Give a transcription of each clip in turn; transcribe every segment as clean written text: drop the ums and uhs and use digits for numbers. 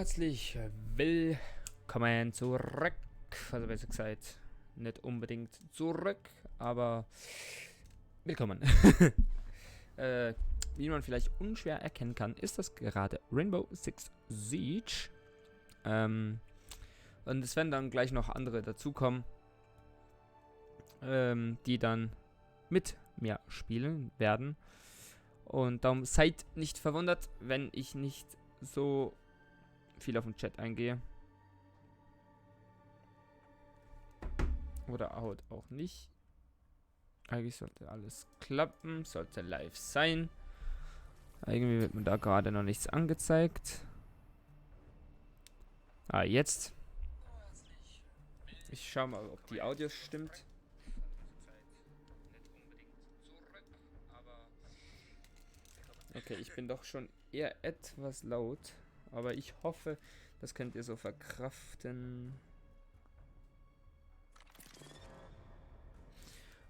Herzlich willkommen zurück. Also besser gesagt, nicht unbedingt zurück, aber willkommen. Wie man vielleicht unschwer erkennen kann, ist das gerade Rainbow Six Siege. Und es werden dann gleich noch andere dazukommen, die dann mit mir spielen werden. Und darum seid nicht verwundert, wenn ich nicht so viel auf den Chat eingehe. Oder halt auch nicht. Eigentlich sollte alles klappen, sollte live sein. Irgendwie wird mir da gerade noch nichts angezeigt. Ah, jetzt. Ich schau mal, ob die Audio stimmt. Okay, ich bin doch schon eher etwas laut. Aber ich hoffe, das könnt ihr so verkraften.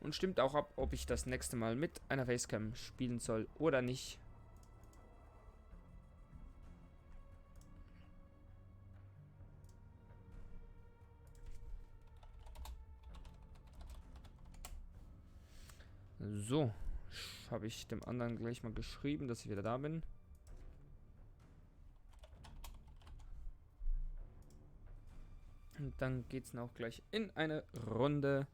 Und stimmt auch ab, ob ich das nächste Mal mit einer Facecam spielen soll oder nicht. So, habe ich dem anderen gleich mal geschrieben, dass ich wieder da bin. Und dann geht es auch gleich in eine Runde.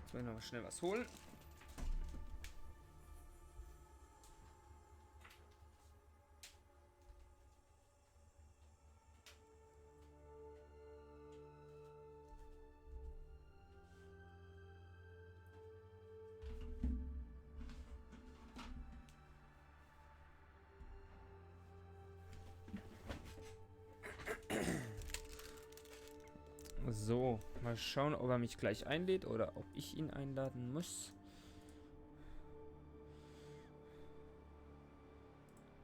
Jetzt will ich noch schnell was holen. So, mal schauen, ob er mich gleich einlädt oder ob ich ihn einladen muss.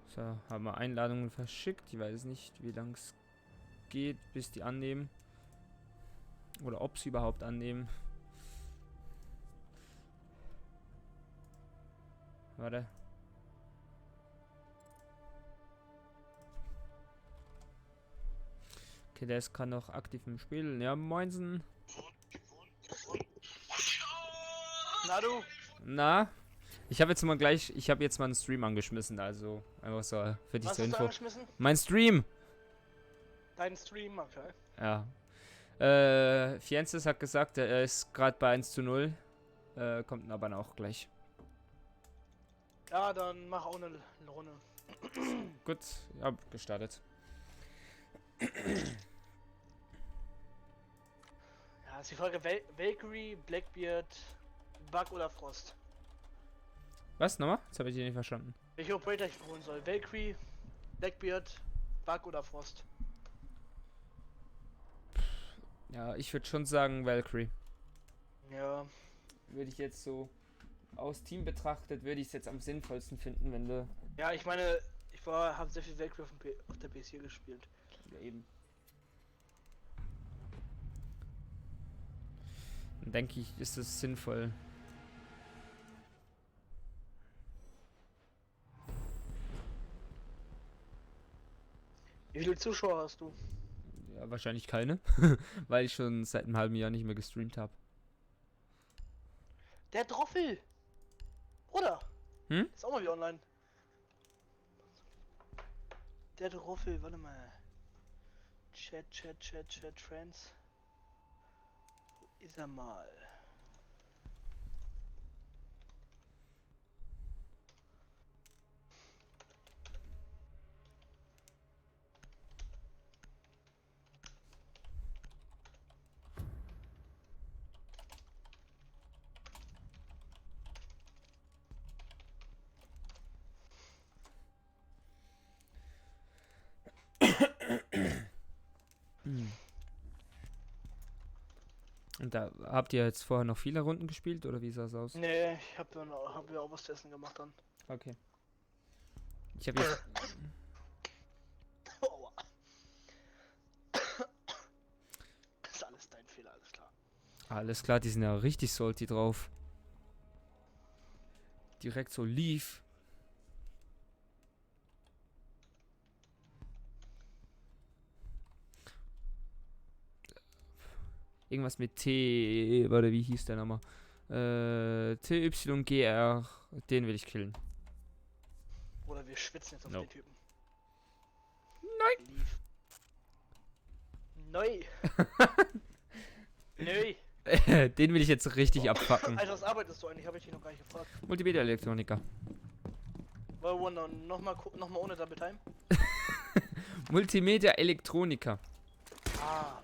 So, haben wir Einladungen verschickt. Ich weiß nicht, wie lange es geht, bis die annehmen. Oder ob sie überhaupt annehmen. Warte. Okay, der ist gerade noch aktiv im Spiel. Ja, moinsen. Na du? Na? Ich habe jetzt mal einen Stream angeschmissen, also einfach so für dich Was zur hast du Info. angeschmissen? Mein Stream! Deinen Stream, okay. Ja. Fiences hat gesagt, er ist gerade bei 1:0. Kommt aber auch gleich. Ja, dann mach auch eine Runde. Gut, ich hab gestartet. Ja, ist die Frage Valkyrie, Blackbeard, Bug oder Frost. Was? Nochmal? Das habe ich hier nicht verstanden. Welche Operator ich holen soll? Valkyrie, Blackbeard, Bug oder Frost? Ja, ich würde schon sagen Valkyrie. Ja. Würde ich jetzt so aus Team betrachtet, würde ich es jetzt am sinnvollsten finden, wenn du... Ja, ich meine, habe sehr viel Valkyrie auf der PS4 gespielt. Ja, eben. Dann denke ich, ist es sinnvoll. Wie viele Zuschauer hast du? Ja, wahrscheinlich keine. Weil ich schon seit einem halben Jahr nicht mehr gestreamt habe. Der Droffel! Oder? Hm? Ist auch mal wieder online. Der Droffel, warte mal. Chat, Friends. Wo ist er mal? Und da habt ihr jetzt vorher noch viele Runden gespielt oder wie sah es aus? Nee, ich hab ja auch was zu essen gemacht dann. Okay. Ich habe jetzt... Ist alles dein Fehler, alles klar. Alles klar, die sind ja richtig salty drauf. Direkt so Leaf. Irgendwas mit T. Warte, wie hieß der nochmal? TYGR. Den will ich killen. Oder wir schwitzen jetzt auf Nope. den Typen. Nein! Lief. Neu! Neu! Den will ich jetzt richtig abfacken. Alter, was arbeitest du eigentlich? Habe ich dich noch gar nicht gefragt. Multimedia-Elektroniker. Wollen wir nochmal ohne Double Time? Multimedia-Elektroniker. Ah.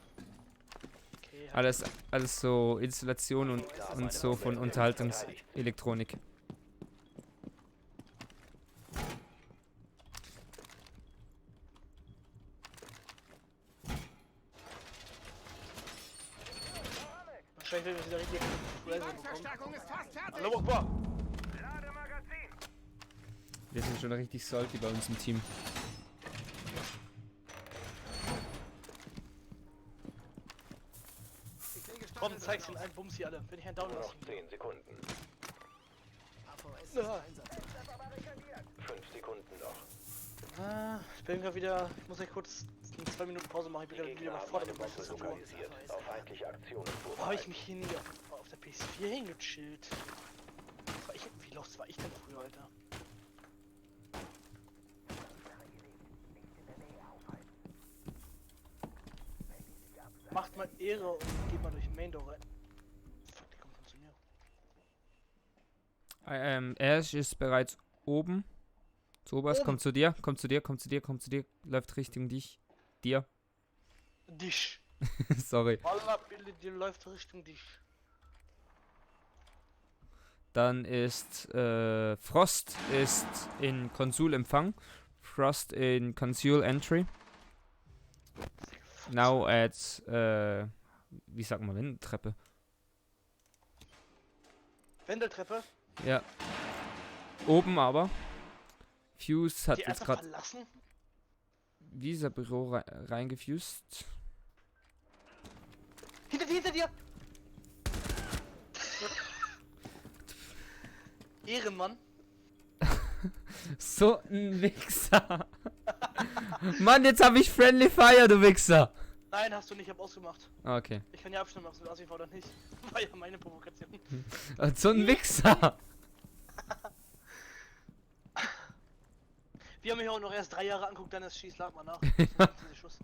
Okay, Alles so Installation und so von Unterhaltungselektronik. wahrscheinlich werden wir wieder richtig Present bekommen. Hallo, Akbar! Wir sind schon richtig salty bei uns im Team. Komm, zeig's ihnen einen Bums hier alle. Wenn ich einen Down lasse. 10 Sekunden. Ja. 5 Sekunden noch. Ich bin gerade wieder. Ich muss ja kurz 2 Minuten Pause machen. Ich bin Die gerade Gegner wieder haben vor eine dem Bombe Tastatur. lokalisiert. Auf feindliche Aktionen Wo habe ich vorbereitet. mich hier nie auf der PS4 hingechillt? Wie los war ich denn früher, Alter? Macht mal Ehre und geht mal durch Main Door rein. Fuck, die kommt zu mir. Ash ist bereits oben. Sowas, Oben. kommt zu dir, kommt zu dir, kommt zu dir, kommt zu dir. Läuft Richtung dich. Dir. Dich. Sorry. Wallah, Billy, die läuft Richtung dich. Dann ist Frost ist in Konsolempfang. Frost in Console Entry. Now at wie sagt man Wendeltreppe? Wendeltreppe? Ja. Oben aber. Fuse hat Die jetzt einfach gerade verlassen? Visa-Büro reingefused. Hinter dir! Ehrenmann. So ein Wichser. Mann, jetzt habe ich Friendly Fire, du Wichser. Nein, hast du nicht, ich hab ausgemacht. Ah, okay. Ich kann ja abstimmen, ob es ASV oder nicht. War ja meine Provokation. So ein Wichser. Wir haben mich auch noch erst 3 Jahre anguckt, dann ist Schieß, lag mal nach. Diese Schuss.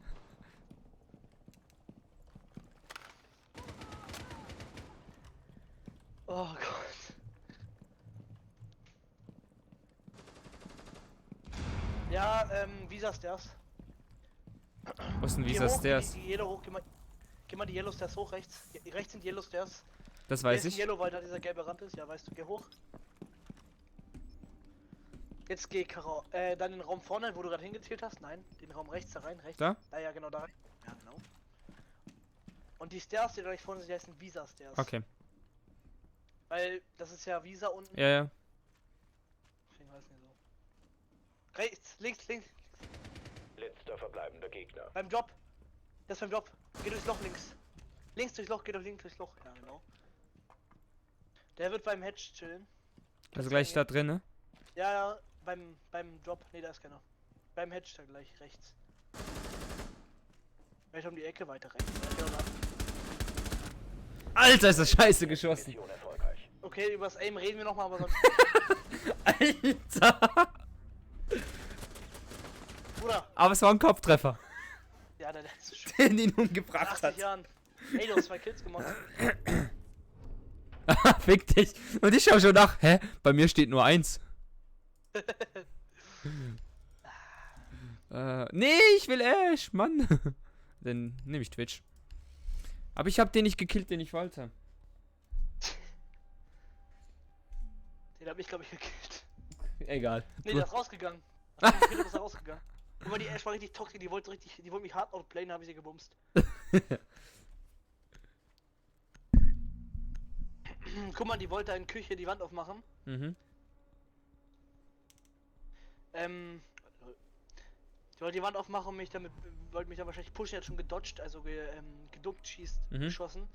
Oh Gott. Ja, Visa Stairs. Was ist ein Geh Visa hoch, Stairs? Die Yellow hoch, geh mal die Yellow Stairs hoch, rechts. Rechts sind Yellow Stairs. Das Hier weiß ist ein ich. Yellow, weil da dieser gelbe Rand ist. Ja, weißt du, geh hoch. Jetzt geh, Karo. Dann den Raum vorne, wo du gerade hingezählt hast. Nein, den Raum rechts, da rein, rechts. Da? Ah, ja, genau, da rein. Ja, genau. Und die Stairs, die da gleich vorne sind, die heißen Visa Stairs. Okay. Weil das ist ja Visa unten. Ja, ja. Deswegen heißen die so. Rechts, links, links. Letzter verbleibender Gegner. Beim Job. Das ist beim Job. Geh durchs Loch links. Links durchs Loch, geh doch links durchs Loch. Ja, genau. Der wird beim Hedge chillen. Also gleich da drin, ne? Ja, ja, beim Job. Ne, da ist keiner. Beim Hedge da gleich rechts. Vielleicht um die Ecke weiter rechts. Ja, genau. Alter, ist das scheiße geschossen. Mission erfolgreich. Okay, übers Aim reden wir nochmal, aber sonst. Alter. Bruder. Aber es war ein Kopftreffer, Ja, der letzte Schuss. den ihn umgebracht 80 hat. Jahren. Ey, du hast 2 Kills gemacht. Fick dich. Und ich schau schon nach. Hä? Bei mir steht nur 1. Nee, ich will Ash, Mann. Dann nehme ich Twitch. Aber ich habe den nicht gekillt, den ich wollte. Den hab ich, glaube ich, gekillt. Egal. Ne, der ist rausgegangen. Ach, ich ist er rausgegangen. Guck mal, die Ash war richtig toxisch, die wollte mich hart outplayen, habe ich sie gebumst. Guck mal, die wollte in Küche die Wand aufmachen. Mhm. Die wollte die Wand aufmachen und wollte mich dann wahrscheinlich pushen, hat schon gedodged, also geduckt, schießt, Mhm. geschossen.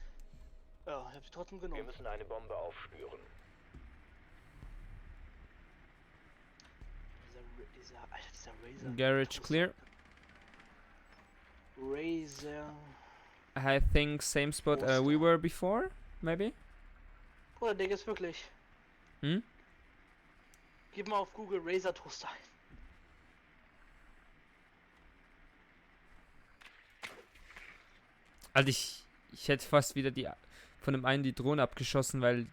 Ja, ich hab sie trotzdem Wir genommen. müssen eine Bombe aufspüren. Dieser Razer. Garage clear. Razer. I think same spot we were before, maybe? Oder der ist wirklich. Hm? Gib mal auf Google Razer Toaster ein. Also ich hätte fast wieder von dem einen die Drohne abgeschossen, weil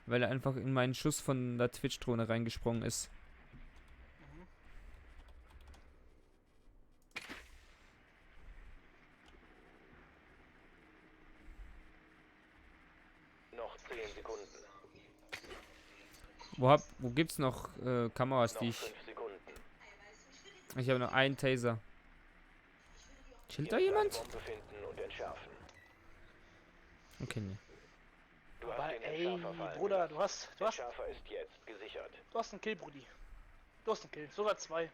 er einfach in meinen Schuss von der Twitch-Drohne reingesprungen ist. Mhm. Noch 10 Sekunden. Wo gibt's noch Kameras, Noch die 5 Sekunden. ich habe noch einen Taser. Chillt da Ihr müsst eine jemand? Bombe finden und entschärfen. Okay, nee. Du hast Aber den ey, Entschärfer fallen Bruder, gelassen. du hast Der Entschärfer ist jetzt gesichert. einen Kill, Brudi. Du hast einen Kill, sogar 2.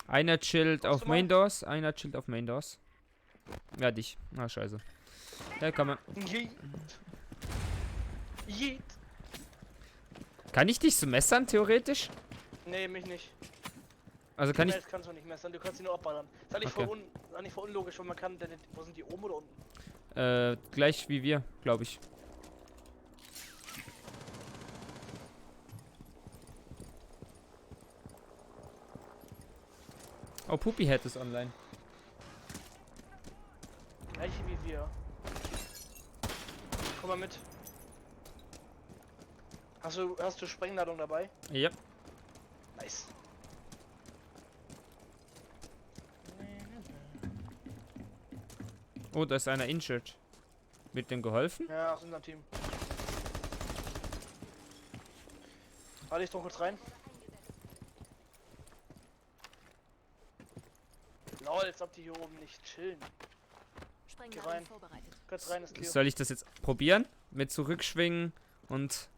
Einer chillt Guckst auf du mal? Main Doors, einer chillt auf Main Doors. Ja, dich. Ah, scheiße. Ja, kann man. Yeet. Yeet. Kann ich dich so messern, theoretisch? Nee, mich nicht. Also kann ich. Das kannst du nicht messern, du kannst ihn nur abballern. Ist eigentlich Okay. voll unlogisch, weil man kann. Wo sind die, oben oder unten? Gleich wie wir, glaube ich. Oh, Poopy Head ist online. Gleiche wie wir. Komm mal mit. Hast du Sprengladung dabei? Ja. Nice. Oh, da ist einer injured. Wird dem geholfen? Ja, aus unserem Team. Warte, ich drück kurz rein. Lol, als ob die hier oben nicht chillen. Sprengladung rein. vorbereitet. Kurz rein ist clear. Soll ich das jetzt probieren? Mit zurückschwingen und.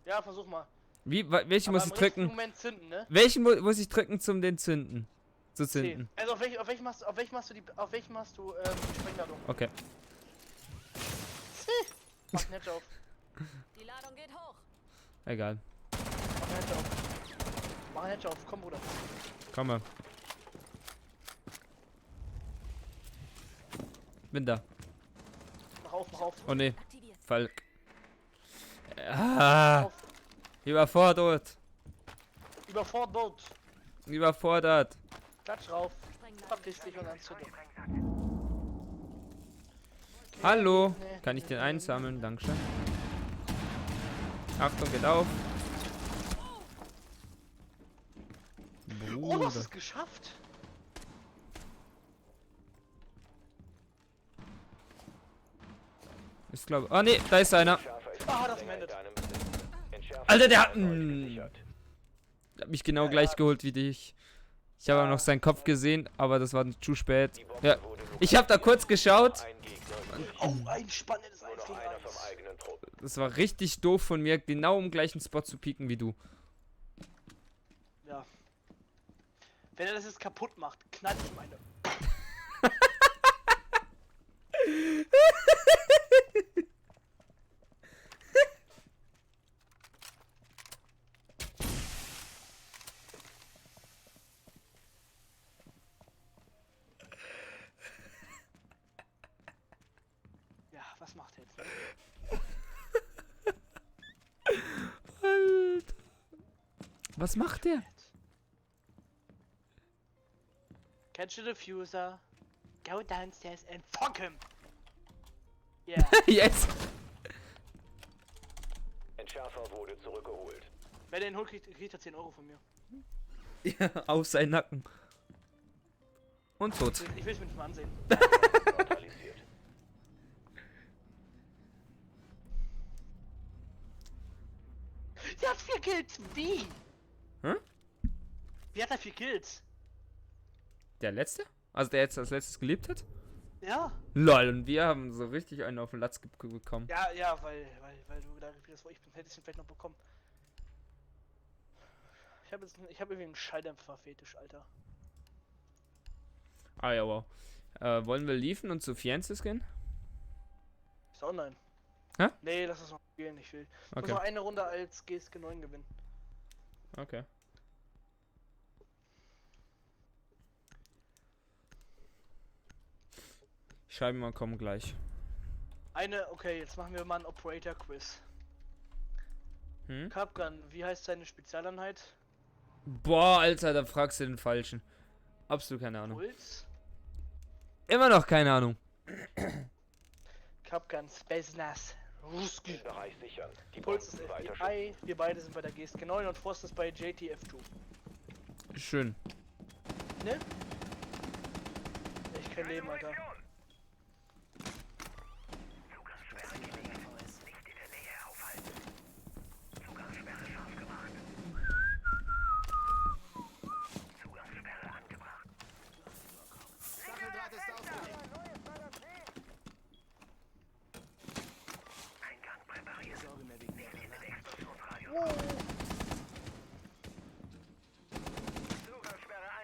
Ja, versuch mal. Welchen Aber muss im ich richtigen drücken? Moment zünden, ne? Welchen muss ich drücken zum den zünden? Zu zünden. Also auf welchem machst du die Sprengladung? Okay. Mach den Hedge auf. Die Ladung geht hoch. Egal. Mach den Hedge auf. Mach den Hedge auf. Komm, Bruder. Komme. Bin da. Mach auf, mach auf. Oh ne, Aktiviert. Falk. Ah, Auf. überfordert. Überfordert. Überfordert. Klatsch drauf. Sprengladung Verpiss dich und anzünde. Hallo. Kann ich den einsammeln? Dankeschön. Achtung, geht auf. Oh, du hast Bruder. es geschafft. Ich glaube. Oh ne, da ist einer. Entschärfer ist Ah, nicht das länger in wendet. deinem Besitz. Entschärfer Alter, der ist hat- erneut Mm. gesichert. Der hat mich genau Ja, gleich ja. geholt wie dich. Ich habe auch noch seinen Kopf gesehen, aber das war zu spät. Die Bombe Ja. wurde Ich habe da kurz geschaut. Ein Gegner übrig. Oh, ein spannendes Nur 1 noch gegen einer vom 1. eigenen Trupp. Das war richtig doof von mir, genau im gleichen Spot zu pieken wie du. Ja. Wenn er das jetzt kaputt macht, knall ich meine. Ja, was macht er jetzt? Alter. Was macht der? Catch the diffuser. Go downstairs and fuck him. Yeah. Yes. Entschärfer wurde zurückgeholt. Wer den holt, kriegt er 10 Euro von mir. Ja, auf seinen Nacken. Und tot. Ich will es mir nicht mal ansehen. Neutralisiert. Der hat 4 Kills. Wie? Hä? Wie hat er 4 Kills? Der letzte? Also der jetzt als letztes gelebt hat? Ja. Lol, und wir haben so richtig einen auf den Latz bekommen. Ja, weil du da gespielt hast, wo ich bin, hätte ich ihn vielleicht noch bekommen. Ich hab irgendwie einen Schalldämpfer-Fetisch, Alter. Ah ja, wow. Wollen wir liefen und zu Firenze gehen? Ist online. Hä? Nee, lass uns noch spielen, ich will. Ich muss Okay. noch eine Runde als GSG 9 gewinnen. Okay. Ich schreibe mal, komm gleich. Okay, jetzt machen wir mal ein Operator-Quiz. Hm? Capgun, wie heißt seine Spezialeinheit? Boah, Alter, da fragst du den Falschen. Absolut keine Ahnung. Puls? Immer noch keine Ahnung. Capgun, Space NAS. Ruski. Den Bereich sichern. Die Puls ist Bomben weiter FBI, wir beide sind bei der GSG 9 und Frost ist bei JTF2. Schön. Ne? Ich kein Leben, Alter.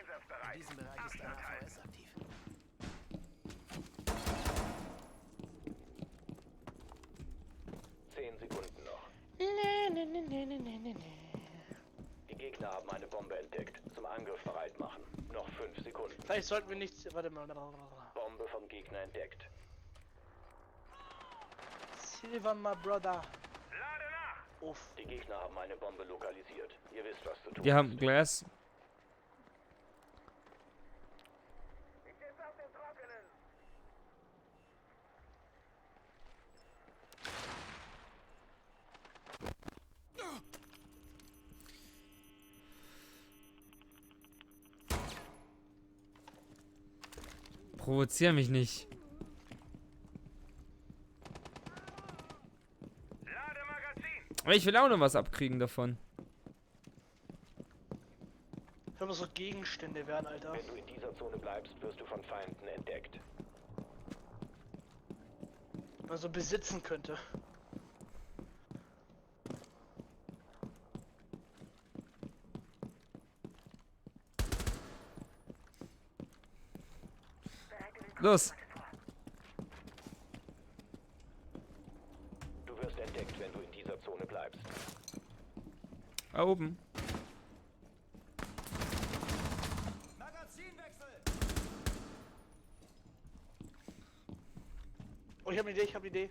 In diesem Bereich ist ein AVS aktiv. Zehn Sekunden noch. Die Gegner haben eine Bombe entdeckt. Zum Angriff bereit machen. Noch 5 Sekunden. Vielleicht sollten wir nicht. Warte mal. Bombe vom Gegner entdeckt. Silver, my brother. Uff. Die Gegner haben eine Bombe lokalisiert. Ihr wisst, was zu tun Wir haben ist. Glass. Provozier mich nicht. Aber ich will auch noch was abkriegen davon. Wenn wir so Gegenstände wären, Alter. Wenn du in dieser Zone bleibst, wirst du von Feinden entdeckt. Wenn man so besitzen könnte. Los. Du wirst entdeckt, wenn du in dieser Zone bleibst. Da oben. Oh, ich habe eine Idee,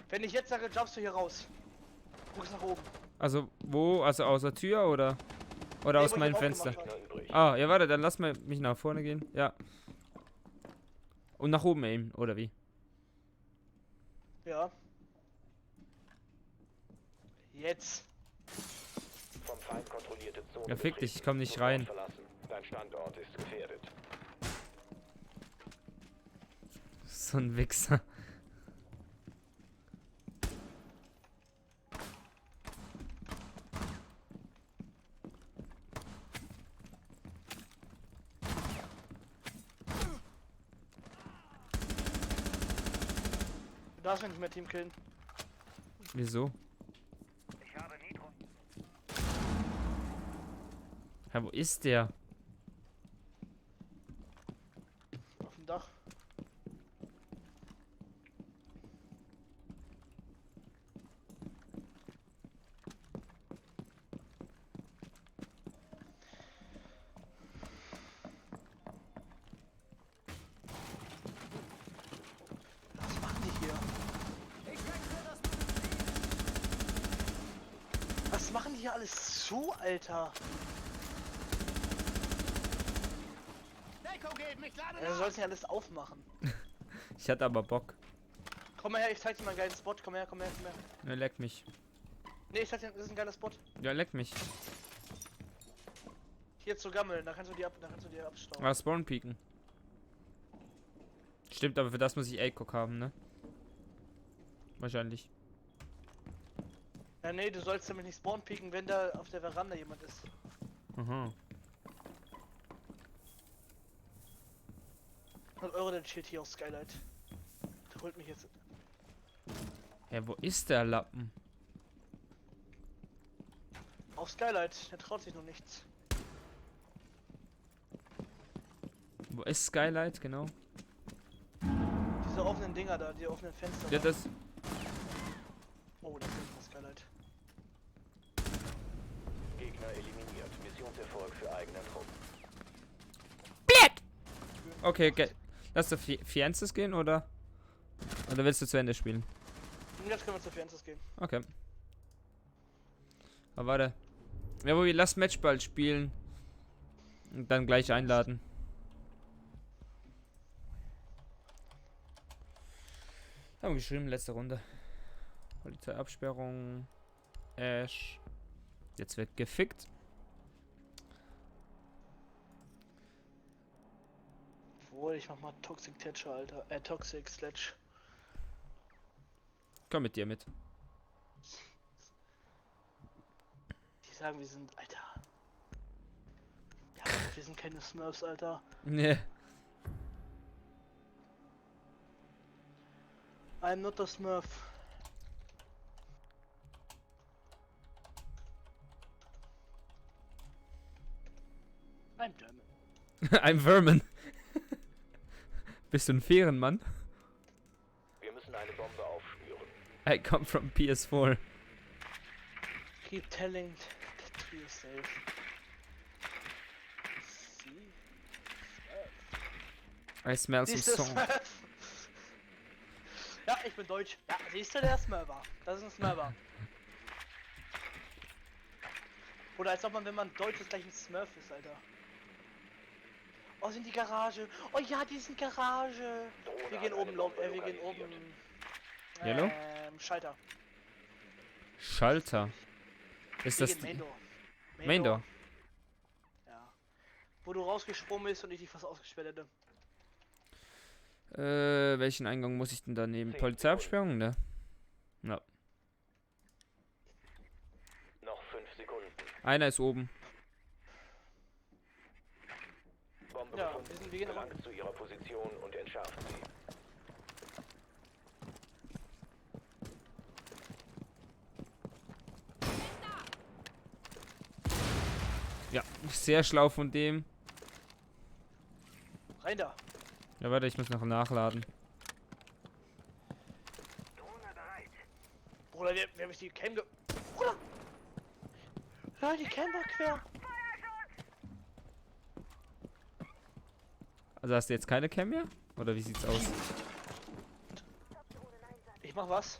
Wenn ich jetzt sage, jumpst du hier raus. Guckst nach oben. Also, wo? Also aus der Tür oder? Oder Nee, aus wo ich meinem aufgemacht Fenster? habe. Gegner übrig. Ah, ja, warte, dann lass mal mich nach vorne gehen. Ja. Und nach oben aimen, oder wie? Ja. Jetzt. Vom Feind kontrollierte Zone. Ja, fick dich, ich betreten. komm nicht Sofort rein. Verlassen. Dein Standort ist gefährdet. So ein Wichser. Du darfst mich nicht mehr Team killen. Wieso? Ja, wo ist der? Auf dem Dach. Was machen die hier? Was machen die hier alles zu, Alter? Du sollst nicht alles aufmachen. Ich hatte aber Bock. Komm mal her, ich zeig dir mal einen geilen Spot. Komm her. Ja, leck mich. Nee, ich zeig dir, das ist ein geiler Spot. Ja, leck mich. Hier zu gammeln, da kannst du die abstauben. Ah, Spawn pieken. Stimmt, aber für das muss ich ACOG haben, ne? Wahrscheinlich. Ja, nee, du sollst nämlich nicht spawn pieken, wenn da auf der Veranda jemand ist. Aha. 100 Euro der Shit hier auf Skylight. Der holt mich jetzt. Ja, wo ist der Lappen? Auf Skylight, der traut sich noch nichts. Wo ist Skylight, genau? Diese offenen Dinger da, die offenen Fenster. Ja, da. das. Oh, das ist das Skylight. Gegner eliminiert. Missionserfolg für eigenen Trupp. Okay, lass du Fianzas gehen, oder? Oder willst du zu Ende spielen? Jetzt können wir zu Fianzas gehen. Okay. Aber warte. Ja, Bobby, lass Matchball spielen. Und dann gleich einladen. Haben wir geschrieben, letzte Runde. Polizeiabsperrung. Ash. Jetzt wird gefickt. Obwohl, ich mach mal Toxic Thatcher, Alter. Toxic Sledge. Komm mit dir mit. Die sagen, wir sind, Alter. Ja, wir sind keine Smurfs, Alter. Nee. I'm not a Smurf. I'm German. I'm Vermin. Bist du ein fairen Mann? Wir müssen eine Bombe aufspüren. I come from PS4. Keep telling that to yourself. See? I smell some Siehst du, song. Smurf? Ja, ich bin deutsch. Ja, siehst du, der Smurfer. Das ist ein Smurfer. Oder als ob man, wenn man deutsch ist, gleich ein Smurf ist, Alter. Oh, sind die Garage. Oh ja, die sind Garage. Wir gehen oben, wir gehen oben. Yellow? Schalter. Schalter. Ist Wir das gehen Main Door. Main Door? Ja. Wo du rausgesprungen bist und ich dich fast ausgesperrt hätte. Welchen Eingang muss ich denn da nehmen? Polizeiabsperrung, ne? Ja. Noch 5 Sekunden. Einer ist oben. Bombe Ja, gefunden. wir gehen rein. Gelangt zu ihrer Position und entschärft sie. Ja, sehr schlau von dem. Rein da. Ja, warte, ich muss noch nachladen. Bruder, wir haben die Cam ge... Bruder! Ja, die Cam war quer. Also hast du jetzt keine Cam mehr? Oder wie sieht's aus? Ich mach was.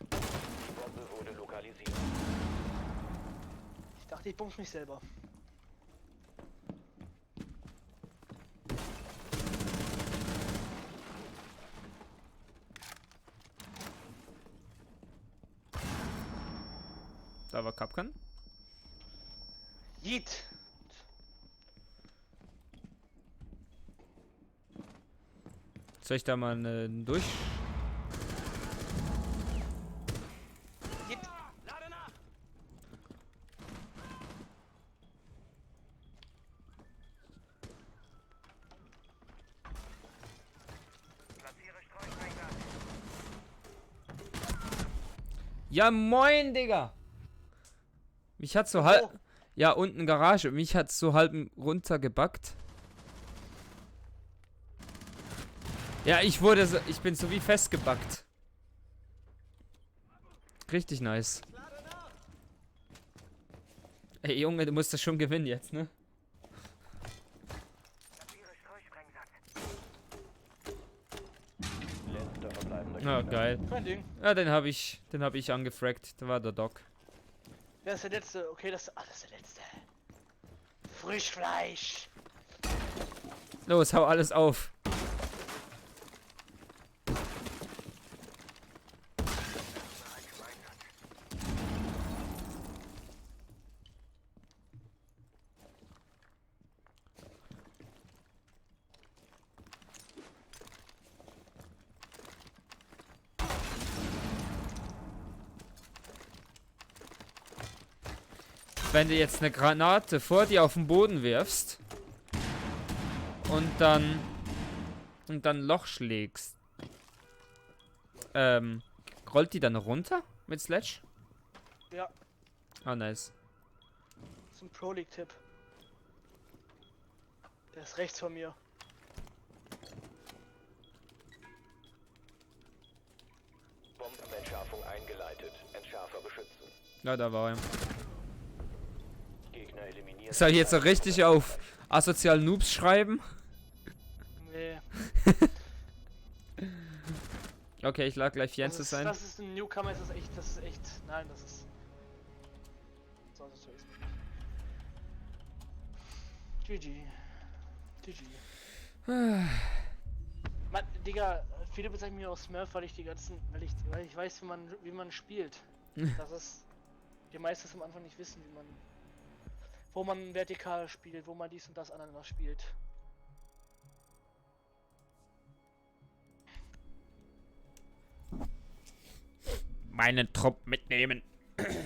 Die Bombe wurde lokalisiert. Ich dachte, ich bumps mich selber. Da war Kapkan. Yeet! Soll ich da mal einen durch... Yeet! Ja, moin, Digga! Mich hat so halb... Ja, unten Garage. Mich hat so halb runtergebackt. Ja, ich bin so wie festgebackt. Richtig nice. Ey, Junge, du musst das schon gewinnen jetzt, ne? Letzter verbleibender Ja, Gegner. geil. Kein Ding. Ja, den hab ich angefragt. Da war der Doc. Wer ist der letzte? Okay, das ist der letzte. Frischfleisch! Los, hau alles auf. Wenn du jetzt eine Granate vor dir auf den Boden wirfst und dann Loch schlägst, rollt die dann runter mit Sledge? Ja, Ah, nice. das ist ein Pro-League-Tipp. Der ist rechts von mir. Bombenentschärfung eingeleitet. Entschärfer beschützen. Ja, da war er. Gegner eliminiert. Soll ich jetzt so richtig auf asozial Noobs schreiben? Nee. Okay, ich lag gleich Fiennes ein. Das ist ein Newcomer, das ist echt. Nein, das ist. So ist es. GG. GG. Mann, Digga, viele bezeichnen mich auch Smurf, weil ich weil ich weiß, wie man spielt. Das ist. Die meisten am Anfang nicht wissen, wo man vertikal spielt, wo man dies und das aneinander spielt. Meinen Trupp mitnehmen. Okay,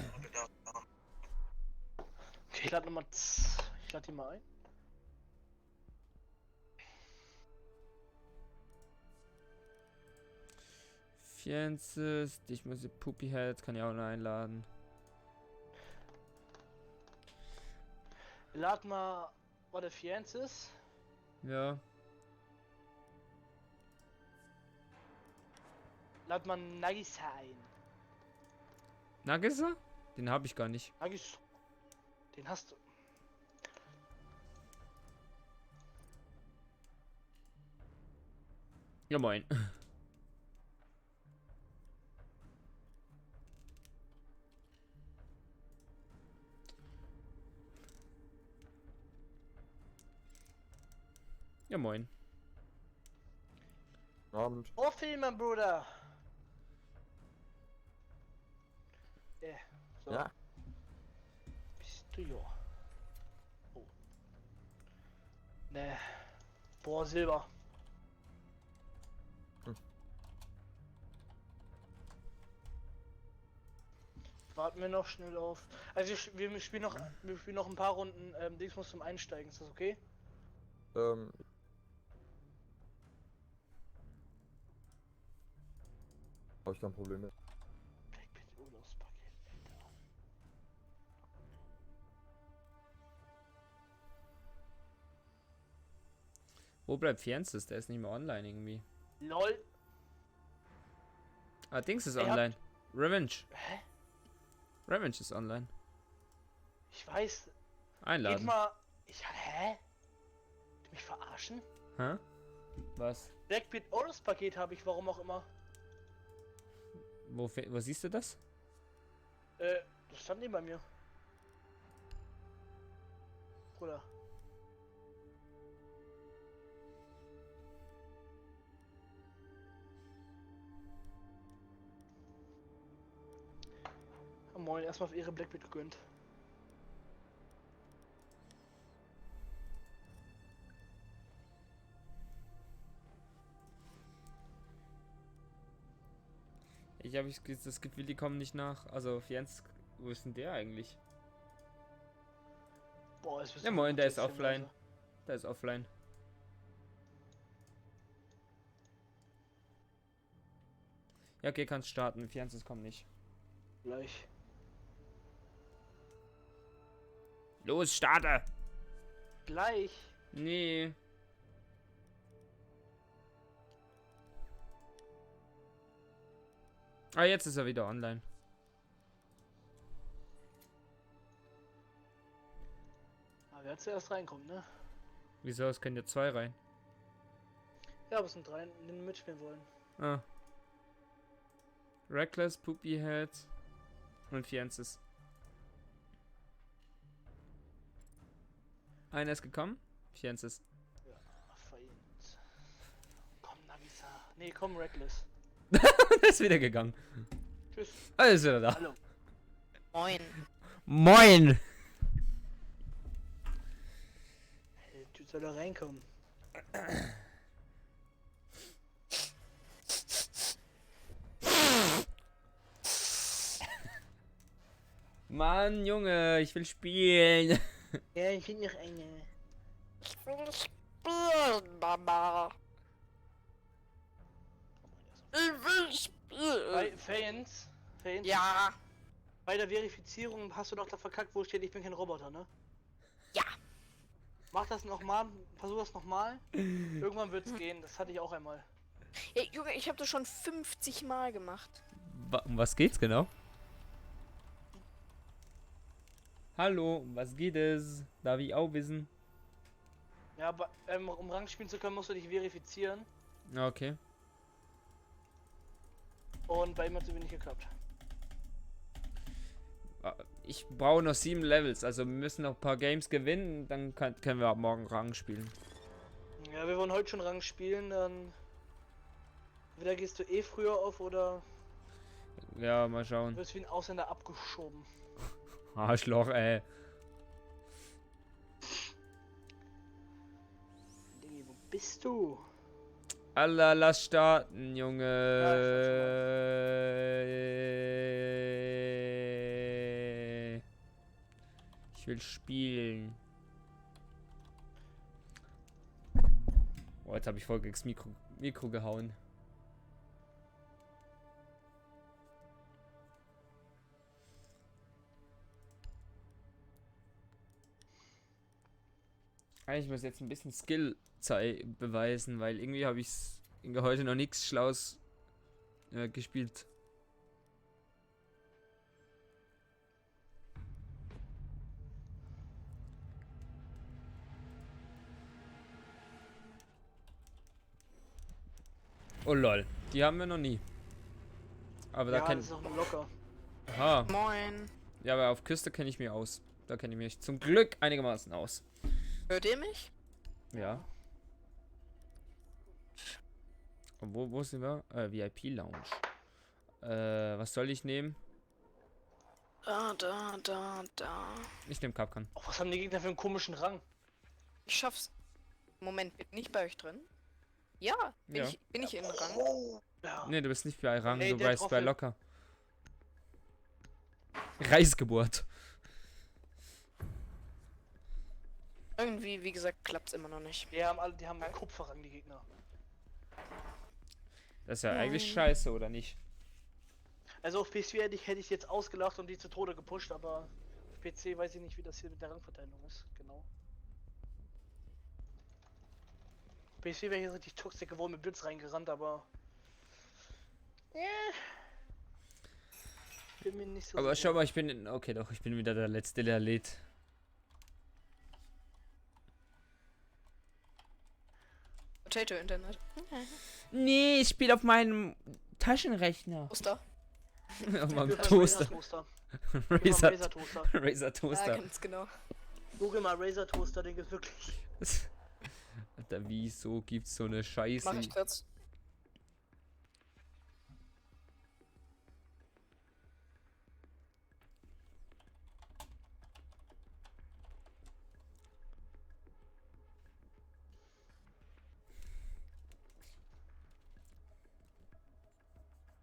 ich lade die mal ein. Fiennes, ich muss die Poopy Head, kann ich auch noch einladen. Lad mal, warte, Fiennes. Ja. Lad mal Nagisa ein. Nagisa? Den habe ich gar nicht. Nagisa. Den hast du. Ja, moin. Ja, moin. Abend. Oh, mein Bruder. So. Ja. Bist du ja. Oh. Ne. Boah, Silber. Warten wir noch schnell auf. Also wir spielen noch ein paar Runden. Dings muss zum Einsteigen. Ist das okay? Habe ich kein Problem mit. Blackpit Urlaubspaket, Alter. Wo bleibt Fiennes? Der ist nicht mehr online irgendwie. LOL. Ah, Dings ist Ey, online. Revenge. Hä? Revenge ist online. Ich weiß. Geht Einladen. mal. Hä? Du mich verarschen? Hä? Was? Blackpit Urlaubspaket habe ich, warum auch immer. Wo siehst du das? Das stand neben bei mir. Bruder. Moin, erstmal auf ihre Blackpit gegönnt. Ich habe das Gefühl, die kommen nicht nach. Also, Fiennes, wo ist denn der eigentlich? Boah, es Ja, moin, der ist offline. Der ist offline. Ja, okay, kannst starten. Fiennes kommt nicht. Gleich. Los, starte! Gleich. Nee. Ah, jetzt ist er wieder online. Aber wer zuerst reinkommt, ne? Wieso? Es können ja 2 rein. Ja, aber es sind 3, die mitspielen wollen. Ah. Reckless, Poopy Head und Fiennes. Einer ist gekommen? Fiennes. Ja, fein. Komm, Nagisa. Nee, komm, Reckless. Der ist wieder gegangen. Tschüss. Ah, ist wieder da. Hallo. Moin. Moin! Der Typ soll da reinkommen. Mann, Junge, ich will spielen. Ja, ich finde noch eine. Ich will spielen, Mama. Ich will spielen. Bei Fans. Ja. Bei der Verifizierung hast du doch da verkackt, wo steht, ich bin kein Roboter, ne? Ja. Mach das nochmal, versuch das nochmal. Irgendwann wird's gehen, das hatte ich auch einmal. Ey, Junge, ich habe das schon 50 Mal gemacht. Um was geht's genau? Hallo, um was geht es? Darf ich auch wissen? Ja, aber um Rang spielen zu können, musst du dich verifizieren. Ja, okay. Und bei ihm hat es irgendwie nicht geklappt. Ich brauche noch 7 Levels, also wir müssen noch ein paar Games gewinnen, dann können wir ab morgen Rang spielen. Ja, wir wollen heute schon Rang spielen, dann... Entweder gehst du eh früher auf oder Ja, mal schauen. wirst wie ein Ausländer abgeschoben. Arschloch, ey. Dingi, wo bist du? Allah, lass starten, Junge. Ich will spielen. Oh, jetzt habe ich voll gegens Mikro gehauen. Eigentlich muss ich jetzt ein bisschen Skill beweisen, weil irgendwie habe ich heute noch nichts Schlaues gespielt. Oh lol, die haben wir noch nie. Aber Ja, da das kennt. ist auch nur locker. Aha. Moin. Ja, aber auf Küste kenne ich mich aus. Da kenne ich mich zum Glück einigermaßen aus. Hört ihr mich? Ja. Und wo sind wir? VIP Lounge. Was soll ich nehmen? Da. Ich nehme Kapkan. Oh, was haben die Gegner für einen komischen Rang? Ich schaff's. Moment, bin ich bei euch drin? Ja, Ja. bin ich in Rang? Oh, ja. Ne, du bist nicht bei Rang, Ey, du der bist bei Trophäe. locker. Reisgeburt. Irgendwie, wie gesagt, klappt's immer noch nicht. Die haben einen Kupferrang, die Gegner. Das ist ja eigentlich Nein. scheiße, oder nicht? Also auf PS4 hätte ich jetzt ausgelacht und die zu Tode gepusht, aber auf PC weiß ich nicht, wie das hier mit der Rangverteilung ist. Genau. Auf PS4 wäre ich jetzt richtig toxisch geworden, mit Blitz reingerannt, aber... Bin mir nicht so Aber sicher. schau mal, okay, doch, ich bin wieder der Letzte, der lädt. Potato Internet. Nee, ich spiele auf meinem Taschenrechner. Muster. Auf meinem Google mal Toaster. Toaster. Razer Razer Toaster. Razer Ja, Toaster. ganz genau. Google mal Razer Toaster, den gibt's wirklich. Alter, wieso gibt's so eine Scheiße? Mach ich kurz.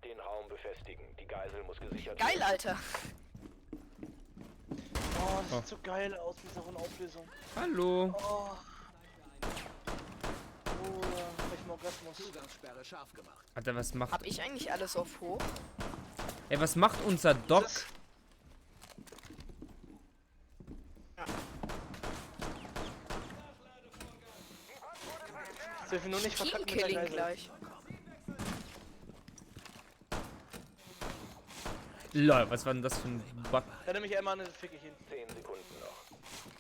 Den Raum befestigen. Die Geisel muss gesichert Geil, Alter. Oh, das Oh. sieht so geil aus, diese hohen Auflösung. Hallo. Oh. Oh, da hab ich einen Orgasmus. Zugangssperre scharf gemacht. Alter, was macht. Hab ich eigentlich alles auf hoch? Ey, was macht unser Doc? Das- Dürfen nur nicht verkacken mit der Teamkilling Geisel. gleich. Lol, was war denn das für ein Bug? Ja, nimm mich einmal an, dann fick ich ihn. 10 Sekunden noch.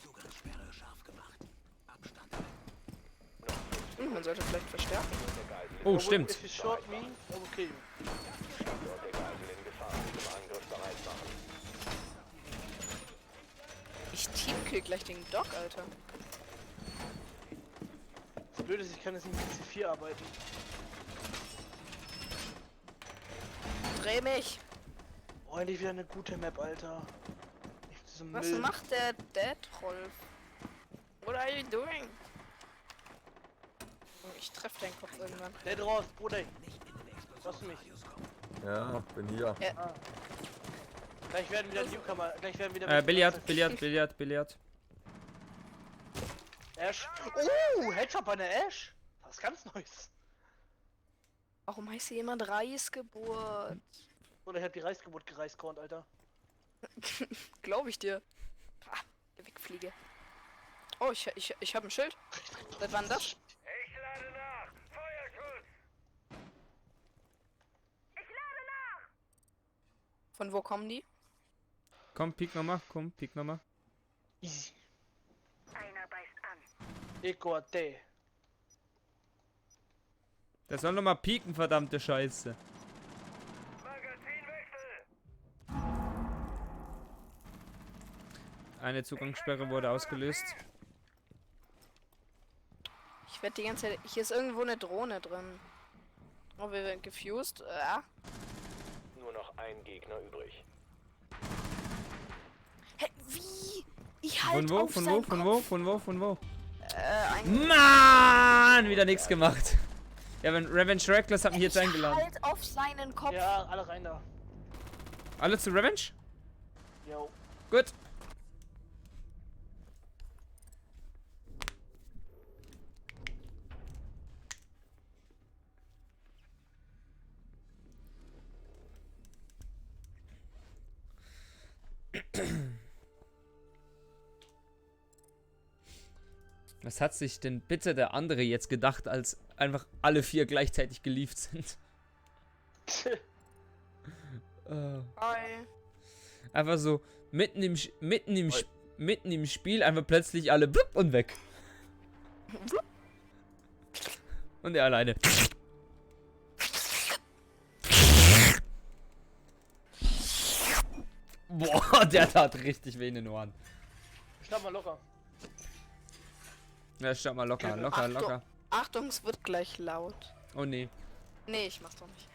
Zugangssperre scharf gemacht. Abstand. Man sollte vielleicht verstärken. Der Geisel Oh, If stimmt. you shot me, I will kill you. Standort der Geisel in Gefahr. Zum Angriff bereit machen. Ich teamkill gleich den Doc, Alter. Das Blöde ist, ich kann jetzt nicht mit C4 arbeiten. Dreh mich. Oh, endlich wieder eine gute Map, Alter. Nicht so Was Müll. macht der Dead-Rolf? What are you doing? Ich treff deinen Kopf irgendwann. Der drauf, Bruder. Hörst du mich? Ja, bin hier. Gleich werden wieder Newcomer. Gleich werden wieder. Billard. Ash. Headshot bei der Ash. Was ganz Neues. Warum heißt hier jemand Reisgeburt? Oder ich hab die Reisgeburt gereiskornt, Alter. Glaube ich dir. Ah, der Wegfliege. Oh, ich habe ein Schild. Seit wann das? Von wo kommen die? Komm, pick nochmal, komm, pick nochmal. Easy. Equate. Der soll nochmal pieken, verdammte Scheiße. Eine Zugangssperre wurde ausgelöst. Ich werde die ganze Zeit... Hier ist irgendwo eine Drohne drin. Oh, wir werden gefused. Ja. Nur noch ein Gegner übrig. Hä, wie? Ich halt Von wo, auf von wo, seinen von Kopf. wo, von wo, von wo? Ein Mann! Wieder nichts gemacht. Ja, wenn Revenge Reckless hat mich jetzt ich eingeladen. halt auf seinen Kopf. Ja, alle rein da. Alle zu Revenge? Yo. Gut. Was hat sich denn bitte der andere jetzt gedacht, als einfach alle 4 gleichzeitig gelieft sind? Hi. Einfach so mitten im Spiel einfach plötzlich alle blub und weg. Und er alleine. Boah, der tat richtig weh in den Ohren. Schnapp mal locker. Ja, schau mal locker, locker, Achtung. locker. Achtung, es wird gleich laut. Oh nee. Nee, ich mach's doch nicht.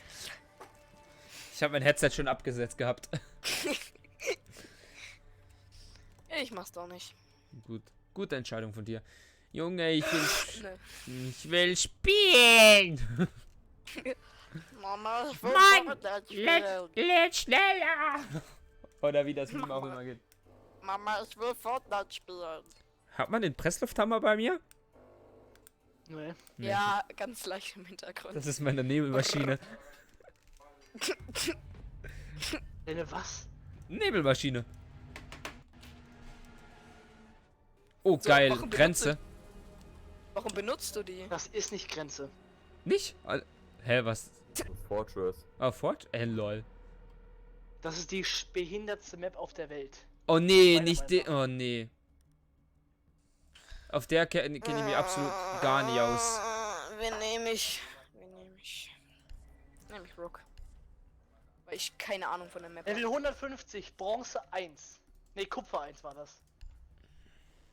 Ich habe mein Headset schon abgesetzt gehabt. Ich mach's doch nicht. Gut. Gute Entscheidung von dir. Junge, ich will, Nee. ich will spielen. Mama, ich will Mann, Fortnite spielen. Lädt schneller. Oder wie das Meme auch immer geht. Mama, ich will Fortnite spielen. Hat man den Presslufthammer bei mir? Nee. Nee. Ja, ganz leicht im Hintergrund. Das ist meine Nebelmaschine. Eine was? Nebelmaschine. Oh, So, geil. warum Grenze. Warum benutzt du die? Das ist nicht Grenze. Nicht? Hä, was? Fortress. Ah, Fort? Lol. Das ist die behindertste Map auf der Welt. Oh nee, Meiner nicht die. Meinung Oh nee. Auf der kenne ich mich absolut gar nicht aus. Wen nehme ich? Nehme ich Rook. Weil ich keine Ahnung von der Map Level habe. 150, Bronze 1. Ne, Kupfer 1 war das.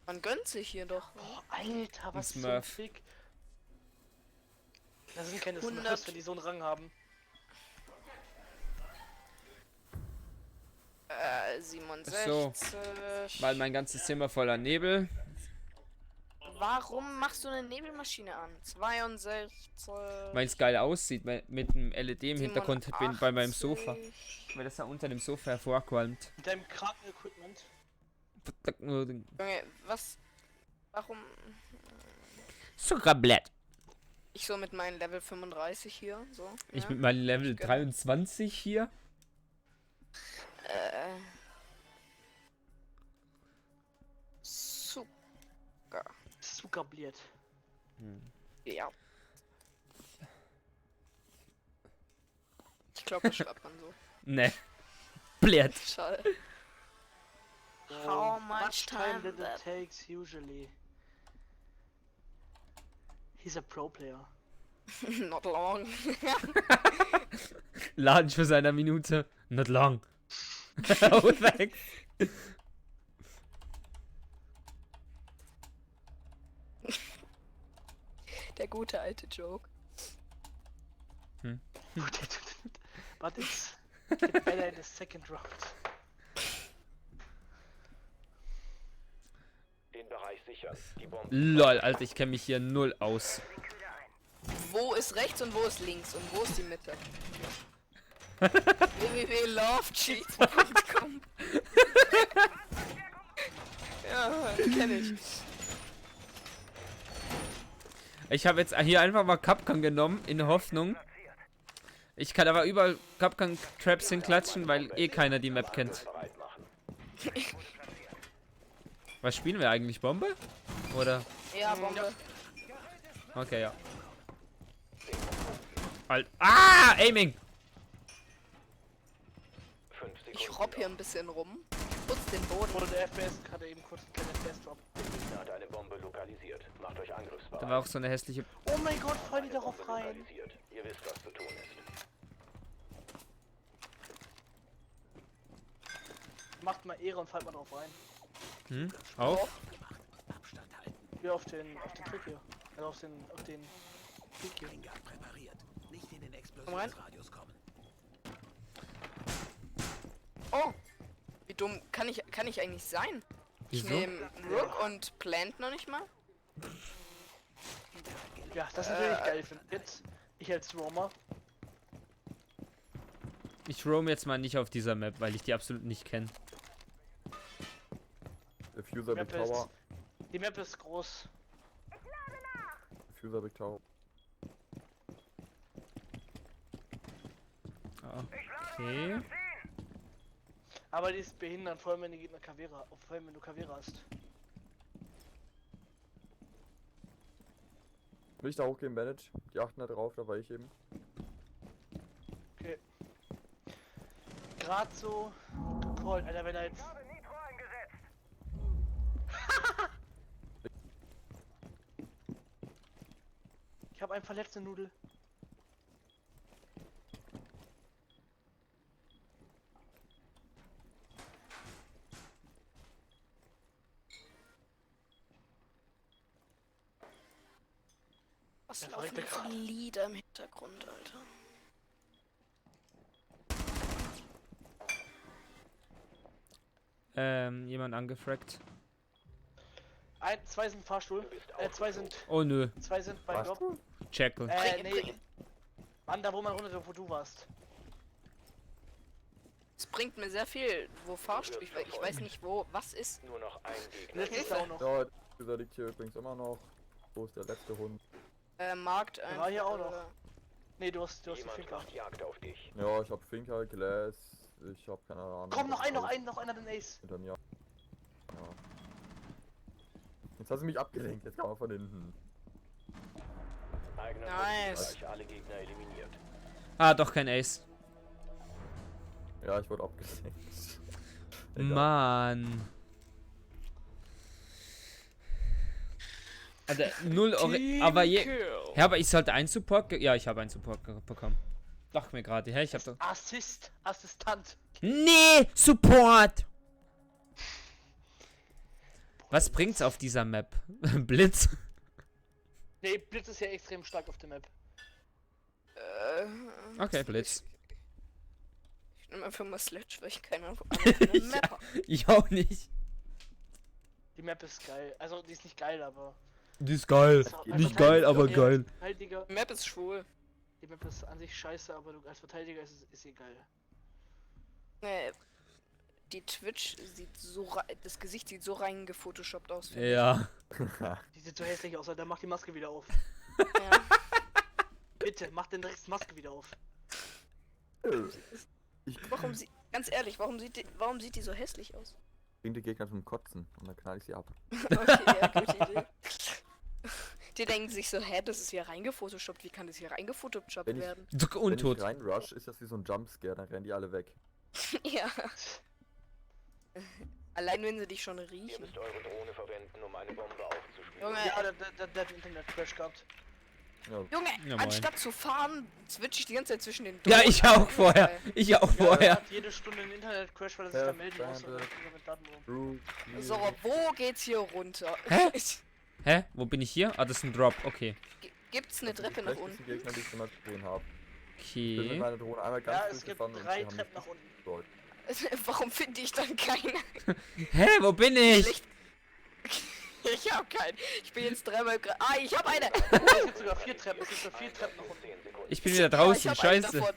Man gönnt sich hier doch. Oh, Alter, was für ein Smurf. Trick. Das sind keine 100. Smurfs, wenn die so einen Rang haben. 67. So. Weil mein ganzes Zimmer voller Nebel. Warum machst du eine Nebelmaschine an? 62. Weil es geil aussieht, mit dem LED im Hintergrund bei meinem Sofa. 87. Weil das da unter dem Sofa hervorqualmt. Mit deinem Kranken-Equipment. Junge, was? Warum? Zuckerblatt. Ich so mit meinem Level 35 hier, so. Ich ja. mit meinem Level Ich gönn- 23 hier. Zucker. Zuckerbliert. Ja. Ich glaube, das schreibt man so. Ne. Blätt. Schade. Oh, How much time did it that- takes usually? He's a pro player. Not long. Laden für seiner Minute. Not long. Oh, thanks. Der gute alte Joke. But it's get better in the second round. Den Bereich sichern. Die Bombe. Lol, Alter, ich kenne mich hier null aus. Wo ist rechts und wo ist links und wo ist die Mitte? www.lovecheats.com. Ja, kenn ich. Ich habe jetzt hier einfach mal Capcan genommen, in Hoffnung. Ich kann aber überall Capcan-Traps hinklatschen, weil eh keiner die Map kennt. Bereit machen. Was spielen wir eigentlich? Bombe? Oder? Ja, Bombe. Okay, ja. Halt. Ah! Aiming! 5 Sekunden. Ich robb hier ein bisschen rum. Putz den Boden. Wurde der FPS gerade eben kurz ein kleiner FPS-Drop. Der Gegner hat eine Bombe lokalisiert. Macht euch angriffsbereit. Da war auch so eine hässliche. Oh mein Gott, fallen die Eine darauf Bombe rein. lokalisiert. Ihr wisst, was zu tun ist. Macht mal Ehre und fallt mal drauf rein. Hm? Auf? Abstand halten. Wie auf den Trick hier. Also auf den Krieg hier. Eingang präpariert. Nicht in den rein. Explosionsradius kommen. Oh! Wie dumm kann ich eigentlich sein? Ich Wieso? nehme Rook und Plant noch nicht mal. Ja, das ist natürlich geil. Jetzt, ich als Roamer. Ich roam jetzt mal nicht auf dieser Map, weil ich die absolut nicht kenne. Diffuser Big Tower. Die Map ist groß. Diffuser Big Tower. Okay. Aber die ist behindert, vor allem wenn die Gegner Kavera, vor allem wenn du Kavera hast. Will ich da hochgehen, Manage? Die achten da drauf, da war ich eben. Okay. Gerade so gecallt, Alter, wenn er jetzt. Ich habe einen verletzten Nudel. Was Der laufen verreckte für Lieder im Hintergrund, Alter? Jemand angefragt. Zwei sind Fahrstuhl. Zwei sind Oh nö. beim Drop. Jackal. Nee. Mann, da wo man runter, wo du warst. Es bringt mir sehr viel, wo Fahrstuhl. Ich weiß nicht, wo was ist. Nur noch ein Gegner. Letztes Hilfe. auch noch. Ja, dieser liegt hier übrigens immer noch. Wo ist der letzte Hund? Markt Der war hier auch noch. äh, Nee, du hast die Jemand Finger. macht Jagd auf dich. Ja, ich hab Finker, Glass. Ich hab keine Ahnung. Komm, noch alles einer den Ace. Hinter mir. Ja. Jetzt hast du mich abgelenkt, jetzt kann man von hinten. Eigener Nice. Bereich, alle Gegner eliminiert. Ah, doch kein Ace. Ja, ich wurde abgelenkt. Egal. Mann. Also, null aber ja, aber ich sollte einen Support. Ja, ich habe einen Support bekommen. Dachte mir gerade, hä? Ich hab doch. Assistant. Nee, Support! Was bringt's auf dieser Map? Blitz? Nee, Blitz ist ja extrem stark auf der Map. Okay, Blitz. Ich nehme einfach mal Sledge, weil ich keine andere Map habe. Ich auch nicht. Die Map ist geil. Also, die ist nicht geil, aber. Die ist geil. Als Nicht geil, aber Verteidiger- geil. Verteidiger, Die Map ist schwul. die Map ist an sich scheiße, aber du als Verteidiger ist sie geil. Die Twitch sieht so das Gesicht sieht so rein gefotoshoppt aus. finde Ja. Die sieht so hässlich aus, Alter. Mach die Maske wieder auf. ich. Ja. Bitte, mach den Drecks Maske wieder auf. Ganz ehrlich, warum sieht die so hässlich aus? Bring die Gegner zum Kotzen und dann knall ich sie ab. Okay, ja, gute Idee. Die denken sich so, hä, das ist hier reingefotoshoppt, wie kann das hier reingefotoshoppt Wenn ich- werden? Wenn Untot. ich reinrush, ist das wie so ein Jumpscare, dann rennen die alle weg. Ja. Allein wenn sie dich schon Ihr riechen. müsst eure Drohne verwenden, um eine Bombe aufzuspielen. Junge, Ja, der hat Internet-Crash gehabt. Ja, Junge, Ja, moin. anstatt zu fahren, switch ich die ganze Zeit zwischen den Ja, Drohnen. ich auch vorher. Ich auch Ja, er vorher. hat jede Stunde einen Internet-Crash, weil er sich da melden muss. Und dann geht er mit Daten rum. So, wo geht's hier runter? Hä? Hä? Wo bin ich hier? Ah, das ist ein Drop. Okay. Gibt's eine Treppe nach unten? Gegner, die ich schon mal gesehen habe. Ich bin mit Okay. meiner Drohne einmal ganz Ja, es durch gibt gefahren und 3 die haben Treppen mich nach unten. destroyed. Warum finde ich dann keine? Hä? Wo bin ich? Licht- Ich hab keinen. Ich bin jetzt dreimal. Ich hab eine. Es gibt sogar 4 Treppen. Es gibt sogar 4 Treppen nach unten. 10 Sekunden. Ich bin wieder Ja, draußen. ich hab eine Scheiße. davon.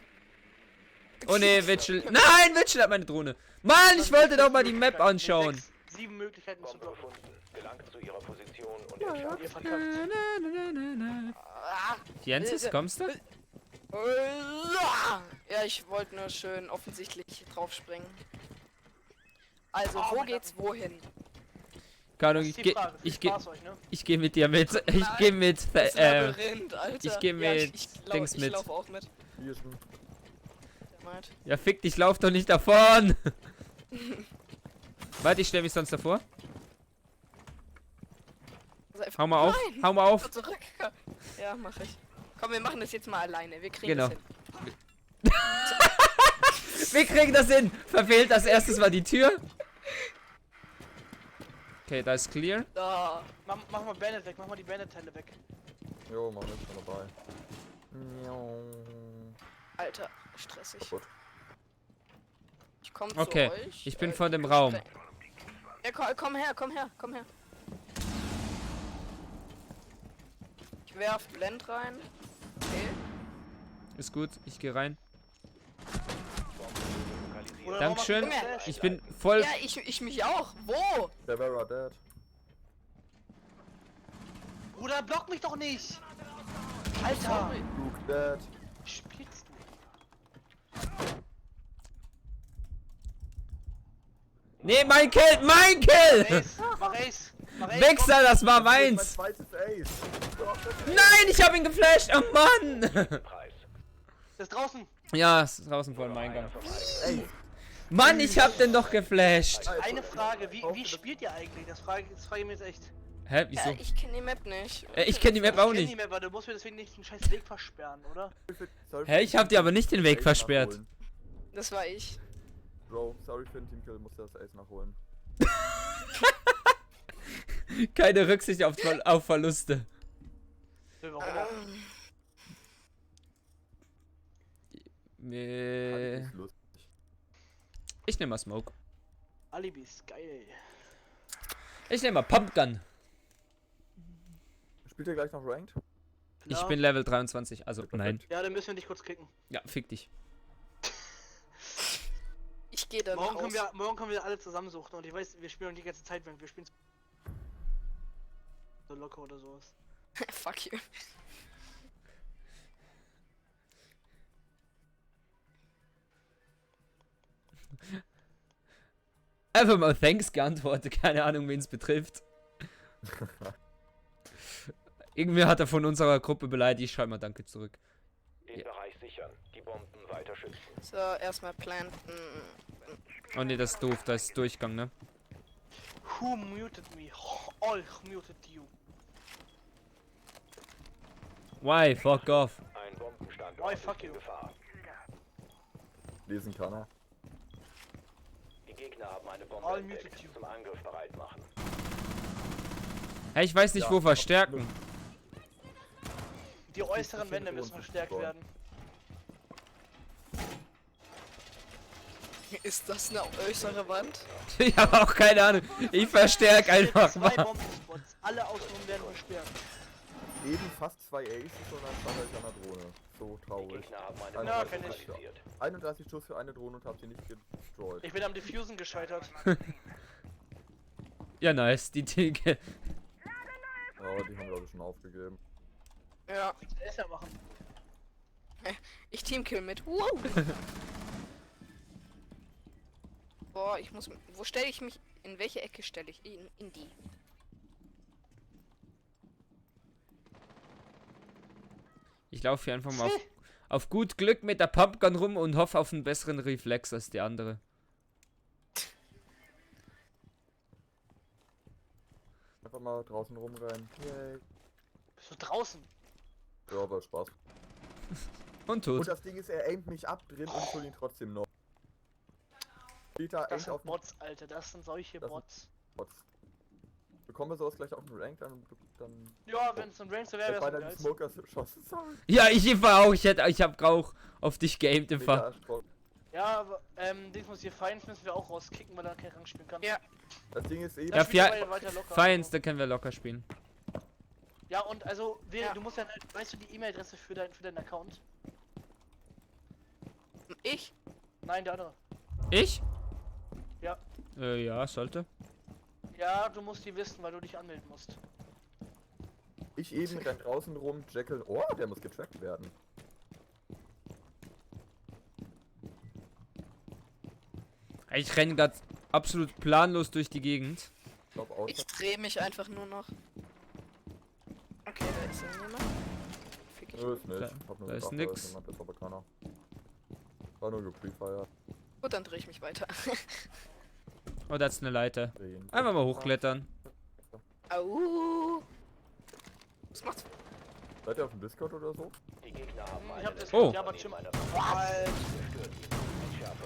Oh ne, Witchel. Nein, Witchel hat meine Drohne. Mann, ich wollte doch mal die Map anschauen. 7 Möglichkeiten zu Bombe droppen. gefunden. Gelangt zu ihrer Position und entschärft. Ihr verkackt. Ah, Jensis, kommst du? Ja, ich wollte nur schön offensichtlich draufspringen. Also, wo geht's wohin? Keine Ahnung, Das ist die Frage. Viel ich geh Spaß euch, ne? ich geh mit dir mit. Ich Nein, geh mit. Das Labyrinth, Alter. ich geh mit Dings ich mit. lauf auch mit. Hier ist ein Der meint. Ja, fick dich, lauf doch nicht davon! Warte, ich stell mich sonst davor. Also einfach- Hau mal auf, Nein, hau mal auf. komm zurück. Ja, mach ich. Komm, wir machen das jetzt mal alleine. Wir kriegen Genau. das hin. Wir kriegen das hin! Verfehlt als erstes mal die Tür. Okay, da ist clear. Da. Mach mal Bandit weg, mach mal die Bandit-Teile weg. Jo, Mann, ist schon dabei. Miau. Alter, stressig. Gut. Ich komm Okay, zu euch. ich bin vor dem Raum. Ja, komm her. Ich werf Blend rein. Okay. Ist gut, ich gehe rein. Oder Dankeschön. mach mal Flash. Ich bin voll. Ja, ich mich auch. Wo? Der Vera dead. Bruder, block mich doch nicht! Alter! Luke dead. Wie spielst du? Nee, mein Kill! Mein Kill! Ace, mach Ace! Mach Ace! Wechsel, das war Mein meins! zweites Ace. Nein, ich hab ihn geflasht! Oh Mann! Preis. Das ist draußen! Ja, es ist draußen vor dem Eingang. Ey, Mann, ich hab den doch geflasht! Eine Frage, wie spielt ihr eigentlich? Das frage ich mir jetzt echt. Hä, Ja, wieso? ich kenne die Map nicht. Ich kenn die Map auch Ich kenn nicht. die Map, aber du musst mir deswegen nicht den scheiß Weg versperren, oder? Hä, ich hab dir aber nicht den Weg versperrt. Das war ich. Bro, sorry für den Teamkill, muss das Ace nachholen. Keine Rücksicht auf Verluste. Nö, warum auch? Ist lustig. Ich nehme mal Smoke. Alibis, geil. Ich nehme mal Pumpgun. Spielt ihr gleich noch Ranked? Ich Klar. bin Level 23, also nein. Ja, dann müssen wir dich kurz kicken. Ja, fick dich. Ich gehe dann Morgen raus. können wir alle zusammensuchen und ich weiß, wir spielen die ganze Zeit, wenn wir spielen so locker oder sowas. Fuck you. Einfach mal Thanks geantwortet, keine Ahnung, wen es betrifft. Irgendwie hat er von unserer Gruppe beleidigt, ich schreibe mal Danke zurück. Den Ja. Bereich sichern. Die Bomben weiter schützen. So, erstmal planten. Oh ne, das ist doof, da ist Durchgang, ne? Who muted me? All muted you. Why? Fuck off. Ein Bombenstandort Why, ist fuck in you. Gefahr. Lesen kann er. Die Gegner haben eine Bombe All entdeckt. muted you. Zum Angriff bereit machen. Hey, ich weiß nicht, Ja, wo verstärken. Die äußeren verschiedene Wände müssen Runden verstärkt wollen. werden. Ist das eine äußere Wand? Ich habe auch keine Ahnung. Ich verstärke einfach Zwei mal. Bombenspots. Alle außenrum werden versperrt. Eben fast 2 Aces und dann stand halt an der Drohne. So Die traurig. Gegner haben eine Ja, Bombe kenn ich. lokalisiert. 31 Schuss für eine Drohne und hab sie nicht destroyed. Ich bin am Diffusen gescheitert. Ja, nice. Die Dinge. Ja, die haben glaube ich schon aufgegeben. Ja. Das ja machen. Ich Teamkill mit. Wow. Boah, ich muss. Wo stelle ich mich? In welche Ecke stelle ich? In die. Ich laufe hier einfach mal auf gut Glück mit der Pumpgun rum und hoffe auf einen besseren Reflex als die andere. Einfach mal draußen rumrennen. Yay. Bist du draußen? Ja, war Spaß. Und Und tot. das Ding ist, er aimt mich ab drin und ich hol ihn trotzdem noch. Peter Das aimt sind auf mich. Bots, Alter. Das sind solche Das sind- Bots. Bots. Bekommen wir sowas gleich auf den Rank, dann Ja, wenn es ein Range wäre, wäre beide es die geil. Smokers geschossen. Sorry. Ja, ich war auch. Ich hab auch auf dich geaimt im Mega Fall. erschrocken. Ja, aber Dings muss hier Feind müssen wir auch rauskicken, weil er kein Rang spielen kann. Ja. Das Ding ist eben. Ja, Dann spielen wir Fia- beide weiter locker. Feins, da können wir locker spielen. Ja, und also, Ja. du musst ja, weißt du die E-Mail-Adresse für deinen Account? Ich? Nein, der andere. Ich? Ja. Ja, sollte. Ja, du musst die wissen, weil du dich anmelden musst. Ich eben renn draußen rum, Jekyll. Oh, der muss getrackt werden. Ich renne gerade absolut planlos durch die Gegend. Ich glaube auch. Ich drehe mich einfach nur noch. Okay, da ist irgendjemand. Fick ich. Nö, ist nicht. Da- Ich hab nur da ist gedacht, nix. jemand, ist aber keiner. War nur geprefeiert. Gut, dann drehe ich mich weiter. Oh, da ist eine Leiter. Einfach mal hochklettern. Au. Was macht's? Seid ihr auf dem Discord oder so? Die Gegner haben Ich eine hab das Oh. ja, aber Jim. Entschärfer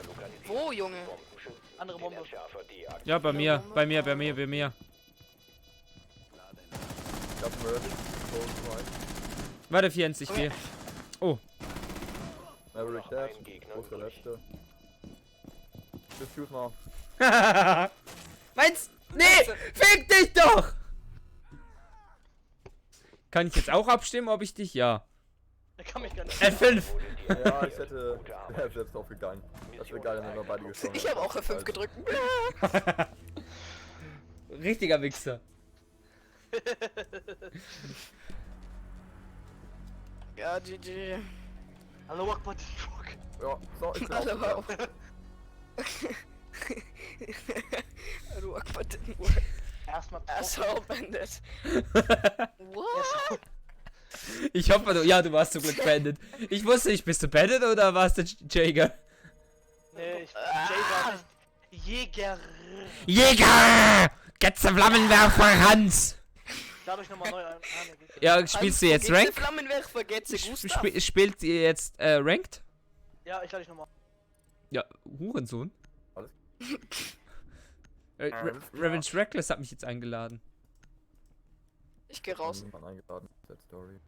lokalisiert. Wo, Junge? Bombenschützen Andere den Bombe. Entschärfer deaktiviert. Ja, bei mir. Ich hab Merch. Warte, 24. Oh. Maverick Noch Dead. ein Gegner Wo ist der übrig. letzte? Dispute mal. Meins? Nee! Fick dich doch! Kann ich jetzt auch abstimmen, ob ich dich? Ja. Der kann mich gar nicht. F5! Ja, ich hätte. Wäre selbst aufgegangen. Das wäre geil, wenn wir beide gestorben Ich habe auch F5 gedrückt. Richtiger Wichser. Ja, GG. Hallo, Akbar, Truck. Ja, so, ich bin Hallo, auch. wow. Du Akbar didn't Erstmal Asshole Bandit. What? Erstmal- Ich hoffe, du warst zum Glück beendet. Ich wusste nicht, bist du beendet oder warst du Jäger? Nee, ich. Jäger nicht. Jäger. Jäger! Getze Flammenwerfer Hans! Dadurch nochmal neu ein. Ja, spielst du jetzt Ranked? Flammenwerfer, Getze Gustav. Spielt ihr jetzt Ranked? Ja, ich lade dich nochmal. Ja, Hurensohn. Alles? Revenge Reckless hat mich jetzt eingeladen. Ich geh raus. Eingeladen. Sad Story.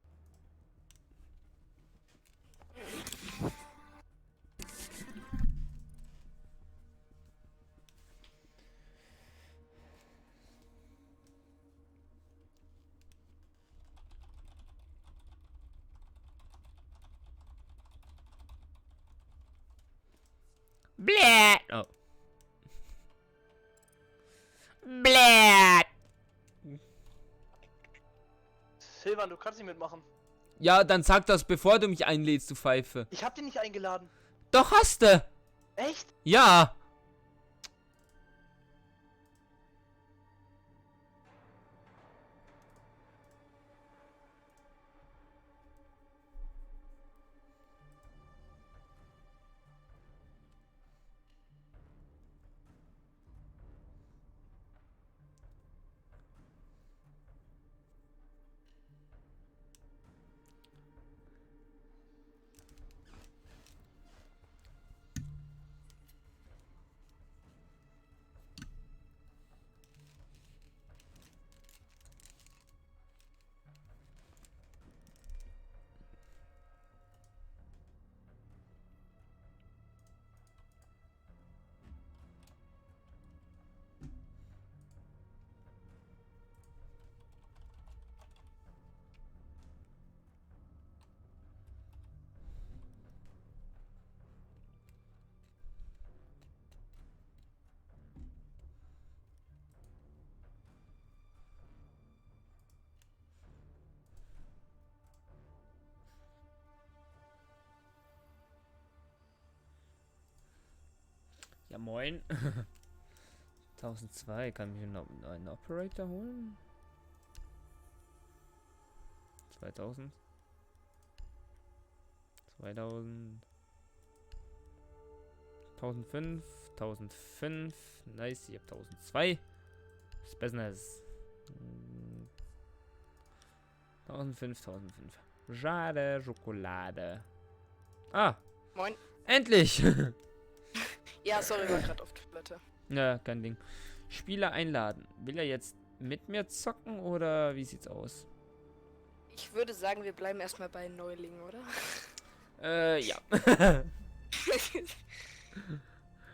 Bläh! Oh. Bläh! Silvan, du kannst nicht mitmachen. Ja, dann sag das, bevor du mich einlädst, du Pfeife. Ich hab dich nicht eingeladen. Doch, hast du! Echt? Ja! Ja, moin. 1002, kann ich mir einen Operator holen? 2000. 2000. 1005. 1005. Nice, ich hab 1002. Das Business. 1005, 1005. Schade, Schokolade. Ah, Moin. endlich! Ja, sorry, war gerade auf Toilette. Ja, kein Ding. Spieler einladen. Will er jetzt mit mir zocken oder wie sieht's aus? Ich würde sagen, wir bleiben erstmal bei Neulingen, oder? Ja.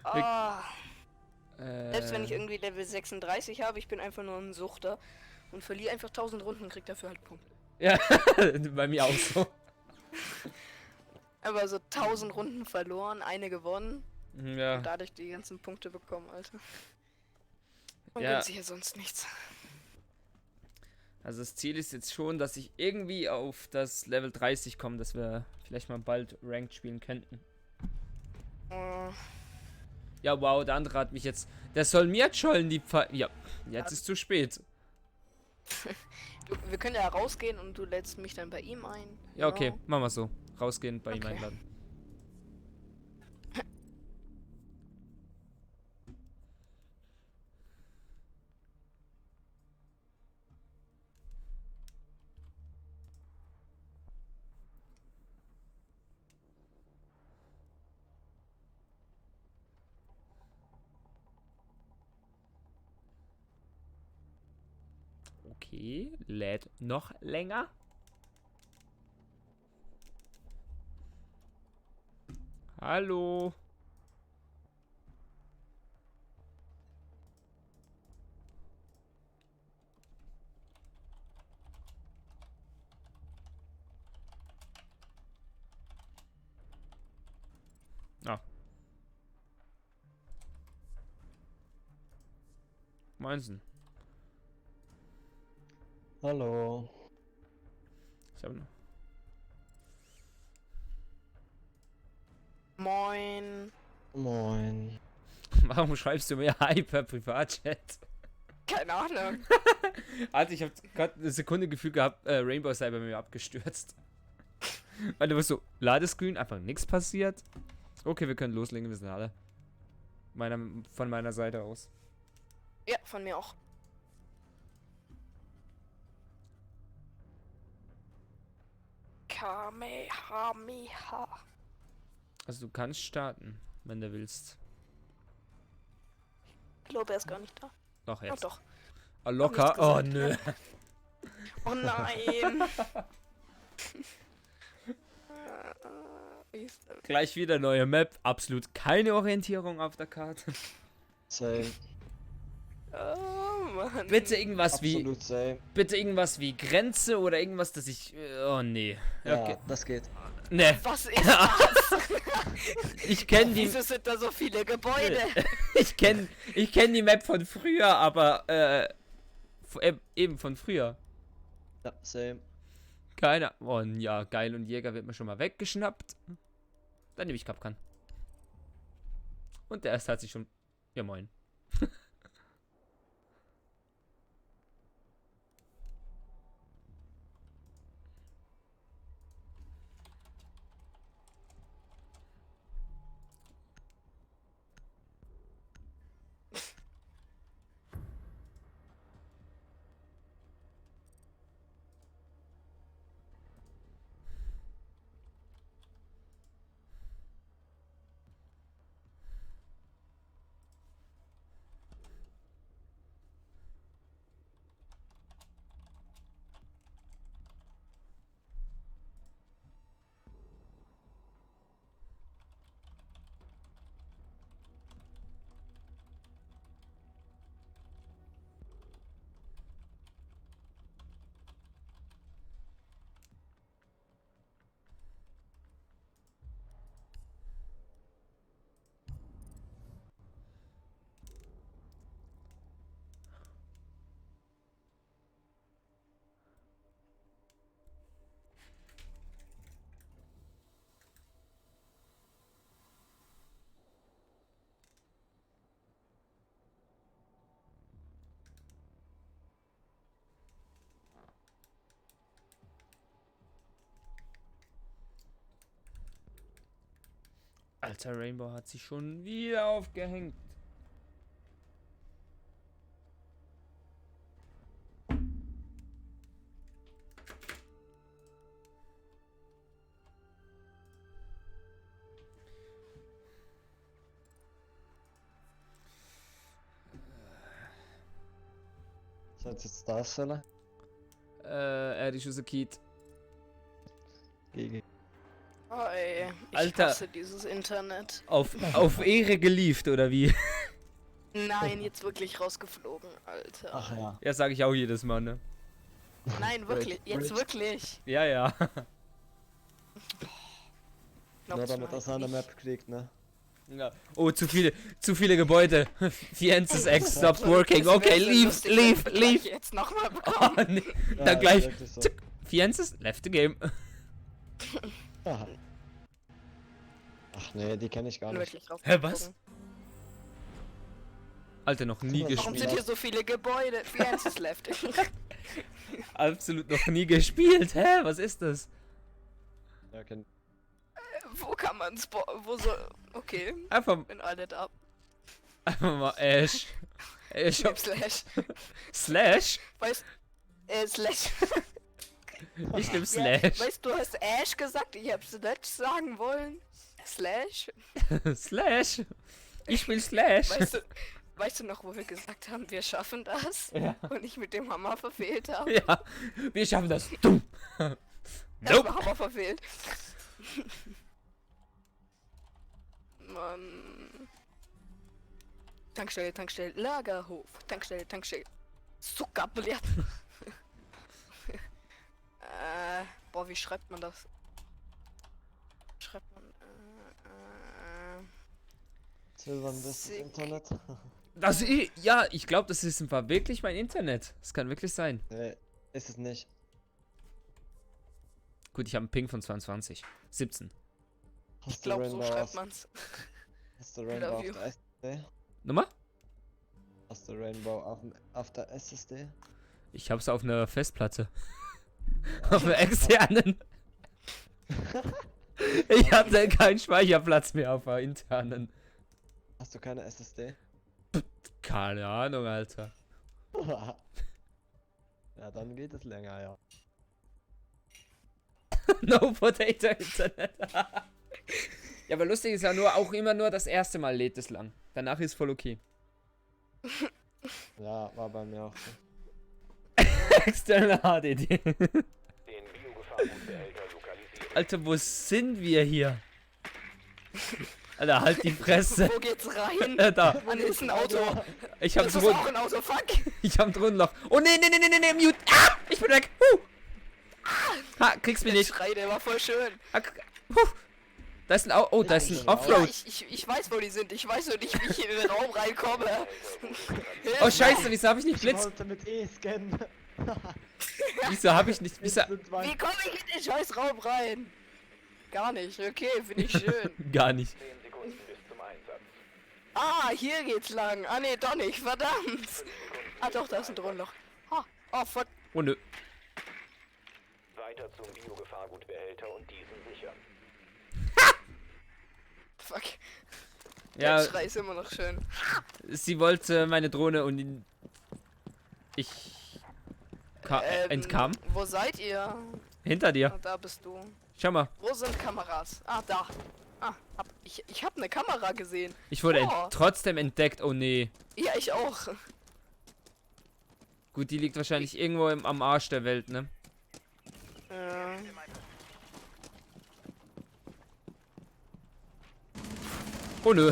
Ah, selbst wenn ich irgendwie Level 36 habe, ich bin einfach nur ein Suchter und verliere einfach 1000 Runden und krieg dafür halt Punkte. Ja, bei mir auch so. Aber so 1000 Runden verloren, eine gewonnen Ja. und dadurch die ganzen Punkte bekommen, Alter. Man Ja. gönnt sich ja sonst nichts. Also das Ziel ist jetzt schon, dass ich irgendwie auf das Level 30 komme, dass wir vielleicht mal bald Ranked spielen könnten. Ja, wow, der andere hat mich jetzt... Der soll mir jetzt schollen, die Ja, jetzt ist zu spät. Wir können ja rausgehen und du lädst mich dann bei ihm ein. Ja, okay, Genau. machen wir so. Rausgehen, bei ihm Okay. einladen. Okay, lädt noch länger. Hallo. Ah. Meinsen. Hallo. Ich habe noch. Moin. Moin. Warum schreibst du mir Hi per Privatchat? Keine Ahnung. Alter, ich habe gerade eine Sekunde Gefühl gehabt, Rainbow sei bei mir abgestürzt. Weil du warst so, Ladescreen, einfach nichts passiert. Okay, wir können loslegen, wir sind alle. Von meiner Seite aus. Ja, von mir auch. Kamehameha. Also du kannst starten, wenn du willst. Ich glaube, er ist gar nicht da. Doch, Ja, jetzt. doch. Ah, locker. Oh, nichts nö. Oh nein. Gleich wieder neue Map. Absolut keine Orientierung auf der Karte. Same. Oh Mann. Bitte irgendwas wie... Absolut same. Bitte irgendwas wie Grenze oder irgendwas, dass ich... Oh, nee. Okay. Ja, das geht. Nee. Was ist das? Ich kenne die... Wieso sind da so viele Gebäude? Ich kenn die Map von früher, aber... eben von früher. Ja, same. Keiner. Oh ja, geil. Und Jäger wird mir schon mal weggeschnappt. Dann nehme ich Kapkan. Und der erste hat sich schon... Ja, moin. Alter, Rainbow hat sich schon wieder aufgehängt. Seid ihr jetzt da, Selle? Er ist unser Kid. GG. Oh, ey. Ich Alter. hasse dieses Internet. Auf Ehre gelieft, oder wie? Nein, jetzt wirklich rausgeflogen, Alter. Ach ja. Ja, sage ich auch jedes Mal, ne? Nein, wirklich. Jetzt wirklich. Ja, ja. Nur Glaubt's damit mir das an der nicht. Map kriegt, ne? Ja. Oh, zu viele Gebäude. Fiennes X stopped working. Das Okay, wär so leave, lustig, wenn leave, wir leave. gleich Jetzt nochmal Oh, bekommen. nee. Ja, Dann gleich. wirklich so. Zick. Fiennes left the game. Aha. Ach nee, die kenne ich gar nicht. Wirklich Hä, was? Alter, noch nie Warum Warum gespielt. sind hier so viele Gebäude? Fiances left. Absolut noch nie gespielt. Hä? Was ist das? Ja, kein. Wo kann man wo soll... Okay, Einfach, bin all that ab. einfach mal Ash. Ash. Slash. Slash? Slash. Ich nehm Ja, Slash. weißt du, du hast Ash gesagt, ich hab Slash sagen wollen. Slash. Slash. Ich will Slash. Weißt du noch, wo wir gesagt haben, wir schaffen das? Ja. Und ich mit dem Hammer verfehlt habe? Ja, wir schaffen das. Dumm. Erstmal Nope. Hammer verfehlt. Tankstelle, Lagerhof. Tankstelle. Zuckerblatt. Boah, wie schreibt man das? Silvan, das ist Sick. Internet. Ja, ich glaube, das ist im Fall wirklich mein Internet. Das kann wirklich sein. Nee, ist es nicht. Gut, ich habe einen Ping von 22. 17. Ich Hast du glaube, so Rainbow schreibt auf, man's. hast du Rainbow Love auf you. der SSD? Nochmal? Hast du Rainbow auf der SSD? Ich hab's auf einer Festplatte. Auf einer externen. Ich hatte keinen Speicherplatz mehr auf einer internen. Hast du keine SSD? Keine Ahnung, Alter. Ja, dann geht es länger, ja. No Potato Internet. Ja, aber lustig ist ja auch immer nur das erste Mal lädt es lang. Danach ist voll okay. Ja, war bei mir auch so. Externe HDD. Den Biogefahrgutbehälter lokalisieren. Alter, wo sind wir hier? Alter, halt die Fresse. Wo geht's rein? Da. Mann, ist ein Auto. Ich hab Das ist drunter. auch ein Auto, fuck. Ich hab drunter noch. Oh nee, Mute. Ah, ich bin weg. Ha, kriegst mich Der nicht. Schrei, der war voll schön. Da ist ein da ist ein Ja, Offroad. ich weiß, wo die sind. Ich weiß nur nicht, wie ich in den Raum reinkomme. Oh scheiße, wieso hab ich nicht Blitz? wollte mit E-Scannen. Wieso hab ich nicht. Wieso? Wie komme ich in den scheiß Raum rein? Gar nicht. Okay, finde ich schön. Gar nicht. 10 Sekunden bis zum Einsatz. Ah, hier geht's lang. Ah nee, doch nicht. Verdammt. Ah doch, da ist ein Drohnenloch. Oh fuck. Oh nö. Weiter zum Biogefahrgutbehälter und diesen sichern. Fuck. Ja, Der Schrei ist immer noch schön. sie wollte meine Drohne und ich entkam. Wo seid ihr? Hinter dir. Ah, da bist du. Schau mal. Wo sind Kameras? Ah, da. Ah, ich hab eine Kamera gesehen. Ich wurde Oh. trotzdem entdeckt. Oh nee. Ja, ich auch. Gut, die liegt wahrscheinlich irgendwo am Arsch der Welt, ne? Oh nö.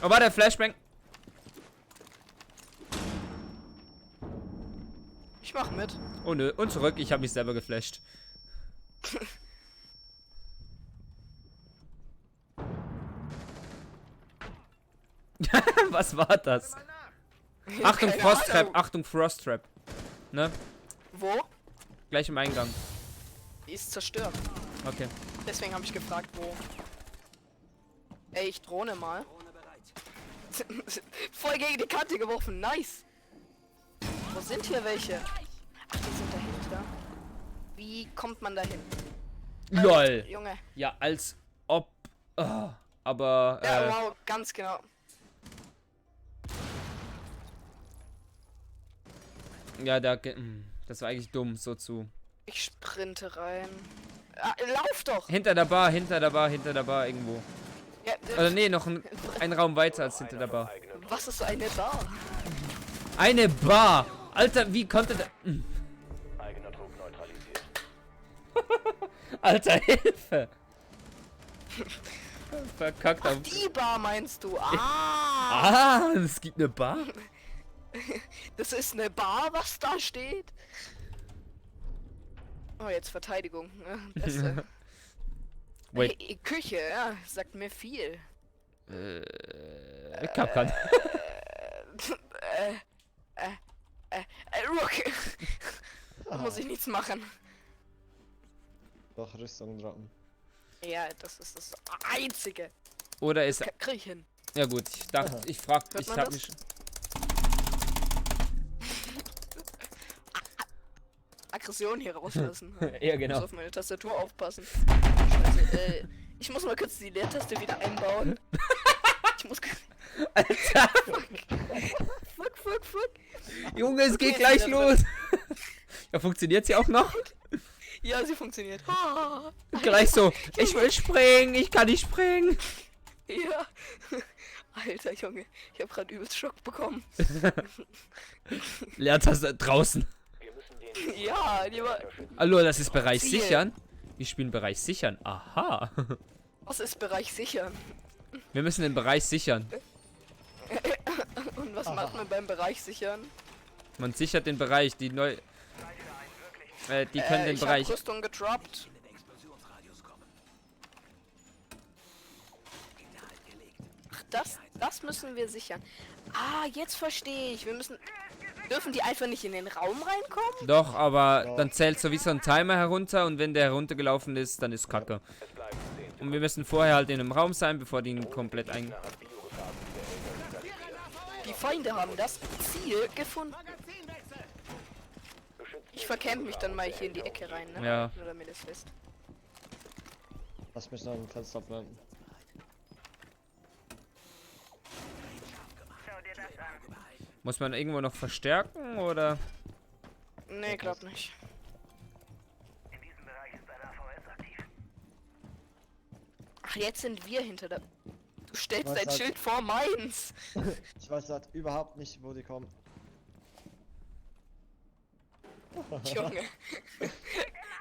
Oh, war der Flashbang? Ich mach mit. Oh nö. Und zurück. Ich habe mich selber geflasht. Was war das? Achtung, Keine Frost Trap. Ahnung. Achtung, Frost Trap. Ne? Wo? Gleich im Eingang. Die ist zerstört. Okay. Deswegen habe ich gefragt, wo. Ey, ich drohne mal. Voll gegen die Kante geworfen. Nice. Wo sind hier welche? Ach, die sind dahinter. Wie kommt man dahin? LOL. Junge. Ja, als ob. Oh, aber. Ja, wow, ganz genau. Ja, das war eigentlich dumm, so zu. Ich sprinte rein. Ah, lauf doch! Hinter der Bar irgendwo. Ja, Oder nee, noch ein Raum weiter als hinter der Bar. was ist eine Bar? Eine Bar! Alter, wie konnte der. Eigener Druck neutralisiert. Alter, Hilfe! Verkackt Ach, auf. die Bar meinst du? Ah! Ah, es gibt eine Bar? Das ist eine Bar, was da steht? Oh, jetzt Verteidigung. Ne? Beste. Wait. Hey, Küche, ja, sagt mir viel. Kapkan. Rook. Da muss ich nichts machen. Doch, Rüstung droppen. Ja, das ist das Einzige. Oder ist. Krieg ich hin. Ja gut, ich dachte, ich frag. Hört Ich man hab das? mich. Aggression hier rauslassen. Ja, Ich genau. muss auf meine Tastatur aufpassen. Scheiße, ich muss mal kurz die Leertaste wieder einbauen. Ich muss... Alter, Fuck. Junge, es geht jetzt gleich wieder los. Ja, funktioniert sie auch noch? Ja, sie funktioniert. Ah, Gleich so, ich will springen, ich kann nicht springen. ja. Alter, Junge, ich habe gerade übelst Schock bekommen. Leertaste draußen. Wir müssen den Ja, die war... Hallo, das ist Bereich Ziel. sichern. Wir spielen Bereich sichern. Aha. Was ist Bereich sichern? Wir müssen den Bereich sichern. Und was macht man beim Bereich sichern? Man sichert den Bereich, die können den Ich Bereich. hab Rüstung gedroppt. In den Explosionsradius kommen. Hinterhalt gelegt. Ach, das müssen wir sichern. Ah, jetzt verstehe ich. Dürfen die einfach nicht in den Raum reinkommen? Doch, aber dann zählt sowieso ein Timer herunter und wenn der heruntergelaufen ist, dann ist Kacke. Es bleiben 10 Und wir müssen vorher halt in einem Raum sein, bevor die ihn komplett ein... Gegner hat Biogefahrgutbehälter installiert. Die Feinde haben das Ziel gefunden. Beschützen Ich verkämpfe mich dann mal hier in die Ecke rein, ne? Ja. Nur damit es wisst. Lass mich noch ein Fenster blenden. Muss man irgendwo noch verstärken, oder? Nee, glaub nicht. Ach, jetzt sind wir hinter der... Du stellst Was dein hat- Schild vor meins. Ich weiß halt überhaupt nicht, wo die kommen. Junge.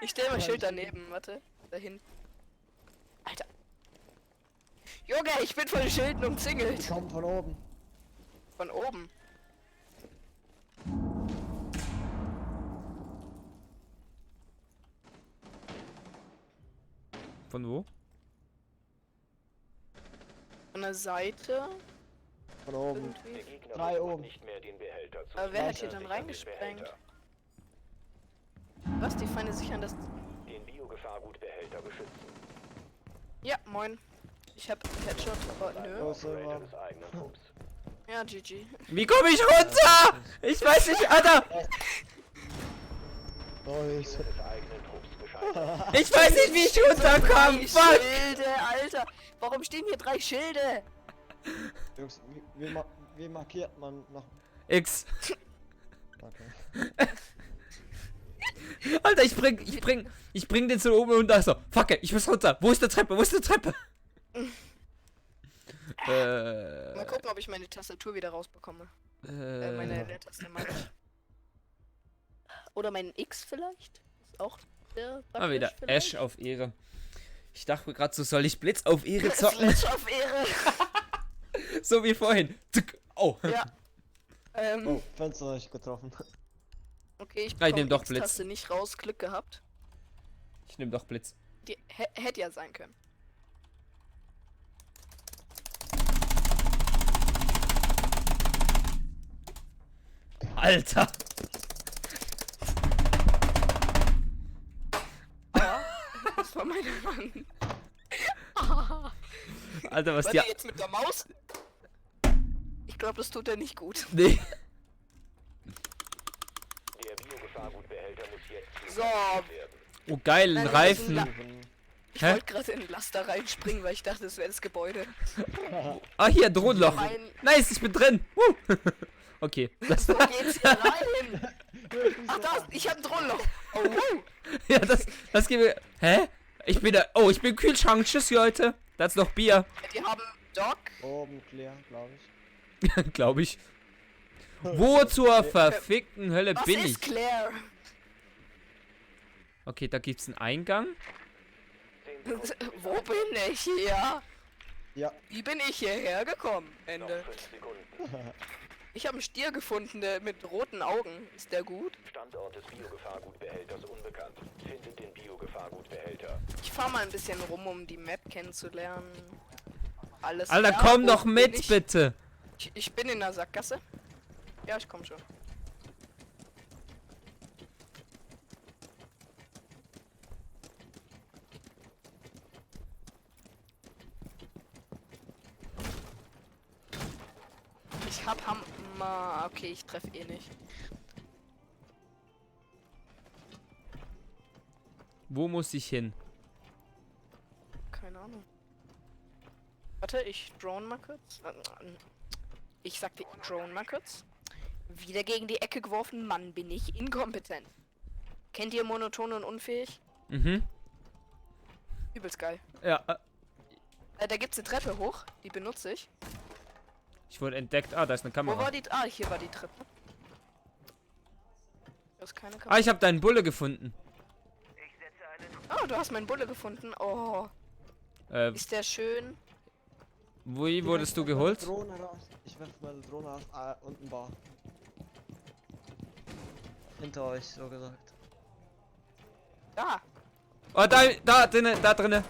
Ich stell mein Schild daneben, warte. Dahin. Alter. Junge, ich bin von den Schilden Die umzingelt. kommen von oben. Von oben. Von wo? Von der Seite. Von oben. Der Irgendwie. Gegner Drei bekommt oben. nicht mehr den Behälter zu. Aber wer hat hier Sichern dann den reingesprengt? Behälter. Was? Die Feinde sichern das... Den Biogefahrgutbehälter beschützen. Ja, moin. Ich hab Headshot, aber nö. Oh, Operator Silber. des eigenen Trupps. Ja, GG. Wie komme ich runter? Ich weiß nicht, Alter. Oh, ich... Des eigenen Trupps gescheitert. Ich weiß nicht, wie ich runterkomme. Drei Fuck. Schilde, Alter! Warum stehen hier 3 Schilde? Jungs, wie markiert man noch... X. Okay. Alter, ich bring den so oben und da so. Fuck it, ich muss runter. Wo ist die Treppe? Mal gucken, ob ich meine Tastatur wieder rausbekomme. Meine Leertaste meine ich. Oder mein X vielleicht? Ist auch sehr Mal wieder praktisch Ash vielleicht. auf Ehre. Ich dachte gerade so, soll ich Blitz auf Ehre zocken? Slash auf Ehre. So wie vorhin. Zick. Oh. Ja. Oh, Fenster nicht getroffen. Okay, ich Ja, ich nehm bekomme doch Blitz. X-Taste nicht raus. Glück gehabt. Ich nehme doch Blitz. Die hätte ja sein können. Alter. Das war meine Mann. Alter, was Warte, die... jetzt mit der Maus? Ich glaube, das tut er nicht gut. Nee. Der Biogefahrgutbehälter muss jetzt So. zugestellt werden. Oh, geil, ein Nein, Reifen. das Ich Hä? wollte gerade in ein Laster reinspringen, weil ich dachte, das wäre das Gebäude. Ah, hier, Drohnenloch. Mein, Nice, ich bin drin. Okay. Das, wo geht's hier rein? Ach, da, ich hab ein Drohnenloch. Oh, wow. ja, das geht mir... Hä? Ich bin da... Oh, ich bin im Kühlschrank. Tschüss, Leute. Da ist noch Bier. Die haben Doc. Oben clear, glaube ich. Glaube ich. Wo zur verfickten Hölle Was bin ist ich? Claire? Okay, da gibt's einen Eingang. 10 Sekunden. Wo bin ich hier? Ja. Wie bin ich hierher gekommen? Noch Ende. 5 Sekunden. Ich habe einen Stier gefunden, der mit roten Augen. Ist der gut? Standort des Biogefahrgutbehälters unbekannt. Findet den Biogefahrgutbehälter. Ich fahr mal ein bisschen rum, um die Map kennenzulernen. Alles Alter, klar, komm wo doch bin mit, ich? bitte. Ich bin in der Sackgasse. Ja, ich komm schon. Ich hab Hammer. Okay, ich treffe eh nicht. Wo muss ich hin? Keine Ahnung. Warte, ich drone mal kurz. Ich sagte drone mal kurz. Wieder gegen die Ecke geworfen, Mann, bin ich inkompetent. Kennt ihr monoton und unfähig? Mhm. Übelst geil. Ja, Da gibt's eine Treppe hoch, die benutze ich. ich wurde entdeckt. Ah, da ist eine Wo Kamera. war die? Ah, hier war die Treppe. Da ist keine Ah, Kamera. ich habe deinen Bulle gefunden. Oh, du hast meinen Bulle gefunden. Oh, ist der schön? Wie wurdest du geholt? Drohne raus. Ich werfe meine Drohne aus. Unten war. Hinter euch, so gesagt. Da. Oh, da drinnen, da drinnen.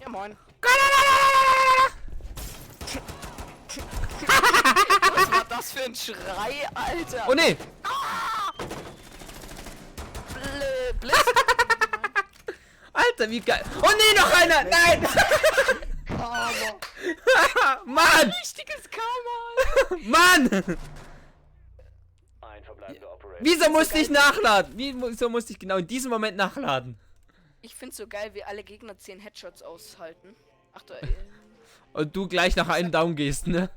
Ja, moin. Was war das für ein Schrei, Alter? Oh nee! Blitz. Alter, wie geil. Oh nee, noch einer! Nein! Mann! Richtiges Karma. Mann! Ein verbleibender Operator. Wieso musste ich nachladen? Wieso musste ich genau in diesem Moment nachladen? Ich find's so geil, wie alle Gegner 10 Headshots aushalten. Ach du, Und du gleich nach einem Down gehst, ne?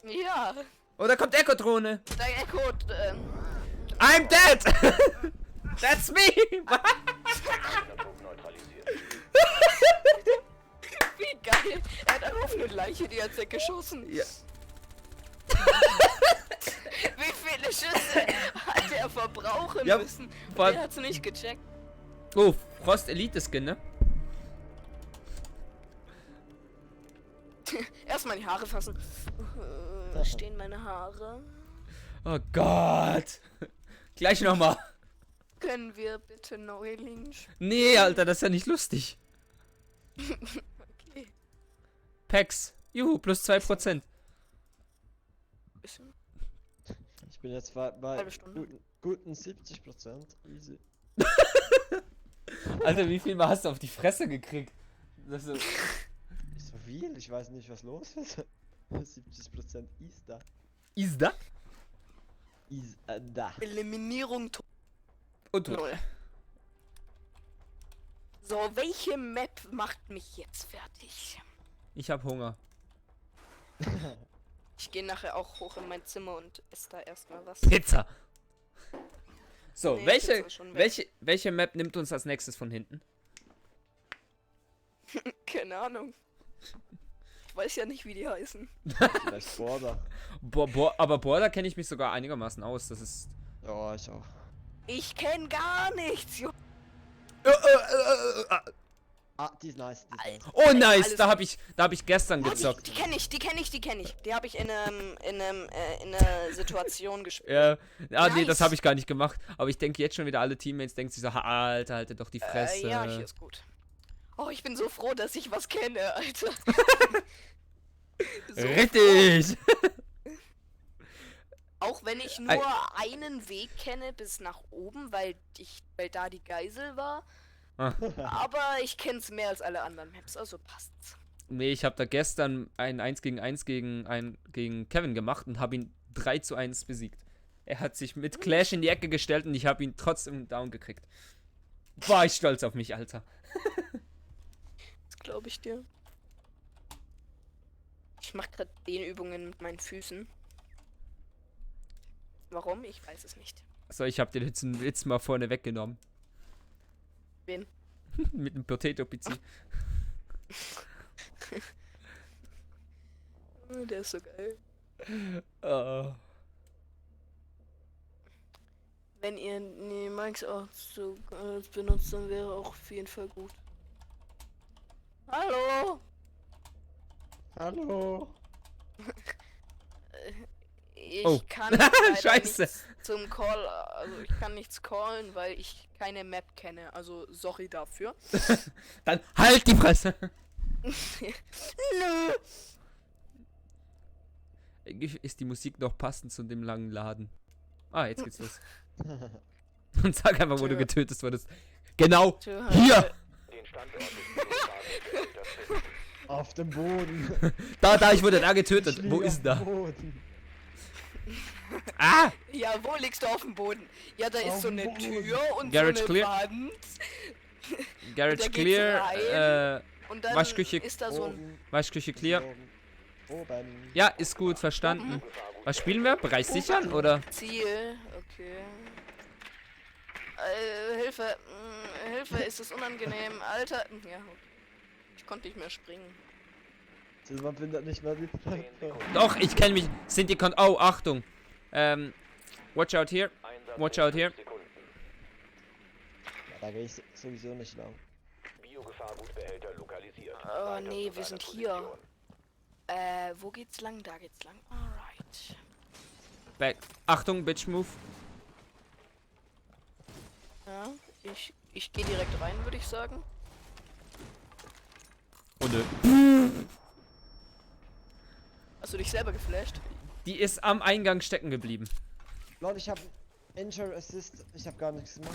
ja. Oh, da kommt Echo-Drohne. Der Echo, I'm dead! That's me! Gegnertrupp neutralisiert. wie geil. Er hat einfach auf eine Leiche die hat weggeschossen. Ja. Wie viele Schüsse hat er verbrauchen Ja, müssen? vor- Der hat's nicht gecheckt. Oh, Frost Elite Skin, ne? Erstmal die Haare fassen. Wo stehen meine Haare? Oh Gott! Gleich nochmal. Können wir bitte Neuling spielen? Nee, Alter, das ist ja nicht lustig. Okay. Packs. Juhu, plus 2%. Bisschen. Ich bin jetzt bei Halbe Stunde. guten 70%. Easy. Alter, wie viel Mal hast du auf die Fresse gekriegt? Das ist Nicht so viel, ich weiß nicht, was los ist. 70% ist da. Ist da? Ist da. Eliminierung. Und Null. So, welche Map macht mich jetzt fertig? ich hab Hunger. Ich gehe nachher auch hoch in mein Zimmer und esse da erstmal was. Pizza. So, Nee, welche, Pizza ist schon weg. welche Map nimmt uns als nächstes von hinten? Keine Ahnung. Ich weiß ja nicht, wie die heißen. Vielleicht Border. Aber Border kenne ich mich sogar einigermaßen aus. Das ist. Ja, ich auch. Ich kenne gar nichts. Ah, die ist nice. Die ist nice. Oh nice, Alles da hab ich gestern Ja, gezockt. die kenne ich. Die habe ich in einer Situation gespielt. Ja, nee, das Nice. habe ich gar nicht gemacht. Aber ich denke jetzt schon wieder, alle Teammates denken sich so, Alter, halte doch die Fresse. Ja, hier ist gut. Oh, ich bin so froh, dass ich was kenne, Alter. So Richtig! Auch wenn ich nur einen Weg kenne bis nach oben, weil da die Geisel war. Ah. Aber ich kenn's mehr als alle anderen Maps, also passt's. Nee, ich habe da gestern ein 1 gegen 1 gegen Kevin gemacht und habe ihn 3:1 besiegt. Er hat sich mit Clash in die Ecke gestellt und ich habe ihn trotzdem down gekriegt. War ich stolz auf mich, Alter. Das glaube ich dir. Ich mache gerade Dehnübungen mit meinen Füßen. Warum? Ich weiß es nicht. So, ich habe den Witz mal vorne weggenommen. Wen? Mit einem Potato-Pizzi. Der ist so geil. Oh. Wenn ihr Max auch so benutzt, dann wäre auch auf jeden Fall gut. Hallo? Hallo. Ich Oh. kann leider Scheiße. nichts zum Call, also ich kann nichts callen, weil ich keine Map kenne, also sorry dafür. Dann halt die Fresse! Nö. Ist die Musik noch passend zu dem langen Laden? Ah, jetzt geht's los. Und sag einfach, wo du getötet wurdest. Genau! Hier! Den Standort des Biobasis unterstützen. Auf dem Boden. Da, ich wurde da getötet. Ich lieg Wo auf ist dem da? Boden. Ah! Ja, wo liegst du auf dem Boden? Ja, da ist so eine Tür und Garage so eine clear. Wand. Garage Da geht's clear. Und dann Waschküche. ist da so ein... Oben, Waschküche clear. oben. Ja, ist gut, verstanden. Was spielen wir? Bereich sichern, oder? Ziel, okay. Hilfe, Hilfe, ist es unangenehm, Alter. Ja, okay. Ich konnte nicht mehr springen. Man findet nicht mal die Treppe. Doch, ich kenne mich. Sind die Oh, Achtung. Watch out here. Einsatz Watch in out 5 here. Sekunden. Ja, da gehe ich sowieso nicht lang. Biogefahrgutbehälter lokalisiert. Oh Weiter nee, zu wir deiner sind hier. Position. Wo geht's lang? Da geht's lang. Alright. Back. Achtung, Bitch Move. Ja, ich gehe direkt rein, würde ich sagen. Oh nö. Hast du dich selber geflasht? Die ist am Eingang stecken geblieben. Leute, ich habe Injure Assist. Ich habe gar nichts gemacht.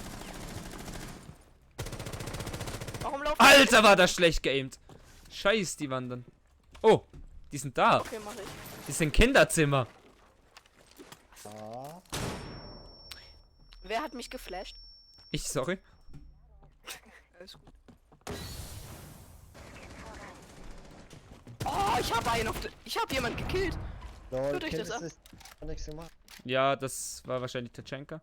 Warum laufen Alter, war das schlecht geaimt. Scheiß, die wandern. Oh, die sind da. Okay, mach ich. Die sind Kinderzimmer. Ah. Wer hat mich geflasht? Ich, sorry. Alles gut. Oh, ich habe einen ich habe jemand gekillt. Lol, Hört euch Kill das an? Assist. Hab nichts gemacht. Ja, das war wahrscheinlich Tatschenka.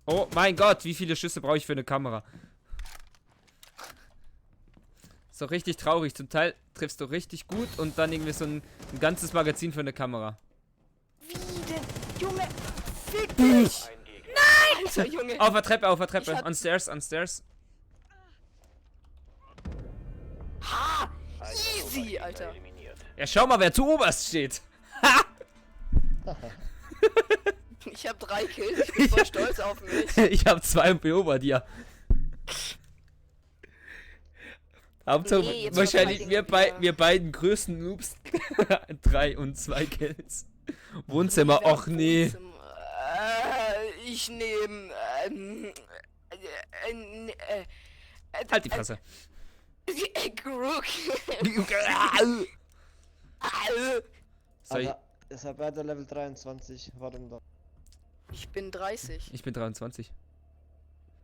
Oh mein Gott, wie viele Schüsse brauche ich für eine Kamera? So richtig traurig. Zum Teil triffst du richtig gut und dann irgendwie so ein ganzes Magazin für eine Kamera. Wie denn? Junge, fick dich! Ein Gegner. Alter, Junge. Auf der Treppe, auf der Ich Treppe. hab- On stairs, on stairs. Ha! Ein Easy, Gegner Alter. eliminiert. Ja, schau mal, wer zu oberst steht. Ich habe 3 Kills, ich bin voll stolz auf mich. Ich habe 2 und bin ober dir. Hauptsache Nee, jetzt wahrscheinlich verteidigen wir. wir beiden größten Noobs. 3 und 2 Kills. Wohnzimmer, Wer och nee. Wohnzimmer? Ich nehme. Halt die Fresse. Grook. Soll ich, Alter, ist er bei der Level 23. Warum da? Ich bin 30. ich bin 23.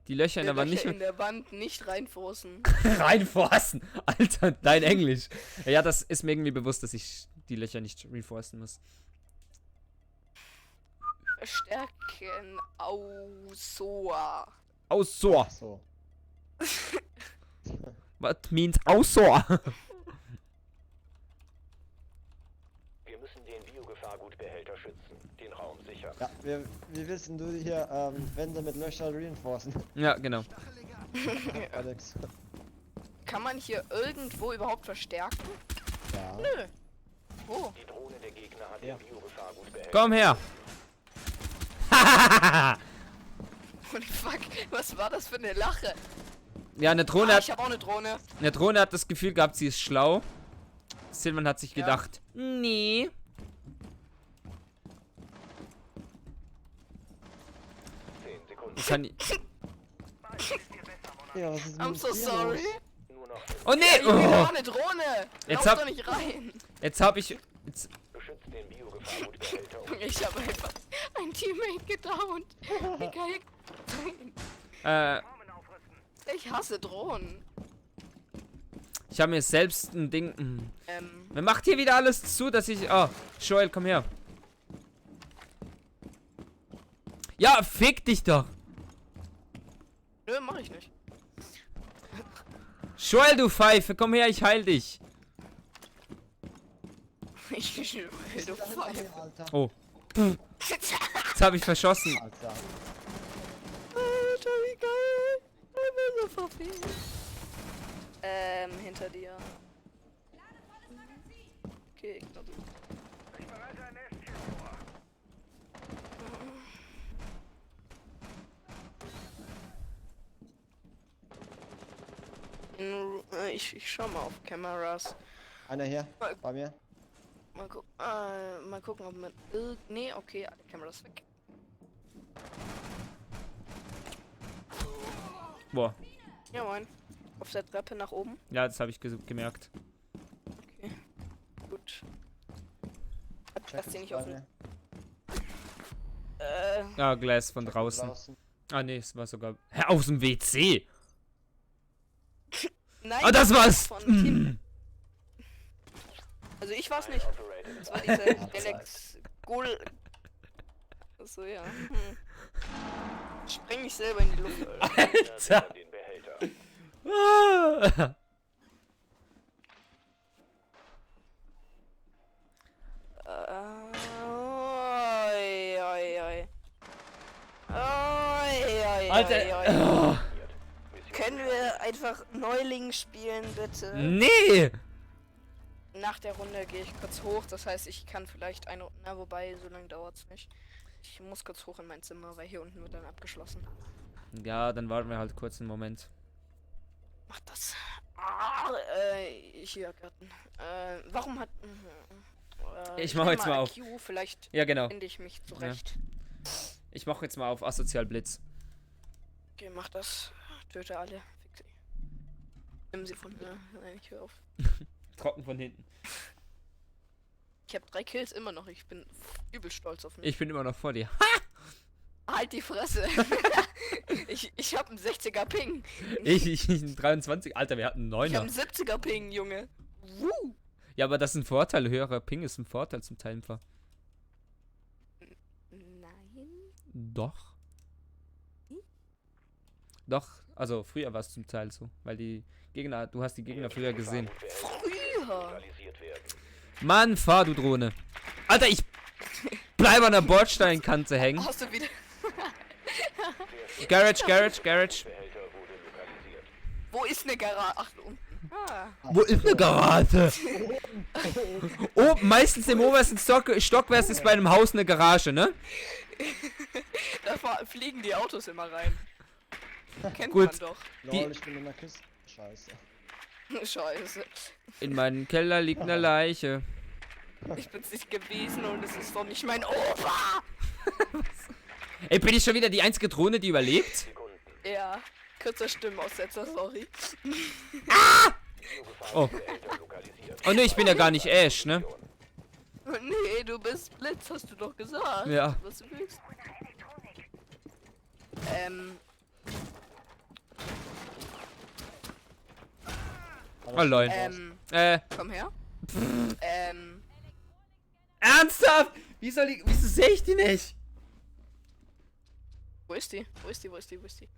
Die Löcher in Der der Wand Löcher nicht in der Wand nicht reinforcen. reinforcen. Alter, dein Englisch. Ja, das ist mir irgendwie bewusst, dass ich die Löcher nicht reinforcen muss. Verstärken Ausoa. Außer. Ach so. What means außer? Wir müssen den Biogefahrgutbehälter schützen. Den Raum sichern. Ja, wie wissen du hier Wände mit Löchern reinforcen? Ja, genau. Alex. Kann man hier irgendwo überhaupt verstärken? Ja. Nö. Wo? Die Drohne der Gegner hat Ja. den Biogefahrgutbehälter. Komm her. Holy fuck, was war das für eine Lache? Ja, eine Drohne Ich habe auch eine Drohne. hat das Gefühl gehabt, sie ist schlau. Silvan hat sich Ja. gedacht, nee. 10 Sekunden. Ich kann Ja, was ist I'm mit so dir sorry. los? Nur noch Oh nee! Ich bin Oh, auch eine Drohne. Jetzt Lauf hab- doch nicht rein. jetzt hab ich. Jetzt, beschützt den Biogefahrgutbehälter. Ich habe einfach ein Teammate gedownt. Wie geil. Ich hasse Drohnen. ich habe mir selbst ein Ding. Wer macht hier wieder alles zu, dass ich. Oh, Joel, komm her. Ja, fick dich doch. Nö, mach ich nicht. Joel, du Pfeife, komm her, ich heil dich. Ich will du Pfeife. Alter. Oh, jetzt habe ich verschossen. Alter. Alter, wie geil. Ich bin so verfehlt. Hinter dir. Okay, ich glaube. Ich schau mal auf Kameras. Einer hier, bei mir. Mal gucken, ob man. Nee, okay, alle Kameras weg. Boah, Ja, moin. Auf der Treppe nach oben. ja, das habe ich gemerkt. Okay. Gut. Lass die nicht offen. Ja, Glass von draußen. Ah, nee, es war sogar. Hä, aus dem WC! Nein, Ah, das war's! von Mm. Team. Also ich war's nicht. Das war dieser Alex Gol. Achso, ja. Spreng mich selber in die Luft. Alter! Den Behälter. Ah. Oi, oi, oi. Oi, oi, Alter! oi, oi. Oh. Können wir einfach Neuling spielen, bitte? Nee! Nach der Runde gehe ich kurz hoch, das heißt, ich kann vielleicht eine... Na, wobei, so lange dauert's nicht. Ich muss kurz hoch in mein Zimmer, weil hier unten wird dann abgeschlossen. Ja, dann warten wir halt kurz einen Moment. Mach das. Hier, Garten. Warum hat... Ich mach jetzt mal auf. IQ, vielleicht Ja, genau. finde ich mich zurecht. Ich mache jetzt mal auf Asozial Blitz. Okay, mach das. Töte alle. Fix sie. Nimm sie von mir. Nein, ich hör auf. Trocken von hinten. Ich habe 3 Kills immer noch. Ich bin übel stolz auf mich. Ich bin immer noch vor dir. Halt die Fresse. ich hab einen 60er Ping. Ich 23. Alter, wir hatten einen Ich hab 9er. einen 70er Ping, Junge. Woo. Ja, aber das ist ein Vorteil. Höherer Ping ist ein Vorteil zum Teil einfach. Nein. Doch. Doch, also früher war es zum Teil so. Weil die Gegner, du hast die Gegner früher gesehen. Früher. Neutralisiert werden. Mann, fahr du Drohne. Alter, ich bleib an der Bordsteinkante hängen. Hast du wieder... Garage. Behälter wurde lokalisiert. Wo ist eine Garage? Ach, unten. Ah. Wo ist eine Garage? Oben, meistens im obersten Stockwerk ist bei einem Haus eine Garage, ne? Fliegen die Autos immer rein. Kennt Gut. man doch. Lol, ich bin in der Kiste. Scheiße. Scheiße. In meinem Keller liegt eine Leiche. Ich bin's nicht gewesen und es ist doch nicht mein Opa. Ey, bin ich schon wieder die einzige Drohne, die überlebt? Ja. Kurzer Stimmenaussetzer, sorry. Oh. Behälter lokalisiert. Oh ne, ich bin ja gar nicht Ash, ne? Nee, du bist Blitz, hast du doch gesagt. Ja. Was du willst. Oh lol. Komm her. Ernsthaft? Wieso sehe ich die nicht? Wo ist die? Wo ist die? Wo ist die? Wo ist die?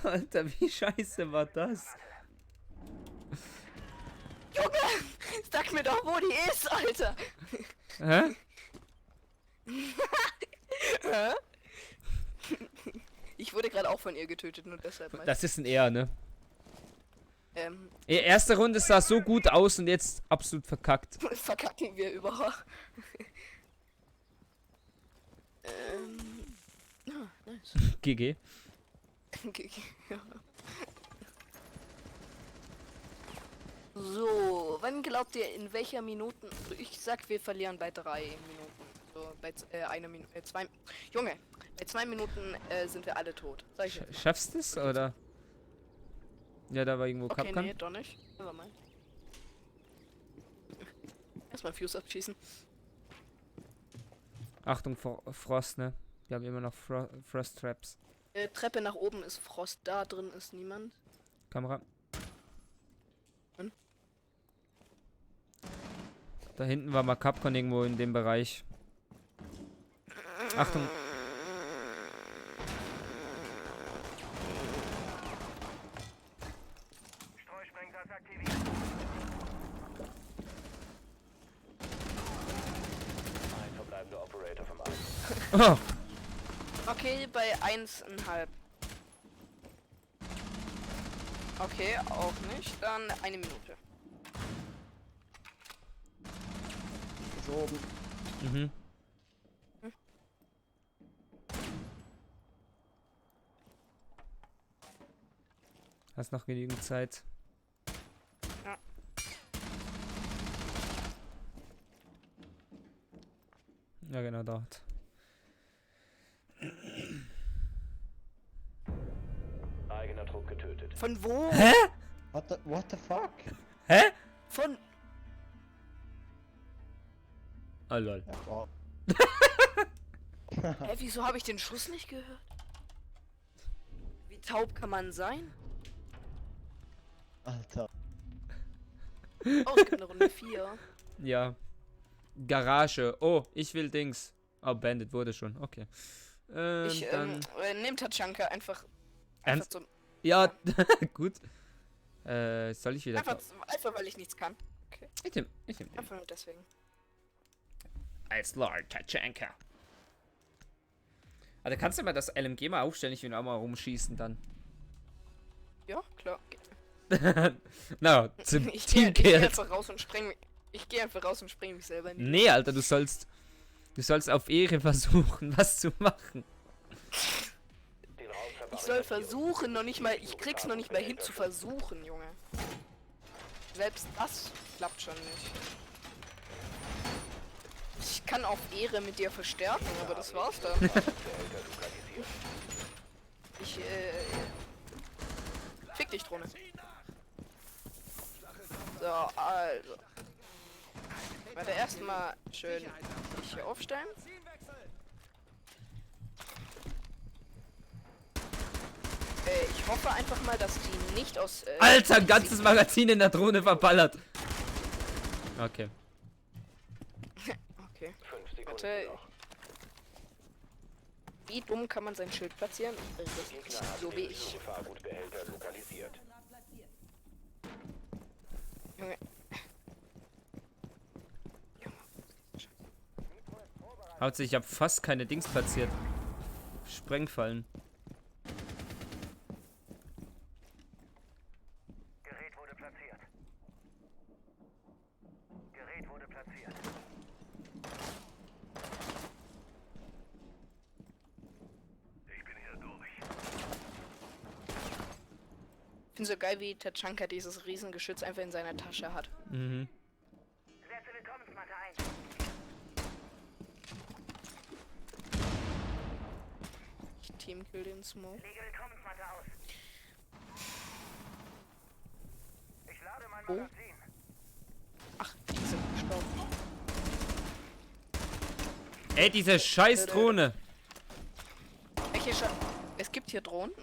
Alter, wie scheiße war das? Junge! Sag mir doch, wo die ist, Alter! Hä? Hä? Ich wurde gerade auch von ihr getötet, nur deshalb. Das ist ein R, ne? Ähm, Erste Runde sah so gut aus und jetzt absolut verkackt. verkacken wir überhaupt. Nice. GG. Ja. So, wann glaubt ihr, in welcher Minuten? Ich sag, wir verlieren bei 3 Minuten. So, bei 1 Minute, 2. Junge, bei 2 Minuten sind wir alle tot. Sag ich jetzt. Schaffst du es, oder? Ja, da war irgendwo Okay, Kapkan. nee, doch nicht. Nevermind. Erstmal Fuse abschießen. Achtung, Frost, ne? Wir haben immer noch Frost Traps. Treppe nach oben ist Frost, da drin ist niemand. Kamera. Und? Da hinten war mal Capcom irgendwo in dem Bereich. Achtung. Ein verbleibender Operator vom Eis. Oh. Okay, bei 1,5. Okay, auch nicht. Dann 1 Minute. Ist oben. Mhm. Hast noch genügend Zeit. Ja. Ja, genau dort. Eigener Trupp getötet. Von wo? Hä? What the fuck? Hä? Von... Ah, lol. Ja, wow. Hä, wieso habe ich den Schuss nicht gehört? Wie taub kann man sein? Alter. Oh, es gibt eine Runde 4. Ja. Garage. Oh, ich will Dings. Oh, Bandit wurde schon. Okay. Ich Dann... nehme Tachanka einfach Ernst? zum. Ja, gut. Soll ich wieder... Einfach weil ich nichts kann. Ich nehm den. Einfach nur deswegen. Als Lord Tachanka. Also kannst du mal das LMG mal aufstellen? Ich will auch mal rumschießen dann. Ja, klar. Na, zum Ich gehe Team-Kill. einfach raus und spreng mich. Ich gehe einfach raus und spreng mich selber in die. Nee, Alter, du sollst auf Ehre versuchen, was zu machen. Den Raum Ich verbarrikadieren. soll versuchen, noch nicht mal. Ich krieg's noch nicht mal hin zu versuchen, Junge. Selbst das klappt schon nicht. Ich kann auf Ehre mit dir verstärken, aber das war's dann. Behälter lokalisiert. Ich, Fick dich, Drohne. So, also. Warte, erstmal schön dich hier aufstellen. Ich hoffe einfach mal, dass die nicht aus. Alter, ein ganzes Magazin in der Drohne verballert. Okay. Okay. 5 Sekunden Warte. noch. Wie dumm kann man sein Schild platzieren? Gegner hat So wie den ich. Gefahrgutbehälter lokalisiert. Junge. Hauptsächlich, ich habe fast keine Dings platziert. Sprengfallen. Gerät wurde platziert. Gerät wurde platziert. Ich bin hier durch. Ich finde so geil, wie Tachanka dieses Riesengeschütz einfach in seiner Tasche hat. Mhm. Setze Willkommensmatte ein. Ich teamkill den Smoke. Lege Willkommensmatte aus. Ich lade mein Oh. Magazin. Ach, die sind gestorben. Ey, diese scheiß Drohne. Welche schon? Es gibt hier Drohnen.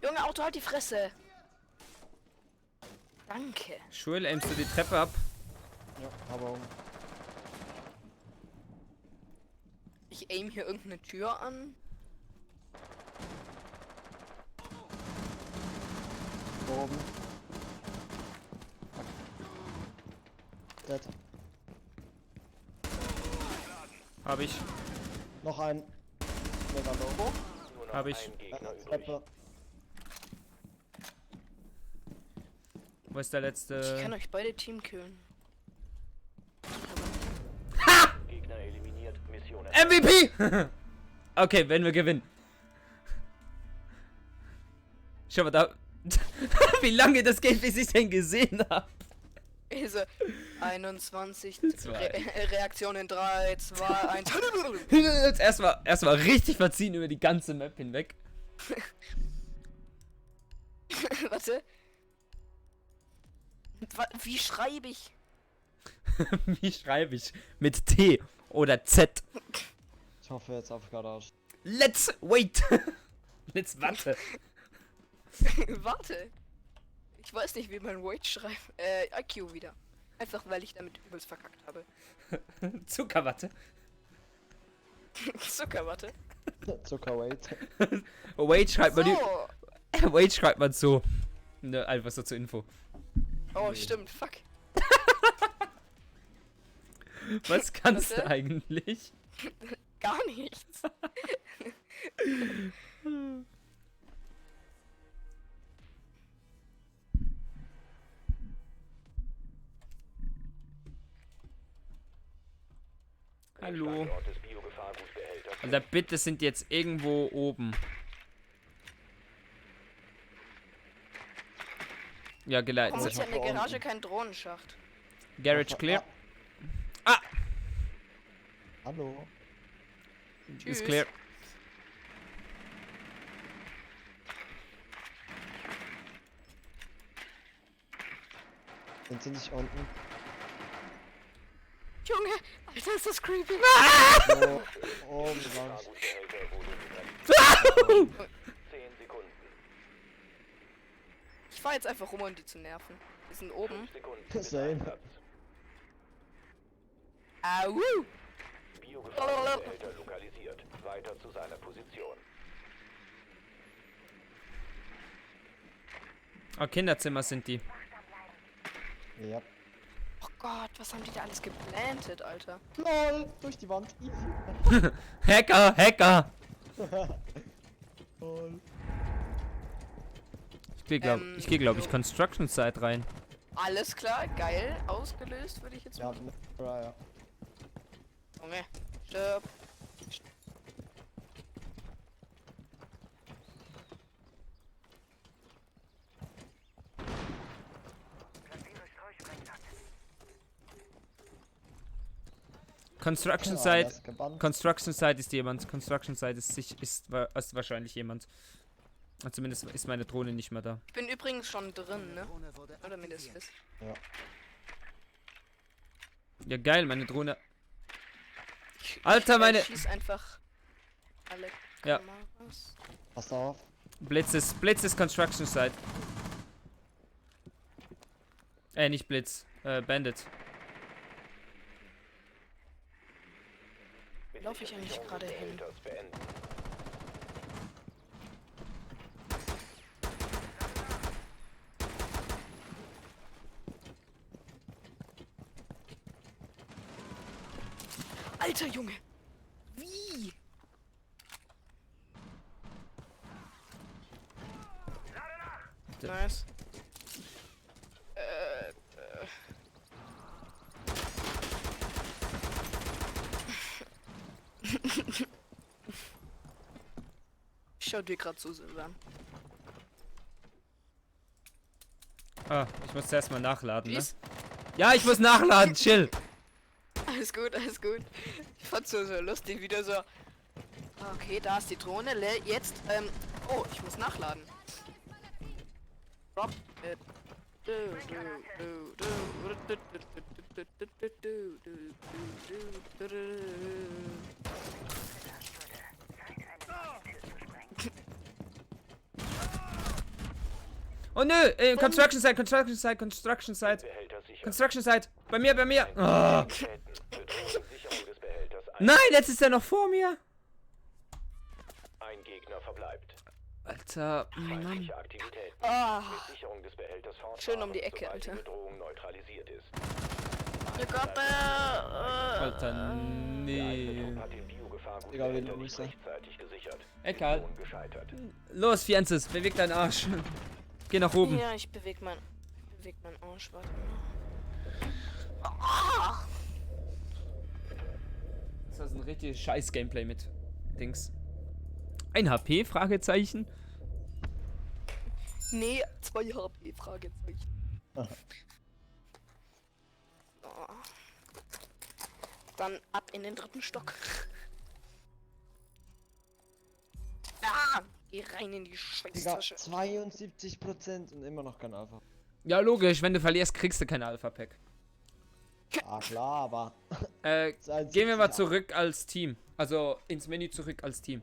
Junge, Auto, halt die Fresse. Danke. Schwul, aimst du die Treppe ab? Ja, aber Ich aim hier irgendeine Tür an. oben. Dead. Hab ich. Noch ein. Mega low. Nur noch Hab ich. ein Gegner übrig. Treppe. Wo ist der Ich kann letzte? euch beide teamkillen. Gegner eliminiert. Mission MVP! Okay, wenn wir gewinnen. Schau mal da. Wie lange das geht, bis ich den gesehen habe. Also, 21 Zwei. Reaktion in 3, 2, 1. Erstmal richtig verziehen über die ganze Map hinweg. Warte. Wie schreibe ich? Wie schreibe ich? Mit T oder Z. Ich hoffe jetzt auf Garage. Let's wait. Let's warte. Warte. Ich weiß nicht, wie man Wait schreibt. IQ wieder. Einfach weil ich damit übelst verkackt habe. Zuckerwatte. Zuckerwatte. Zuckerweight. Wait schreibt man So. Wait schreibt man so. Ne, einfach so zur Info. Oh, stimmt. Fuck. Was kannst du Warte. eigentlich? Gar nichts. Hallo. Standort des Biogefahrgutbehälters. Alter, bitte sind jetzt irgendwo oben. Ja, Warum geleitet. ist ja in der Garage kein Drohnenschacht? Garage clear. Hallo. Tschüss. Ist clear. Sind sie nicht unten? Junge, Alter, ist das creepy. Oh, oh, wie war's? Lagerbehälter wurde besetzt. 10 Sekunden. Ich fahr jetzt einfach rum, um die zu nerven. Die sind oben. 5 Sekunden bis Same. Einsatz. Au! Biogefahrenbehälter lokalisiert. Weiter zu seiner Position. Oh, Kinderzimmer sind die. Ja. Oh Gott, was haben die da alles geplantet, Alter? LOL! Durch die Wand. Easy. Hacker, Hacker! LOL. Ich geh, glaub ich, Construction Site rein. Alles klar, geil, ausgelöst, würde ich jetzt Ja, sagen. ja. Junge, stirb. Construction Ja, Site. das gebannt. Construction Site ist jemand. Construction Site ist wahrscheinlich jemand. Und zumindest ist meine Drohne nicht mehr da. Ich bin übrigens schon drin, ne? Oder mir das wisst. Ja, geil, meine Drohne. Ich Alter, meine- schieß einfach alle Ja. Kameras. Pass auf. Blitz ist Construction Site. Nicht Blitz. Bandit. Lauf ich eigentlich gerade hin? Behälters beenden. Alter Junge! Wie? Nice. Schau dir gerade zu, Silvan. Ah, ich muss zuerst mal nachladen, ne? Please? Ja, ich muss nachladen, chill. Alles gut, alles gut. Ich fand's so lustig, wieder so. Okay, da ist die Drohne. Jetzt, oh, ich muss nachladen. Drop it. Oh nö, Construction Site. Behälter sicher. Construction Site. Bei mir. Ah. Schäden. Bedrohung des Behälters. Nein, jetzt ist er noch vor mir. Ein Gegner verbleibt. Alter, Mann. Feindliche Aktivitäten. Ah, Mit Sicherung des Behälters fortfahren, Schön um die Ecke, sobald die Alter. Bedrohung neutralisiert ist. Alter, nee. Hat den Biogefahrgut Egal, wen Behälter du nicht bist. rechtzeitig gesichert. Egal. Mission gescheitert. Los, Fianzes, beweg deinen Arsch. Geh nach oben. ja, ich beweg meinen Arsch, warte mal. Ah! Das ist ein richtig scheiß Gameplay mit Dings. Ein HP? Fragezeichen. Nee, 2 HP, Fragezeichen. Aha. So. Dann ab in den 3. Stock. Ah, geh rein in die Digga, Scheißtasche. 72% und immer noch kein Alpha. Ja, logisch, wenn du verlierst, kriegst du kein Alpha-Pack. Ah klar, aber. Gehen wir mal zurück als Team. Also ins Menü zurück als Team.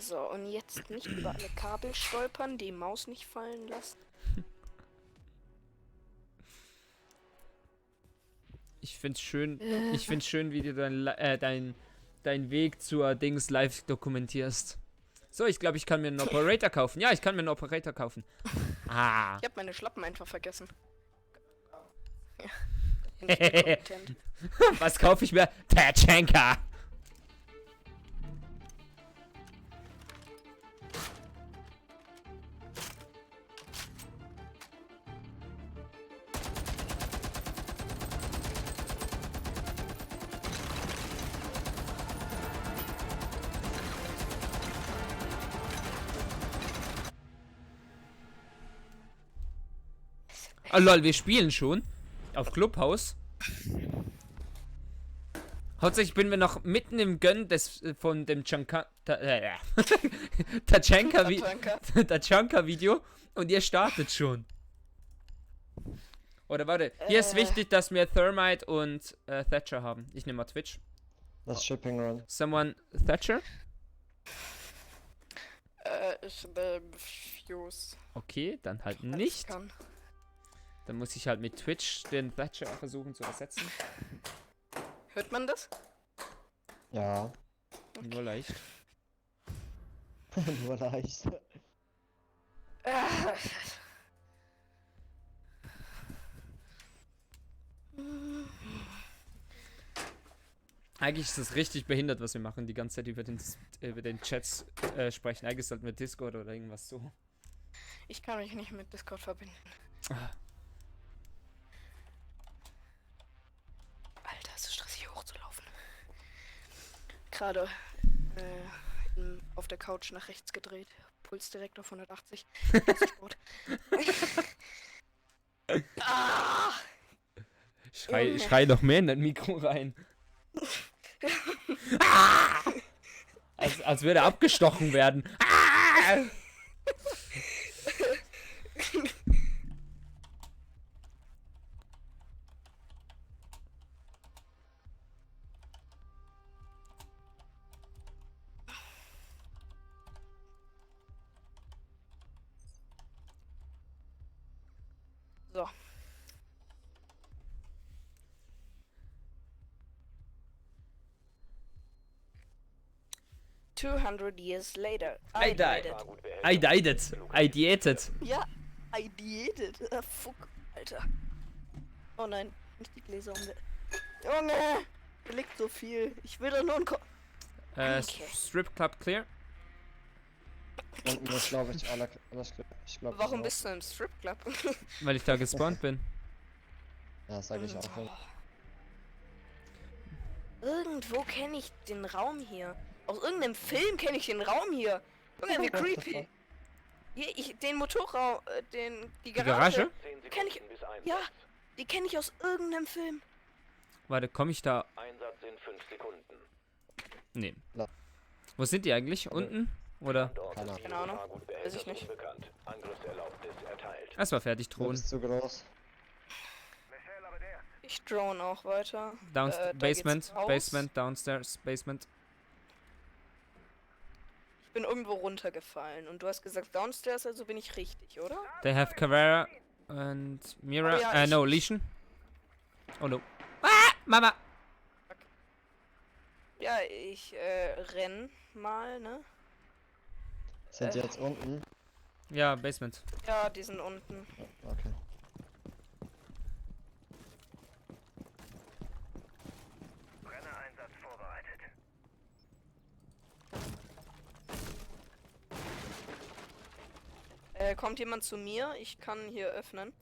So, und jetzt nicht über alle Kabel stolpern, die Maus nicht fallen lassen. Ich find's schön, wie du dein Weg zur Dings live dokumentierst. So, ich glaube, ich kann mir einen Operator kaufen. Ja, ich kann mir einen Operator kaufen. Ah. Ich hab meine Schlappen einfach vergessen. Ja. Inkompetent. Was kaufe ich mir? Tachanka. Oh lol, wir spielen schon. Auf Clubhouse. Hauptsächlich bin wir noch mitten im Gönn des von dem Tachanka-Video und ihr startet schon. Oder warte, hier ist wichtig, dass wir Thermite und Thatcher haben. Ich nehme mal Twitch. Das Shipping Run. Someone Thatcher? Ich Fuse. Okay, dann halt falls ich nicht. kann. Dann muss ich halt mit Twitch den Thatcher versuchen zu ersetzen. Hört man das? Ja. Nur leicht. Nur leicht. Ah. Eigentlich ist es richtig behindert, was wir machen, die ganze Zeit über den Chats sprechen. Eigentlich sollten wir Discord oder irgendwas so. Ich kann mich nicht mit Discord verbinden. Ah. Alter, es ist stressig hochzulaufen. Gerade auf der Couch nach rechts gedreht. Puls direkt auf 180. Sport. Ah! Schrei noch mehr in dein Mikro rein. Ah! Als würde er abgestochen werden. Ah! So. Years later. I died. Gefahrgutbehälter I died it. I dieted. Ja, I dieted. Fuck, Alter. Oh nein, nicht die Gläser um. Junge! Hier liegt so viel. Ich will da nur ein Okay. Strip Club clear. Und mir glaube ich alles. Ich glaube. Warum bist du im Stripclub? Weil ich da gespawnt bin. Ja, sag ich auch. Nicht. Irgendwo kenne ich den Raum hier. Aus irgendeinem Film kenne ich den Raum hier. Junge, wie creepy. Hier, den Motorraum, die Garage. 10 Sekunden Kenn ich- bis Einsatz. Ja. Die kenne ich aus irgendeinem Film. Warte, komme ich da? Einsatz in 5 Sekunden. Nee. Na. Wo sind die eigentlich? Unten? Oder? Standort Keine des Ahnung. Keine Ahnung. Gefahrgutbehälters Weiß ich nicht. unbekannt. Angriffserlaubnis erteilt. Erstmal fertig, Du drohen. bist zu groß. Ich drone auch weiter. Down da geht's Basement, raus. Basement, Downstairs, Basement. Ich bin irgendwo runtergefallen und du hast gesagt Downstairs, also bin ich richtig, oder? They have Carrera and Mira. Oh ja, No, Lesion. Oh no. Ah, Mama! Ja, ich renn mal, ne? Sind die jetzt unten? Ja, Basement. Ja, die sind unten. Okay. Kommt jemand zu mir? Ich kann hier öffnen.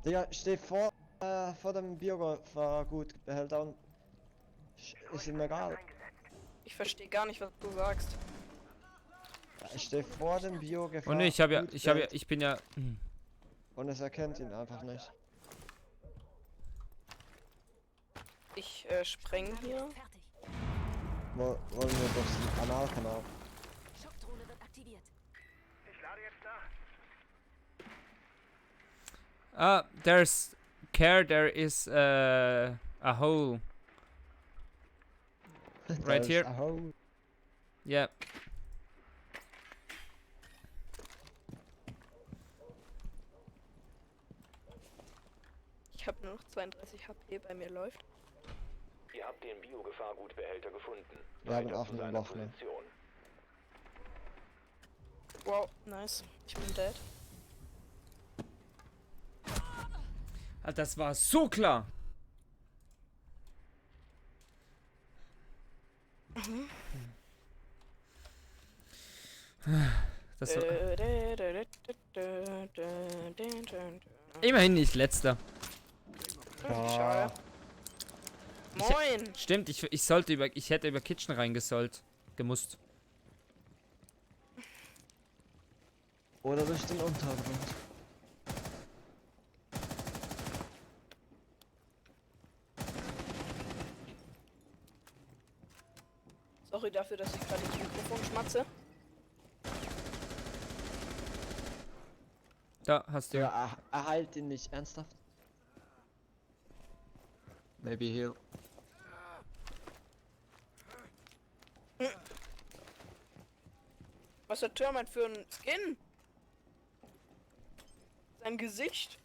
Digga, ich steh vor dem Biogolf, war gut, Behälter und ist ihm egal. Ich verstehe gar nicht, was du sagst. Ich stehe vor dem Biogefahr. Oh ne, ich bin ja. Und es erkennt ihn einfach nicht. Ich spreng hier. Fertig. Wollen wir durch den Kanal? Schockdrohne wird aktiviert. There's care, there is a hole. Right here. Ahoi. Yeah. Ich habe nur noch 32 HP, bei mir läuft. Ihr habt den Biogefahrgutbehälter gefunden. Wir haben Weiter auch zu ein seiner Loch, ne? Position. Wow, nice. Ich bin dead. Alter, das war so klar. Das war immerhin nicht letzter. Schade. Moin! Stimmt, ich hätte über Kitchen reingesollt. Gemusst. Oder durch den Untergrund. Sorry dafür, dass ich gerade ins Mikrofon schmatze. Da hast du. Digga, er heilt ihn nicht, ernsthaft? Maybe heal. Was hat Termite für ein Skin? Sein Gesicht.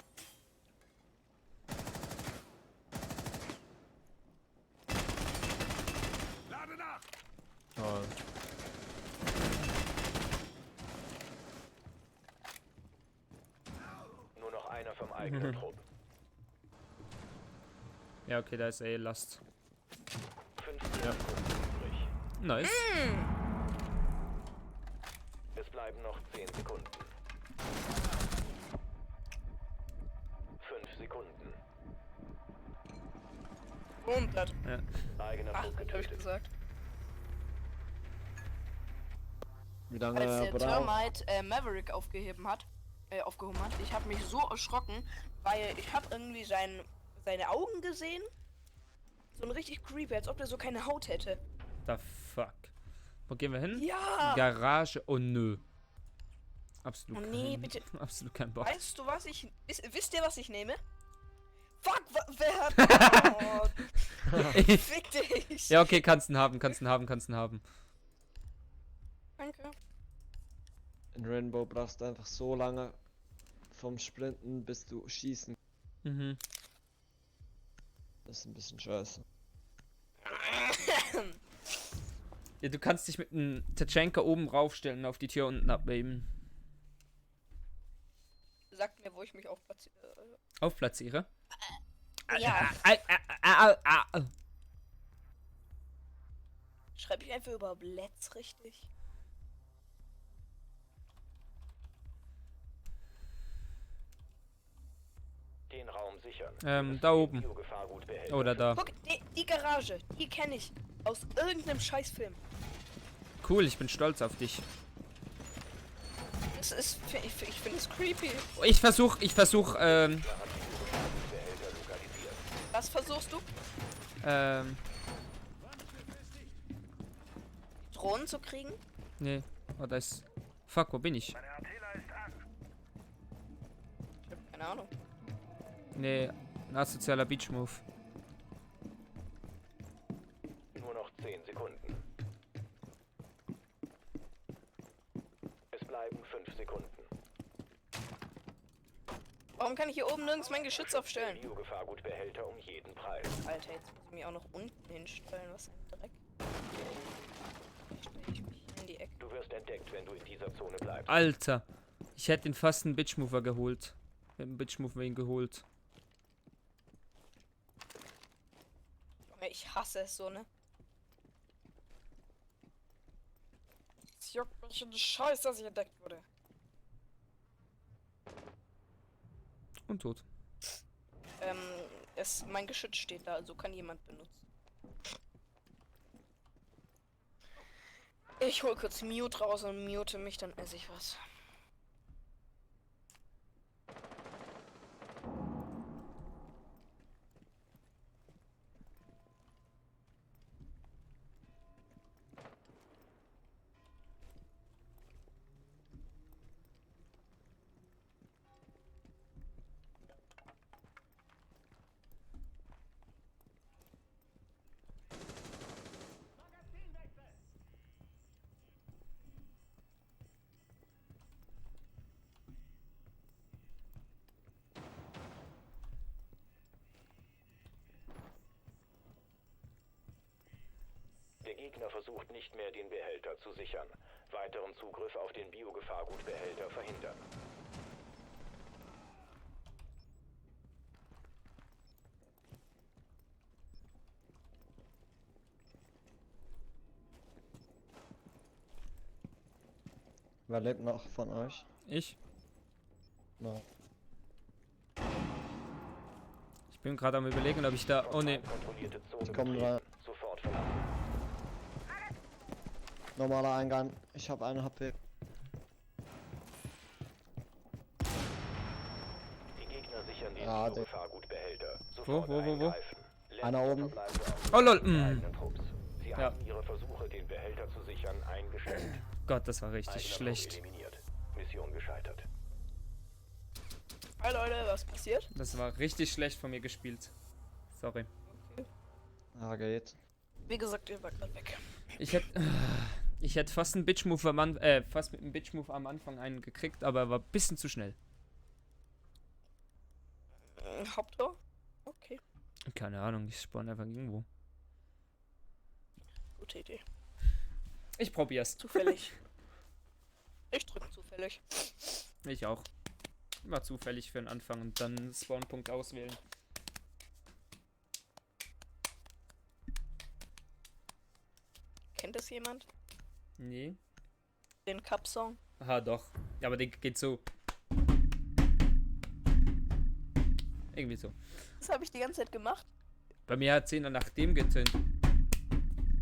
Lade nach! Toll. Nur noch einer vom eigenen Trupp. Ja, okay, da ist Last. 15 Sekunden übrig. Nice. Es bleiben noch 10 Sekunden. 5 Sekunden. Und das. Ja. Eigener Ach, Trupp hab ich getötet. gesagt. Wie lange Als der braucht? Termite aufgehoben hat, ich habe mich so erschrocken, weil ich habe irgendwie seine Augen gesehen. So ein richtig creepy, als ob der so keine Haut hätte. The fuck. Wo gehen wir hin? Ja! Garage. Oh nö. Absolut. Oh nee, kein, bitte. Absolut kein Bock. Weißt du was ich... Wisst ihr was ich nehme? Fuck, wer hat... Oh, fick dich! Ja, okay, kannst ihn haben. Danke. In Rainbow brauchst du einfach so lange vom Sprinten, bis du schießen. Mhm. Das ist ein bisschen scheiße. Ja, du kannst dich mit einem Tatschenka oben raufstellen und auf die Tür unten abweben. Sagt mir, wo ich mich aufplatziere. Aufplatziere. Ja. Schreibe ich einfach über Let's richtig? Den Raum sichern. Da oben. Biogefahrgutbehälter. Oder da. Guck, die Garage, die kenne ich. Aus irgendeinem Scheißfilm. Cool, ich bin stolz auf dich. Das ist, ich finde es creepy. Ich versuch, Was versuchst du? Drohnen zu kriegen? nee. Oh, da ist. Fuck, wo bin ich? Ich hab keine Ahnung. Nee, ein asozialer Beach-Move. Nur noch 10 Sekunden. Es bleiben 5 Sekunden. Warum kann ich hier oben nirgends mein Geschütz aufstellen? Biogefahrgutbehälter um jeden Preis. Alter, jetzt muss ich mich auch noch unten hinstellen. Was ein Dreck. Stell ich mich hier in die Ecke. Du wirst entdeckt, wenn du in dieser Zone bleibst. Alter. Ich hätte ihn fast einen Bitch-Mover geholt. Mit einem Bitch-Mover ihn geholt. Junge, ich hasse es so, ne? Es juckt mich in die Scheiße, dass ich entdeckt wurde. Und tot. Mein Geschütz steht da, also kann jemand benutzen. Ich hol kurz Mute raus und mute mich, dann esse ich was. Der Gegner versucht nicht mehr, den Behälter zu sichern. Weiteren Zugriff auf den Biogefahrgutbehälter verhindern. Wer lebt noch von euch? Ich? No. Ich bin gerade am überlegen, ob ich da. Oh ne. Kontrollierte Zone Ich komm betreten. rein. Sofort verlassen. Normaler Eingang. Ich habe eine HP. Die Gegner sichern den Ja, der- Biogefahrgutbehälter. Wo? Sofort eingreifen. Einer oben. Letzter verbleibender Oh lol. Auftrag der eigenen Trupps. Sie Sie haben Ihre Versuche, den Behälter zu sichern, eingestellt. Gott, das war richtig Eigener schlecht. Flug eliminiert. Mission gescheitert. Hi Leute, was passiert? Das war richtig schlecht von mir gespielt. Sorry. Ja, geht. Wie gesagt, ihr wart gerade weg. Ich hätte fast einen Bitch-Move fast mit einem Bitch-Move am Anfang einen gekriegt, aber er war ein bisschen zu schnell. Haupttor? Okay, Keine Ahnung, ich spawn einfach irgendwo. gute Idee. Ich probier's. Zufällig. Ich drücke zufällig. Ich auch. Immer zufällig für den Anfang und dann Spawnpunkt auswählen. Kennt das jemand? Nee. Den Cup-Song? Aha, doch. Ja, aber der geht so. Irgendwie so. Das habe ich die ganze Zeit gemacht. Bei mir hat 10 nach dem getönt.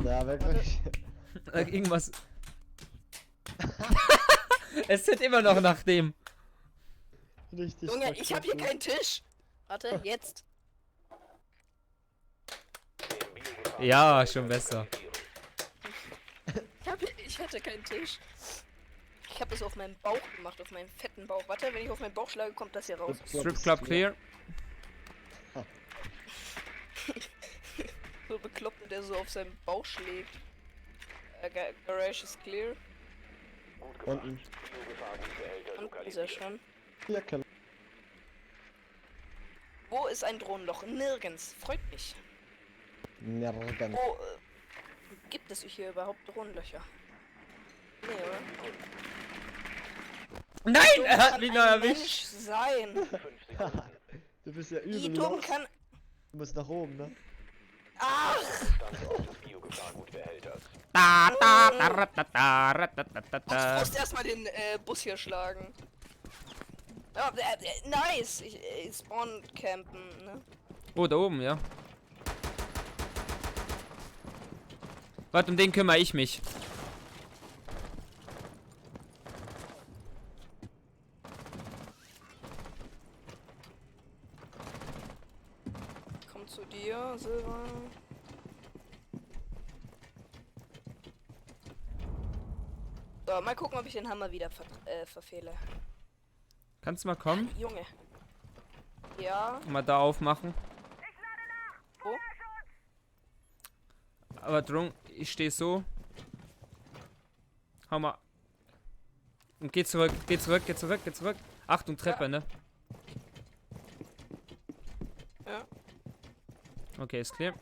Ja, wirklich. Irgendwas. Es sind immer noch nach dem. Richtig. Junge, ich habe hier verkackt. keinen Tisch. Warte, jetzt. Den Biogefahr- Ja, schon besser. Ich hatte keinen Tisch. Ich habe das auf meinem Bauch gemacht, auf meinem fetten Bauch. Warte, wenn ich auf meinen Bauch schlage, kommt das hier raus. Strip Club clear. So bekloppt, der so auf seinem Bauch schlägt. Garage ist clear. Gut gemacht. Unten. Biogefahrgutbehälter Und ist er lokalisiert. schon. Hier, Keller. Wo ist ein Drohnenloch? Nirgends. Freut mich. Nirgends. Wo gibt es hier überhaupt Drohnenlöcher? Nee, oder? Nein, er hat Kann mich ein noch erwischt. Mensch sein. 5 Sekunden. Du bist ja Wie übel dumm los. kann... Du musst nach oben, ne? Ach! Standort des Biogefahrgutbehälters. Da, da, da, da, da, da, da, da, Ich da. musste erstmal den Bus hier schlagen. Ja, nice! Spawn campen, ne? Oh, da oben, ja. Warte, um den kümmere ich mich. Komm zu dir, Silber. So, mal gucken, ob ich den Hammer wieder verfehle. Kannst du mal kommen? Junge. Ja, Mal da aufmachen. wo? Aber drum, ich stehe so. Hau mal. Und geh zurück, geh zurück, geh zurück, geh zurück. Achtung, Treppe, Ja. ne? Ja. Okay, ist clear.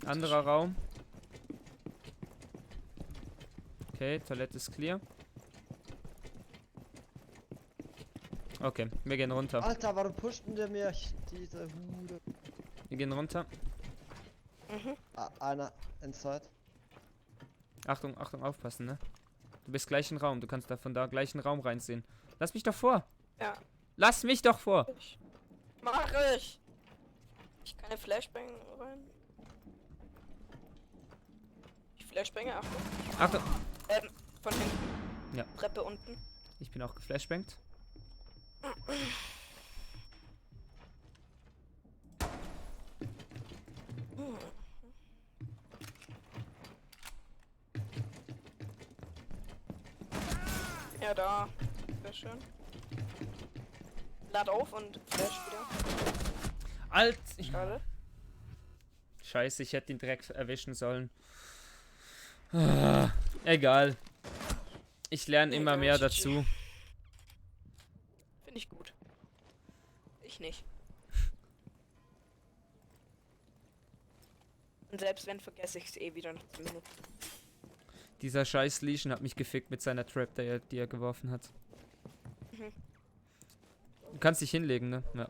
Anderer Raum. Okay, Toilette ist clear. Okay, wir gehen runter. Alter, warum pushten der mir diese Hude? Wir gehen runter. Mhm. Einer inside. Achtung, Achtung, aufpassen, ne? Du bist gleich im Raum. Du kannst da von da gleich in den Raum reinsehen. Lass mich doch vor. Ja. Lass mich doch vor. Mach ich! Ich kann eine Flashbang rein. Ich Flashbange, Achtung. Achtung. Von hinten. Ja. Treppe unten. Ich bin auch geflashbangt. Ja, da. Sehr schön. Lad auf und flash wieder. Alt. Schade. Scheiße, ich hätte ihn direkt erwischen sollen. Ah, egal. Ich lerne immer Egal, mehr GG. dazu. Finde ich gut. Ich nicht. Und selbst wenn, vergesse ich es eh wieder nach 10 Minuten. Dieser scheiß Legion hat mich gefickt mit seiner Trap, die er geworfen hat. Mhm. Du kannst dich hinlegen, ne? Ja.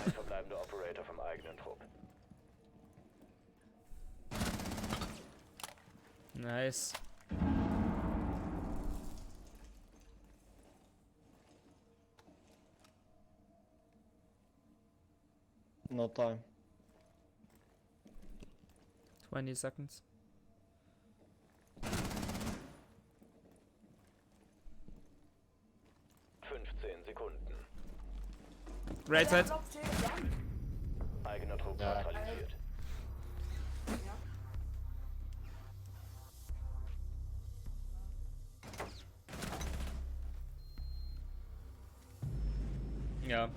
Ein verbleibender Operator vom eigenen Trupp. Nice. No time. 20 seconds. Sekunden. Right side. Eigener Trupp Ja. neutralisiert. Ja.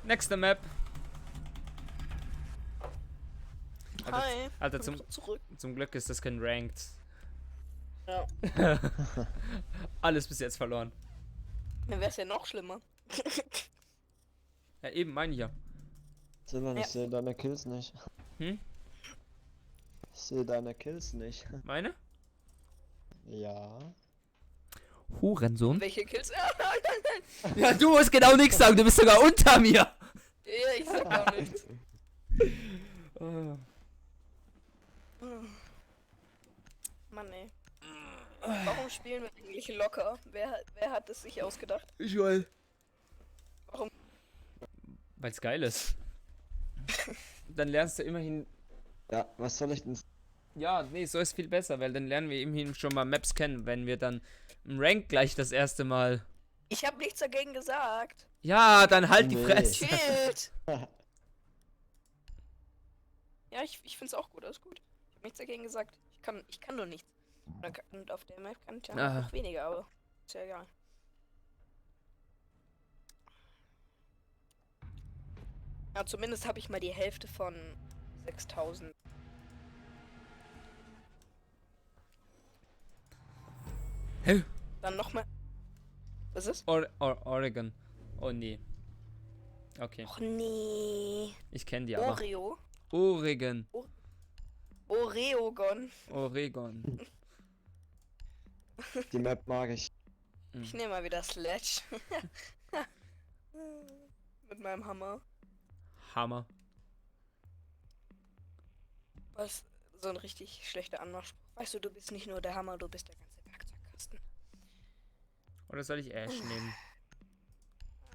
Nächste Map. Hi. Alter, Komm zurück. zum Glück ist das kein Ranked. Ja. Alles bis jetzt verloren. Dann wär's ja noch schlimmer. Ja, eben, meine ich ja. Silvan, Ja. ich sehe deine Kills nicht. Hm? Ich sehe deine Kills nicht. Meine? Ja. Hurensohn. Welche Kills? Ja, du musst genau nichts sagen, du bist sogar unter mir. Ja, ich sag gar nichts. Mann, ey. Warum spielen wir eigentlich locker? Wer hat es sich ausgedacht? Ich will. Warum? Weil's geil ist. Dann lernst du immerhin. Ja, was soll ich denn? Ja, nee, so ist viel besser, weil dann lernen wir immerhin schon mal Maps kennen, wenn wir dann im Rank gleich das erste Mal. Ich habe nichts dagegen gesagt. Ja, dann halt die Nee. Fresse. Shit. Ja, ich find's auch gut, alles gut. Ich hab nichts dagegen gesagt. Ich kann nur nichts. Und auf der Map kann ich ja Ah. noch weniger, aber ist ja egal. Ja, zumindest habe ich mal die Hälfte von 6000. Hä? Dann nochmal. Was ist? Oregon. Oh nee. Okay, Och nee. ich kenne die aber. Oreo. Oregon. Oreogon. Oregon. Die Map mag ich. Ich nehme mal wieder Sledge. Mit meinem Hammer. Hammer. Was so ein richtig schlechter Anmachspruch. Weißt du, du bist nicht nur der Hammer, du bist der ganze Werkzeugkasten. Oder soll ich Ash nehmen?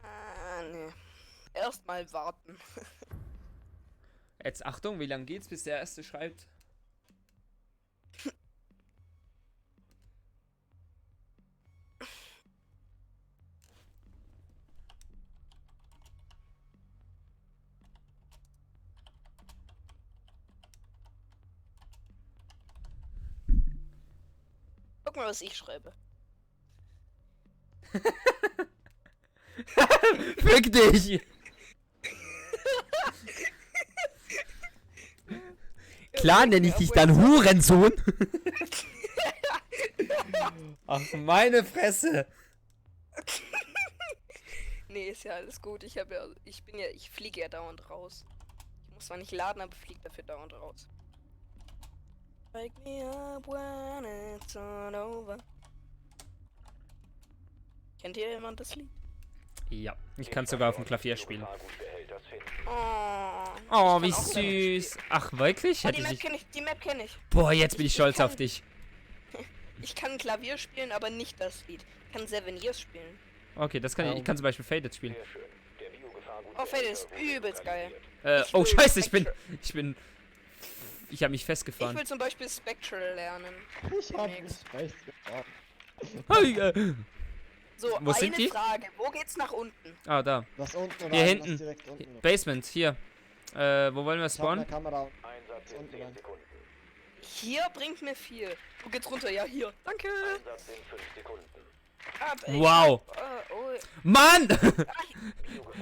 Ah, nee. Erstmal warten. Jetzt Achtung, wie lange geht's, bis der erste schreibt? Guck mal, was ich schreibe. Fick dich! Klar nenne ich dich dann Hurensohn. Ach, meine Fresse. Nee, ist ja alles gut. Ich fliege ja dauernd raus. Ich muss zwar nicht laden, aber fliege dafür dauernd raus. Wake me up when it's all over. Kennt ihr jemand das Lied? Ja, ich kann sogar auf dem Klavier spielen. Oh, Oh, wie ich kann auch damit süß. Ach, wirklich? Oh, Hätte die ich Map nicht. kenne ich, die Map kenne ich. Boah, jetzt bin ich Ich stolz kann- auf dich. Ich kann Klavier spielen, aber nicht das Lied. Ich kann Seven Years spielen. Okay, das kann ich. Ich kann zum Beispiel Faded spielen. Oh, Faded ist übelst geil. Oh, will scheiße, ich habe mich Ich festgefahren. will zum Beispiel Spectral lernen. Ich hab Nix. mich recht gefahren. So, Wo sind eine die? Frage. Wo geht's nach unten? Ah, da. Was unten Hier rein, hinten. was direkt unten. Basement, hier. Wo wollen wir Ich hab eine spawnen? Kamera. Einsatz in Unten 10 rein. Sekunden. Hier bringt mir viel. Wo geht's runter? Ja, hier. Danke. Einsatz in 5 Sekunden. Wow. Oh, Mann!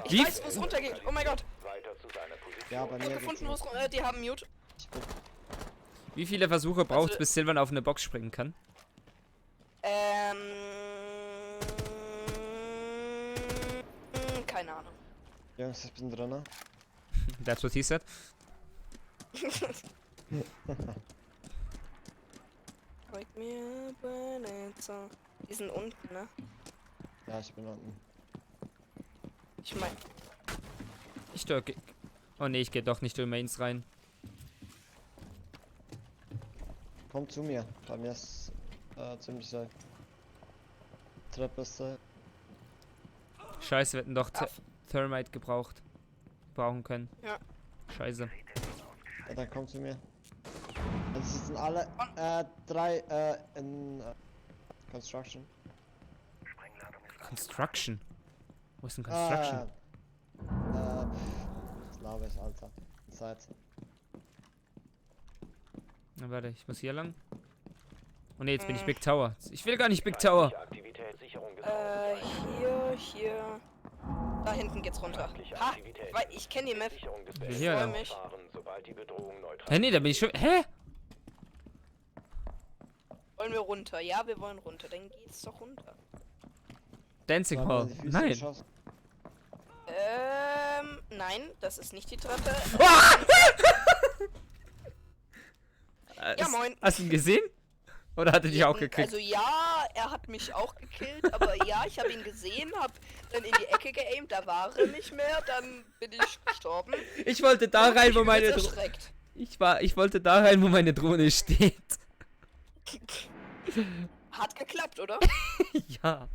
ich Wie weiß, wo es runtergeht. Oh mein Gott. Weiter zu seiner Position. Ja, bei Ich hab mir gefunden, geht's wo nicht. es die haben Mute. Wie viele Versuche braucht es, Also- bis Silvan auf eine Box springen kann? Keine Ahnung. Jungs, ich bin drin. That's what he said. Wake me up when it's on. Die sind unten, ne? Ja, ich bin unten. Ich mein, Ich drücke. Oh ne, ich gehe doch nicht durch Mains rein. Komm zu mir. Bei mir ist ziemlich safe. Treppe ist safe. Scheiße, wir hätten doch Ach. Thermite brauchen können. Scheiße. Ja, dann komm zu mir. Es sind alle 3 in Construction. Construction. Wo ist denn Construction? Ich glaube es, Alter. Zeit. Na warte, ich muss hier lang. Oh ne, jetzt bin ich Big Tower. Ich will gar nicht Big Tower. Aktivität, Sicherung des Hier. Da hinten geht's runter. Ha! Weil ich kenne die Map. Sicherung des Ja, hier, Freu dann. mich. Fahren, sobald die Bedrohung neutral Hä, nee, da bin ich schon. Hä? Wollen wir runter? Ja, wir wollen runter. Dann geht's doch runter. Dancing Warte, Hall. die Füße Nein. geschossen. Nein, das ist nicht die Treppe. Ja, moin. Hast du ihn gesehen? Oder hat er dich auch gekriegt? Also ja, er hat mich auch gekillt, aber ja, ich habe ihn gesehen, hab dann in die Ecke geaimt, da war er nicht mehr, dann bin ich gestorben. Ich wollte da rein, wo meine Drohne. Drohne. Ich wollte da rein, wo meine Drohne steht. Hat geklappt, oder? Ja.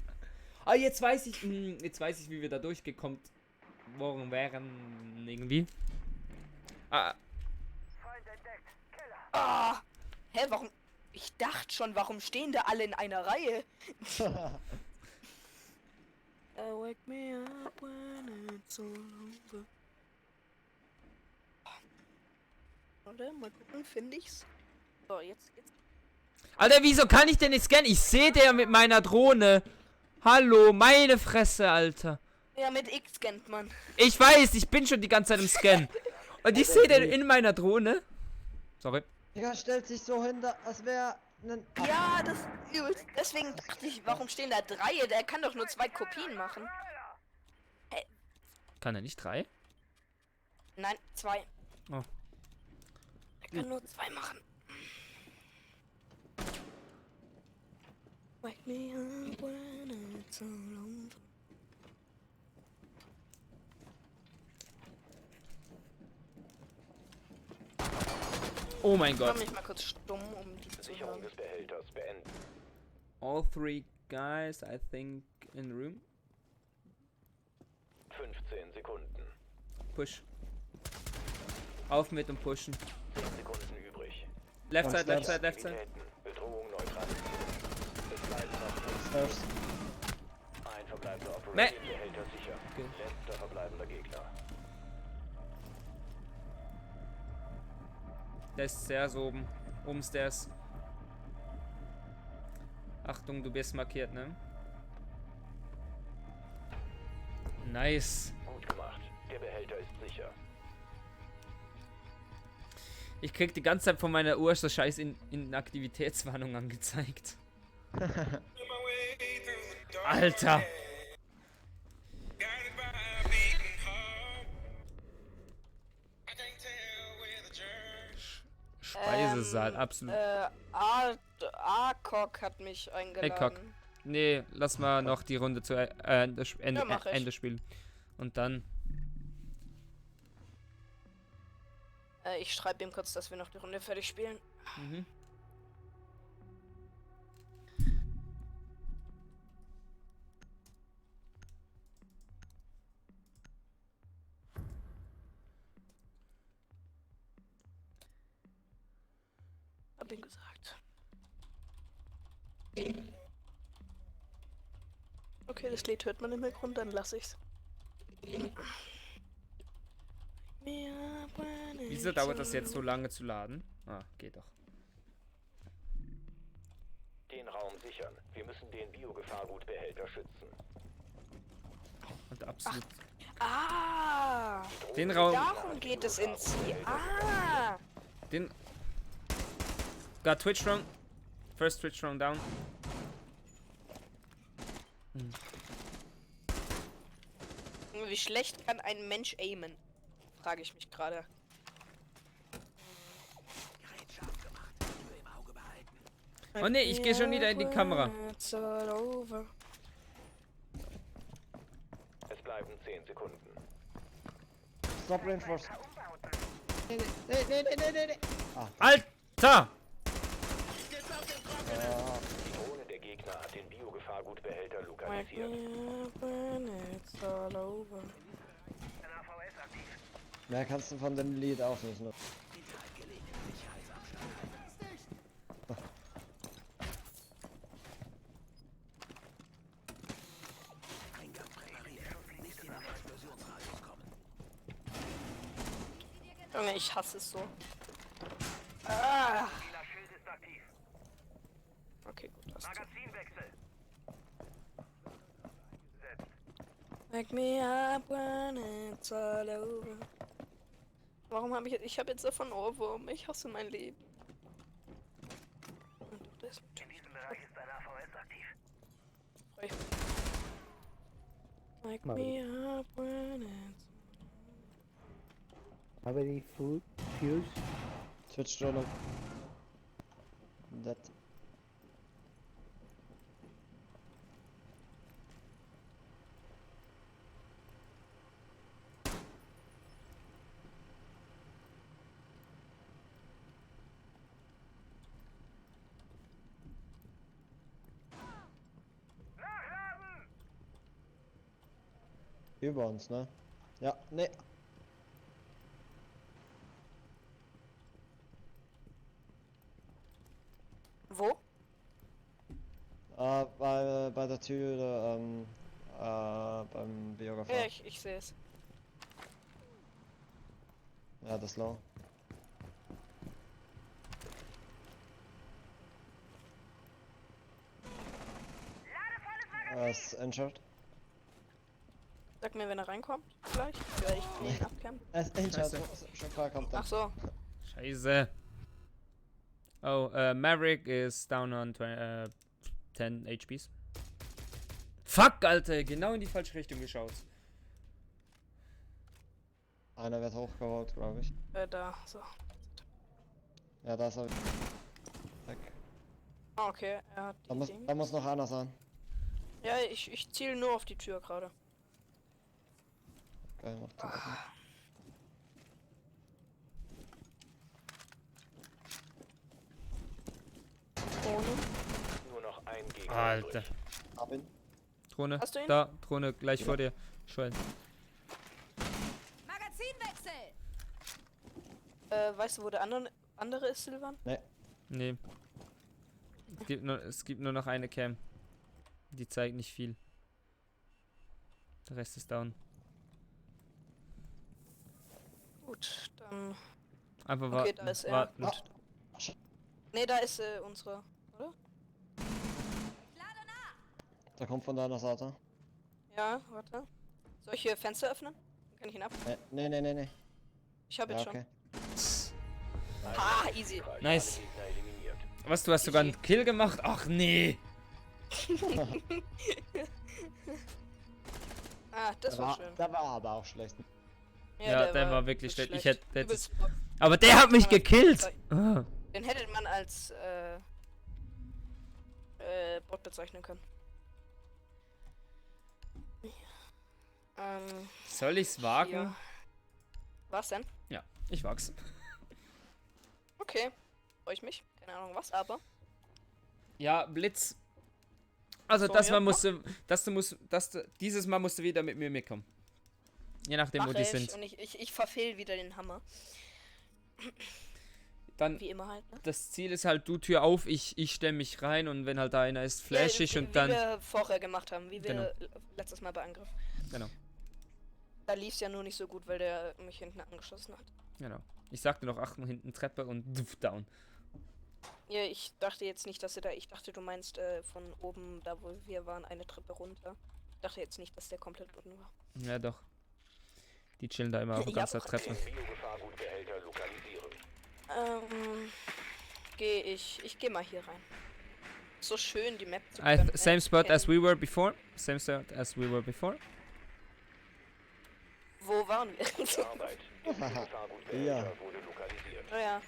Ah, jetzt weiß ich, wie wir da durchgekommen wären irgendwie. Ah, Ah, hä, warum? Ich dachte schon, warum stehen da alle in einer Reihe? Wake me up when it's all over. Warte, mal gucken, finde ich's. So, jetzt. Alter, wieso kann ich denn nicht scannen? Ich sehe der mit meiner Drohne. Hallo, meine Fresse, Alter. Ja, mit X scannt man. Ich weiß, ich bin schon die ganze Zeit im Scannen. Und ich sehe den in meiner Drohne. Sorry. Digga, stellt sich so hin, als wäre ein. Ja, deswegen dachte ich, warum stehen da 3? Der kann doch nur 2 Kopien machen. Kann er nicht 3? Nein, 2. Oh. Er kann nur 2 machen. Wake me up when it's all over. Oh mein Ich mach Gott. mich mal kurz stumm, um die zu Sicherung hören. des Behälters beenden. All 3 guys, I think, in the room. 15 Sekunden. Push. Auf mit und pushen. 10 Sekunden übrig. Left Und side, left Steps. side, left side. Aktivitäten. Bedrohung neutralisiert. Es bleiben noch Stairs. ein verbleibender Operator. Nee. Behälter sicher. Okay. Letzter verbleibender Gegner. Der ist Stairs oben. Oben Stairs. Achtung, du bist markiert, ne? Nice. Gut gemacht. Der Behälter ist sicher. Ich krieg die ganze Zeit von meiner Uhr so scheiß Inaktivitätswarnung angezeigt. Alter! Speisesaal, absolut. A-Cock hat mich eingeladen. Cock. Nee, lass mal noch die Runde zu Ende Ja, mach ich. Ende spielen. Und dann. Ich schreibe ihm kurz, dass wir noch die Runde fertig spielen. Mhm. Hab ihm gesagt. Okay, das Lied hört man im Hintergrund, dann lass ich's. Wieso dauert das jetzt so lange zu laden? Ah, geht doch. Den Raum sichern. Wir müssen den Biogefahrgutbehälter schützen. Und absolut. Ah! Den Raum. Darum geht es in Ziel. Ah! Den. Got Twitch round. First Twitch round down. Wie schlecht kann ein Mensch aimen? Frage ich mich gerade. Gerät scharf gemacht. Tür im Auge behalten. Oh ne, ich gehe schon wieder in die Kamera. It's all over. Es bleiben 10 Sekunden. Stop reinforce. Nee. Alter! Die Drohne der Gegner hat den Biogefahrgutbehälter Wake lokalisiert. me up when it's all over. Mehr kannst du von dem Lied auch nicht nutzen. Eingang präpariert. Nicht in den Explosionsradius kommen. Junge, ich hasse es so. Ah. Schild ist aktiv. Okay, gut. Das Magazinwechsel. Wake me up when it's all over. Warum habe ich habe jetzt davon Ohrwurm? Ich hasse mein Leben. Und das In diesem Bereich ist ein AVS aktiv. Wake me up when it's... Have any food? Fuse? Switch Drohne. That. Über uns, ne? Ja, ne. Wo? Bei der Tür, beim Biographer. Ja, ich sehe es. Ja, das Low. Ist injured. Sag mir, wenn er reinkommt, vielleicht. Vielleicht ihn abkämpfen. Ist injured, Scheiße. schon vorher kommt er. Ach so. Scheiße. Oh, Maverick is down on 10 HPs. Fuck, Alter, genau in die falsche Richtung geschaut. Einer wird hochgeholt, glaube ich. Da, so. Ja, da ist er. Weg. Ah, okay, er hat Da die muss, Ding. da muss noch einer sein. Ja, ich ziele nur auf die Tür gerade. Geil, macht den offen. Ohne. Nur noch ein Gegner Alter. übrig. Hab ihn. Drohne. Hast du ihn? Da, Drohne, gleich vor dir. Schwellen. Magazinwechsel! Weißt du, wo der andere ist, Silvan? Nee. Es gibt nur noch eine Cam. Die zeigt nicht viel. Der Rest ist down. Gut, dann... Einfach Okay, warten. da ist er. Warten. Ah. Ne, da ist unsere... Der kommt von deiner Seite. Ja, warte. Soll ich hier Fenster öffnen? Dann kann ich ihn ab. Nee. Ich habe Ja, jetzt okay. schon. Ha, easy. Nice. Alle Gegner eliminiert. Was, du hast sogar einen Kill gemacht? Ach nee. Ah, das war schön. Der war aber auch schlecht. Ja, der war wirklich schlecht. Ich hätte Übelst es. gut. Aber der hat mich Kann man gekillt. bezeichnen. Ah. Den hätte man als Bot bezeichnen können. Soll ich's wagen? Ja. Was denn? Ja, ich wag's. Okay. Freue ich mich. Keine Ahnung was, aber. Ja, Blitz. Also So, das ja. Mal dieses Mal musst du wieder mit mir mitkommen. Je nachdem, wo Mach die ich. sind. Und ich verfehl wieder den Hammer. Dann, Wie immer halt, ne? das Ziel ist halt, du Tür auf, ich stelle mich rein und wenn halt da einer ist, flash ich und dann... Wie wir vorher gemacht haben, wie wir Genau. letztes Mal bei Angriff. Genau, Da lief's ja nur nicht so gut, weil der mich hinten angeschossen hat. genau. Ich sagte noch, achten hinten Treppe und down. Ja, ich dachte jetzt nicht, dass ich dachte, du meinst von oben, da wo wir waren, eine Treppe runter. Ich dachte jetzt nicht, dass der komplett unten war. Ja, doch. Die chillen da immer auf Ja, ganzer doch. Treppe. Den Biogefahrgutbehälter lokalisieren. Ich geh mal hier rein. So schön, die Map zu können. Same spot as kennen. we were before. Same spot as we were before. Wo waren wir? Arbeit. Der Biogefahrgutbehälter Ja. wurde lokalisiert. Oh ja.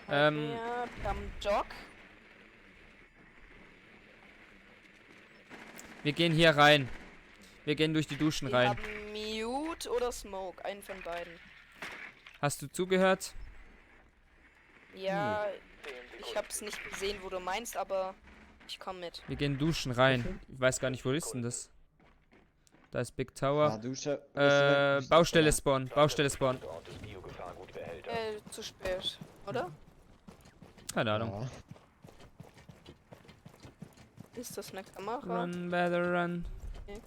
Ähm, Ja, am Dock. Wir gehen hier rein. Wir gehen durch die Duschen Wir rein. haben Mute oder Smoke, einen von beiden. Hast du zugehört? Ja, 10 ich Sekunden. hab's nicht gesehen, wo du meinst, aber ich komm mit. Wir gehen duschen rein. Ich weiß gar nicht, wo ist denn das? Da ist Big Ja, Tower. Dusche. Baustelle Spawn. Baustelle Spawn. Ort des Biogefahrgutbehälters. Zu spät, oder? Keine Ahnung. Ja. Ist das eine Kamera? Run, better run. Okay.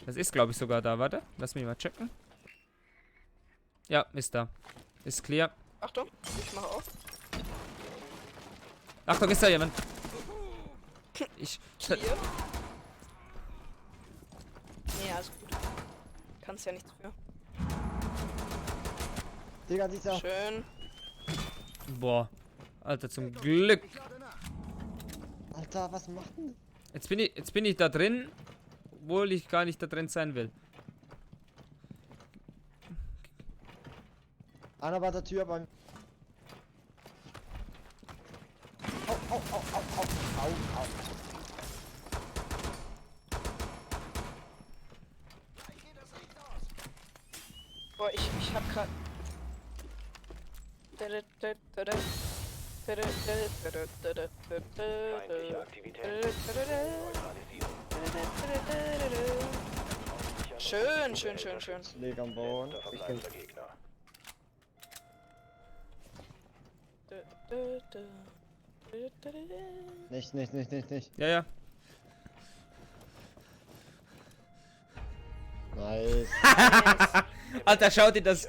Das ist, glaube ich, sogar da. Warte, lass mich mal checken. Ja, ist da. Ist clear. Achtung, ich mache auf. Achtung, ist da jemand? Ich. Hier. Nee, alles gut. Kannst ja nichts für. Digga, dieser. Schön. Boah. Alter, zum Glück. Alter, was macht denn? Jetzt bin ich da drin, obwohl ich gar nicht da drin sein will. Einer bei der Tür beim. Au, au, au, au, au, au, au. Boah, ich hab grad. Feindliche Aktivität. Neutralisieren. Schön, schön, schön, schön. Leg am Boden. Letzter verbleibender Gegner. Nicht. Ja, ja. Nice. Alter, schau dir das.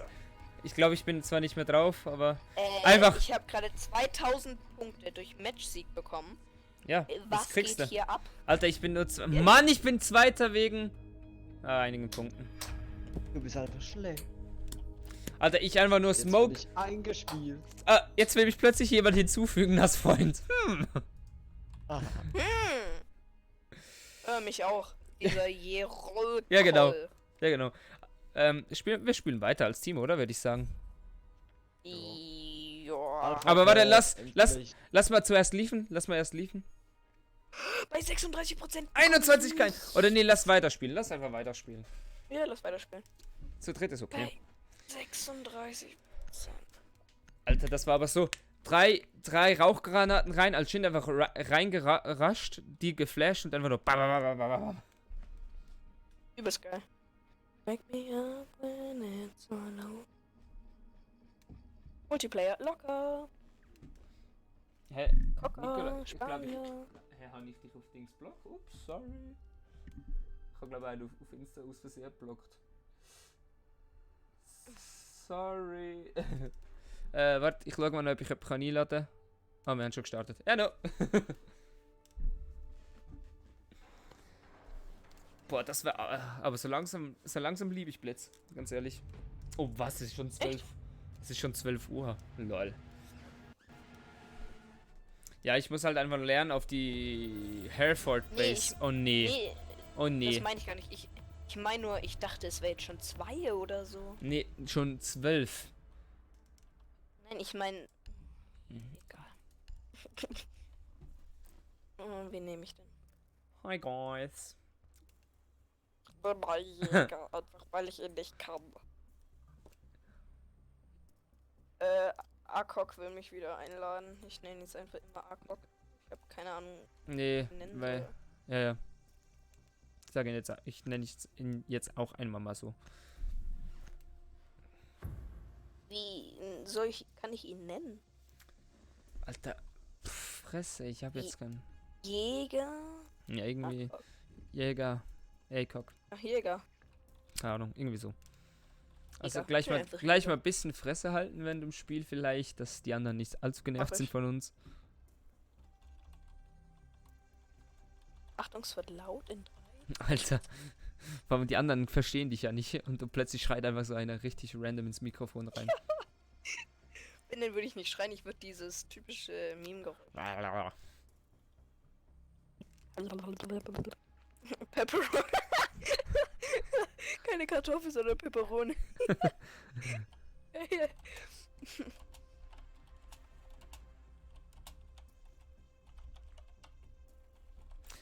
Ich glaube, ich bin zwar nicht mehr drauf, aber einfach. Ich habe gerade 2000 Punkte durch Matchsieg bekommen. Ja, das Was kriegst geht du. hier ab? Alter, ich bin nur Mann, ich bin Zweiter wegen einigen Punkten. Du bist einfach schlecht. Alter, ich einfach nur Jetzt bin Smoke. ich eingespielt. Jetzt will mich plötzlich jemand hinzufügen als Freund. Ah, Mich auch. Dieser Jerol. Ja, genau. Ja, genau. Wir spielen weiter als Team, oder? Würde ich sagen. Ja. Aber warte, endlich. lass mal zuerst liefen. Lass mal erst liefen. Bei 36%. 21 kein. Oder nee, lass weiterspielen. Lass einfach weiterspielen. Ja, lass weiterspielen. Zu dritt ist okay. Bei 36%. Alter, das war aber so. Drei Rauchgranaten rein, als Shin einfach reingerascht, die geflasht und einfach nur. Übelst geil. Wake me up when it's so low. Multiplayer locker. Hä? Cocker, Spanier. Habe ich dich auf Dings blockt? Ups, sorry. Ich habe glaube ich auf Insta aus Versehen blockt. Sorry. Warte, ich schaue mal noch, ob ich jemanden einladen kann. Wir haben schon gestartet. Ja, no. Boah, das war. Aber so langsam liebe ich Blitz. Ganz ehrlich. Oh, was? Es ist schon 12. Es ist schon 12 Uhr. Lol. Ja, ich muss halt einfach lernen auf die Hereford Base. Oh nee. Oh nee. Das meine ich gar nicht. Ich meine nur, ich dachte, es wäre jetzt schon 2 oder so. Nee, schon 12. Nein, ich meine. Egal. Wen nehme ich denn? Hi guys. Jäger, einfach weil ich ihn nicht kann. Akok will mich wieder einladen. Ich nenne jetzt einfach immer Akok. Ich habe keine Ahnung. Nee, wie ich ihn nennen weil. soll. Ja. Ich nenne ihn jetzt auch einmal mal so. Wie kann ich ihn nennen? Alter. Fresse, ich habe jetzt keinen. Jäger? Ja, irgendwie. Akok. Jäger. Akok. Ach, Jäger. Keine Ahnung, irgendwie so. Also Jäger. gleich Ja, mal einfach gleich Jäger. mal ein bisschen Fresse halten während dem Spiel vielleicht, dass die anderen nicht allzu genervt Mach sind ich. von uns. Achtung, es wird laut in 3. Alter. Vor allem die anderen verstehen dich ja nicht und du plötzlich schreit einfach so einer richtig random ins Mikrofon rein. Wenn, dann würde ich nicht schreien, ich würde dieses typische Meme-Geräusch. Pepperoni. Keine Kartoffel, sondern Pepperoni.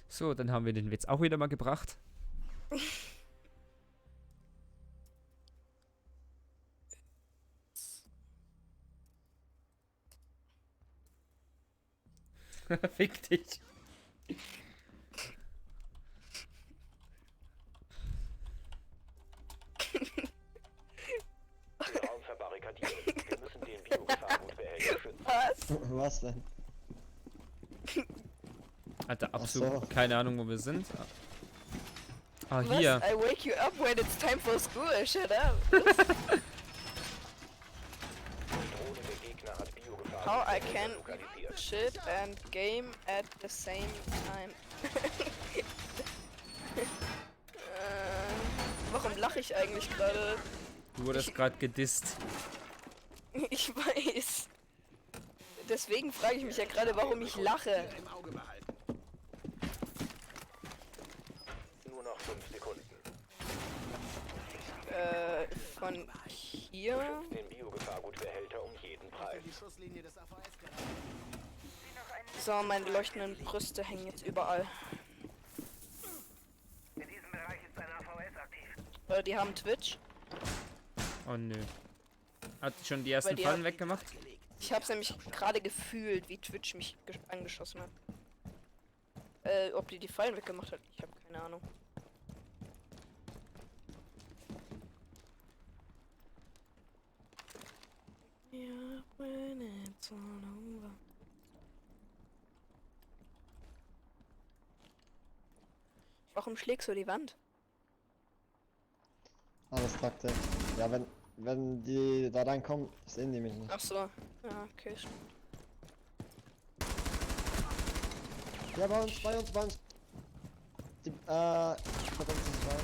So, dann haben wir den Witz auch wieder mal gebracht. Fick dich. barrikadieren. Wir müssen den Biogefahrgutbehälter schützen. Was? Was denn? Alter, Ach absolut so. keine Ahnung, wo wir sind. Ah, Was? hier. I wake you up when it's time for school. Shut up. Die Drohne der Gegner hat How I Biogefahrgutbehälter can lokalisiert. shit and game at the same time. Warum lache ich eigentlich gerade? Du wurdest gerade gedisst. Ich weiß. Deswegen frage ich mich ja gerade, warum ich lache. Im Auge behalten. Nur noch 5 Sekunden. Von hier. Den Biogefahrgutbehälter um jeden Preis. Die Schusslinie des AVS gerade. So, meine leuchtenden Brüste hängen jetzt überall. In diesem Bereich ist ein AVS aktiv. Die haben Twitch. Oh nö. Hat schon die ersten die Fallen hat- weggemacht? Ich hab's nämlich gerade gefühlt, wie Twitch mich angeschossen hat. Ob die Fallen weggemacht hat, ich habe keine Ahnung. Ja, when it's all over. Warum schlägst du die Wand? Alles Taktik. Ja, wenn die da reinkommen, sehen die mich nicht. Ach so. Ja, okay. Ja, bei uns. Die, verdammt, das war.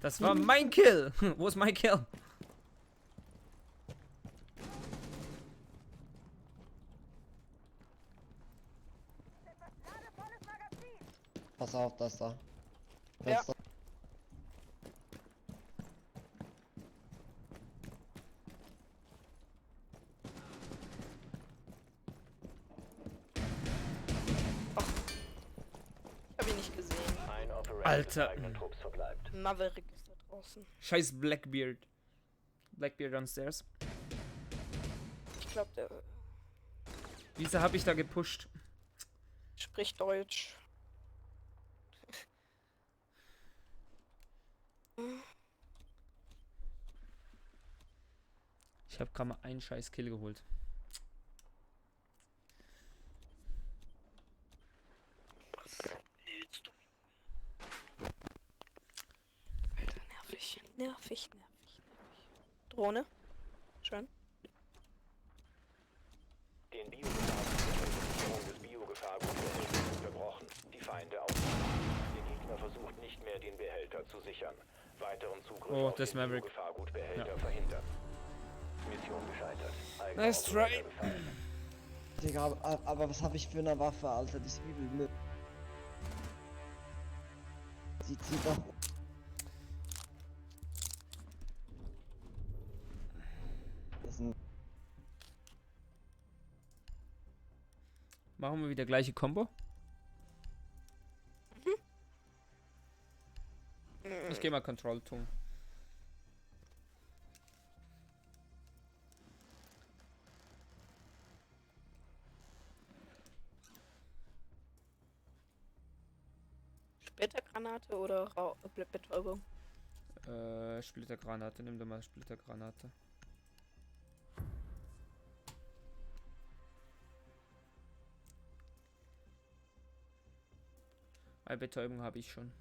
Das war mein Kill! Wo ist mein Kill? Pass auf, das da. Ja. Fenster. Ich hab ihn nicht gesehen. Ein Operator Alter. des eigenen Trupps verbleibt. Maverick ist da draußen. Scheiß Blackbeard. Blackbeard downstairs. Ich glaube, der Wieso habe ich da gepusht? spricht Deutsch. Ich habe gerade mal einen scheiß Kill geholt. Alter, nervig. Drohne. Schön. Den Biogefahrgutbehälter des Biogefahrgutbehälters ist unterbrochen. Die Feinde aus. Der Gegner versucht nicht mehr, den Behälter zu sichern. Weiteren Zugriff Oh, auf das den Maverick. Biogefahrgutbehälter verhindern. Mission gescheitert. Eigener Nice try. Operator gefallen. Digga, aber was habe ich für eine Waffe, Alter? Die ist übel Müll. Die zieht doch. Das ist ein. Machen wir wieder gleiche Combo? Ich gehe mal Control tun. Splittergranate oder Betäubung? Splittergranate. Nimm doch mal Splittergranate. Eine Betäubung habe ich schon.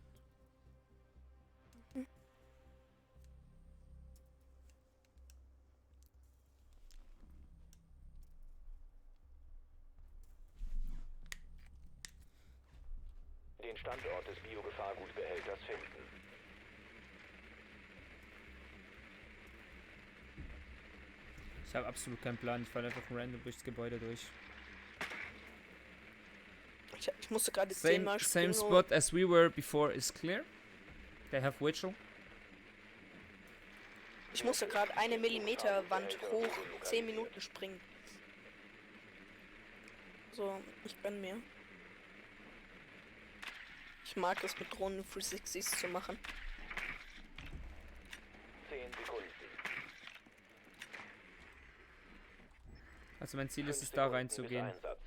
Den Standort des Biogefahrgutbehälters finden. Ich habe absolut keinen Plan. Ich falle einfach random durchs Gebäude durch. Ich musste gerade Same 10-mal springen. spot as we were before is clear. They have Witchel. Ich musste gerade 1 Millimeter Wand hoch 10 Minuten springen. So, ich gönn mir. Ich mag es mit Drohnen 360s zu machen. 10 Sekunden. Also mein Ziel ist 5 es, da Sekunden reinzugehen. bis Einsatz.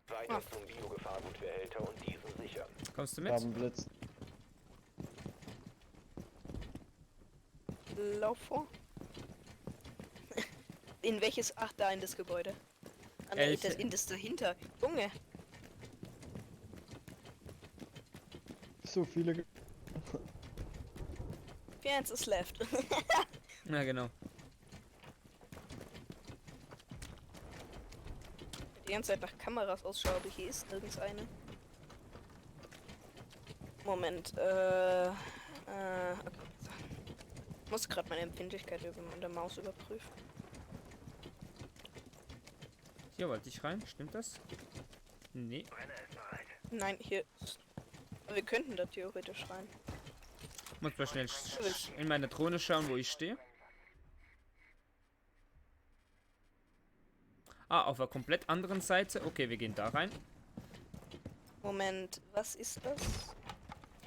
Weiter zum Biogefahrgutbehälter und diesen sichern. Kommst du Wir mit? haben Blitz. lauf vor. In welches? Ach, da in das Gebäude. In das dahinter. Junge. So viele. Eins ist left. Ja, genau. Die ganze Zeit nach Kameras ausschaue, aber hier ist nirgends eine. Moment, okay. Ich muss gerade meine Empfindlichkeit mit der Maus überprüfen. Hier wollte ich rein, stimmt das? Nee. Nein, hier ist... Wir könnten da theoretisch rein. Muss mal schnell in meine Drohne schauen, wo ich stehe. Ah, auf der komplett anderen Seite. Okay, wir gehen da rein. Moment, was ist das?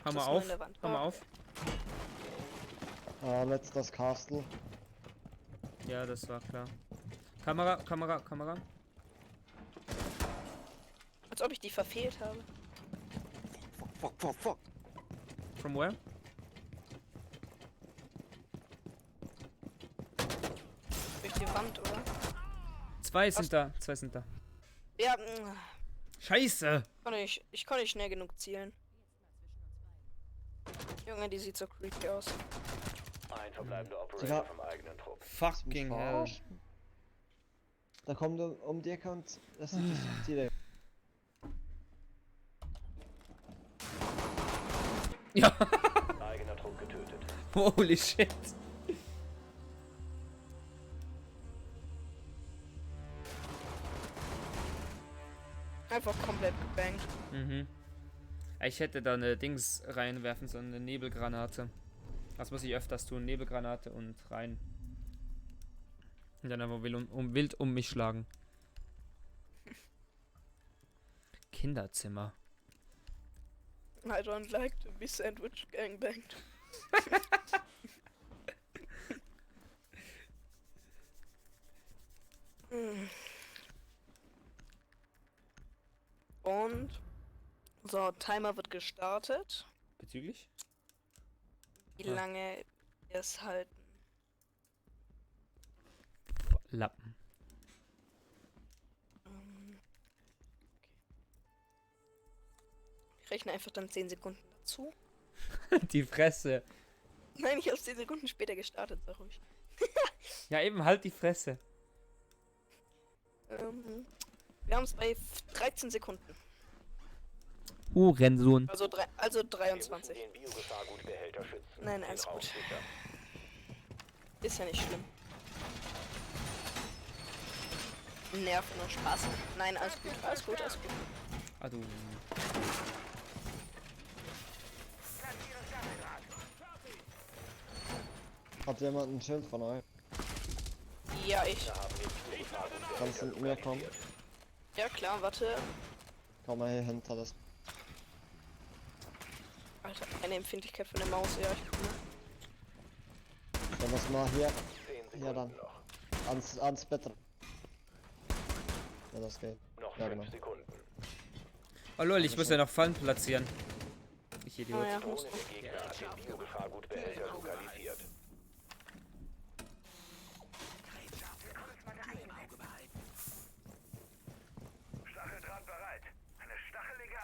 Hau Das mal ist nur auf. in der Wand. Hau mal Oh. auf. Letztes Castle. Ja, das war klar. Kamera, Kamera, Kamera. Als ob ich die verfehlt habe. Fuck. From where? Durch die Wand, oder? Zwei sind da. Zwei sind da. Ja, Scheiße! ich konnte nicht schnell genug zielen. Junge, die sieht so creepy aus. Ein verbleibender Ja. Operator vom eigenen Trupp. Fucking hell. Verarschen. Da kommt er um die Ecke und das sieht das Ziel. Ja. Eigener Trupp getötet. Holy shit. Einfach komplett gebankt. Mhm. Ich hätte da eine Dings reinwerfen sollen, eine Nebelgranate. Das muss ich öfters tun. Nebelgranate und rein. Und dann aber wild um mich schlagen. Kinderzimmer. I don't like to be sandwich gangbanged. Und so, Timer wird gestartet. Bezüglich? Wie Ja. lange wir es halten? Lappen. Ich rechne einfach dann 10 Sekunden dazu. Die Fresse. Nein, ich habe 10 Sekunden später gestartet, sag ruhig. Ja, eben halt die Fresse. Wir haben es bei 13 Sekunden. Hurensohn. Also 23. Wir müssen den Biogefahrgutbehälter schützen. Nein, Den alles Raum gut. sichern. Ist ja nicht schlimm. Nerven und Spaß. Nein, alles gut, alles gut, alles gut. Ah, du. Hat jemand ein Schild von euch? Ja, ich. Kannst du mit mir kommen? Ja klar, warte. Komm mal hier hinter das. Alter, eine Empfindlichkeit von der Maus, ja, ich komme. Dann muss mal hier. 10 Ja dann. Sekunden noch. Ans Bett. Ja, das geht. Noch Ja, 5 genau. Sekunden. Oh lol, ich muss ja noch Fallen platzieren. Ich Ah Idiot. ja, Drohne muss der Gegner hat den Biogefahrgutbehälter lokalisiert.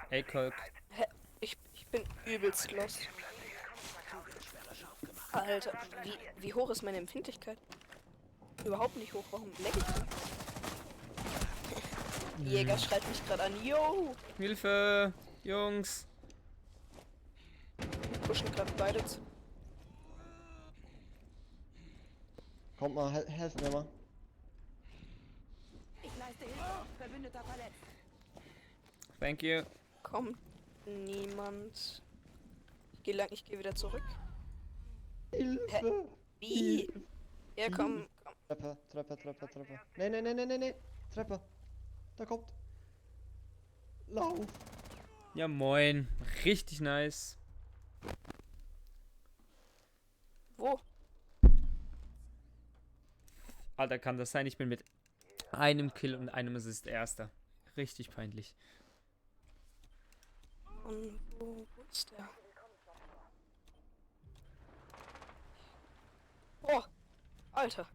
Hey, Kolk. ich bin übelst lost. Alter, wie hoch ist meine Empfindlichkeit? Überhaupt nicht hoch, warum lag ich denn? Jäger schreit mich gerade an. Yo! Hilfe! Jungs! Wir pushen gerade beide zu. Kommt mal, helft mir mal. Ich leiste Hilfe. Verbündeter verletzt. Thank you. Kommt niemand. Ich geh wieder zurück. Hilfe! Wie? Ja, komm. Treppe. Nee. Treppe. Da kommt. Lauf. Ja, moin. Richtig nice. Wo? Alter, kann das sein? Ich bin mit einem Kill und einem Assist Erster. Richtig peinlich. Und wo ist der? Alter.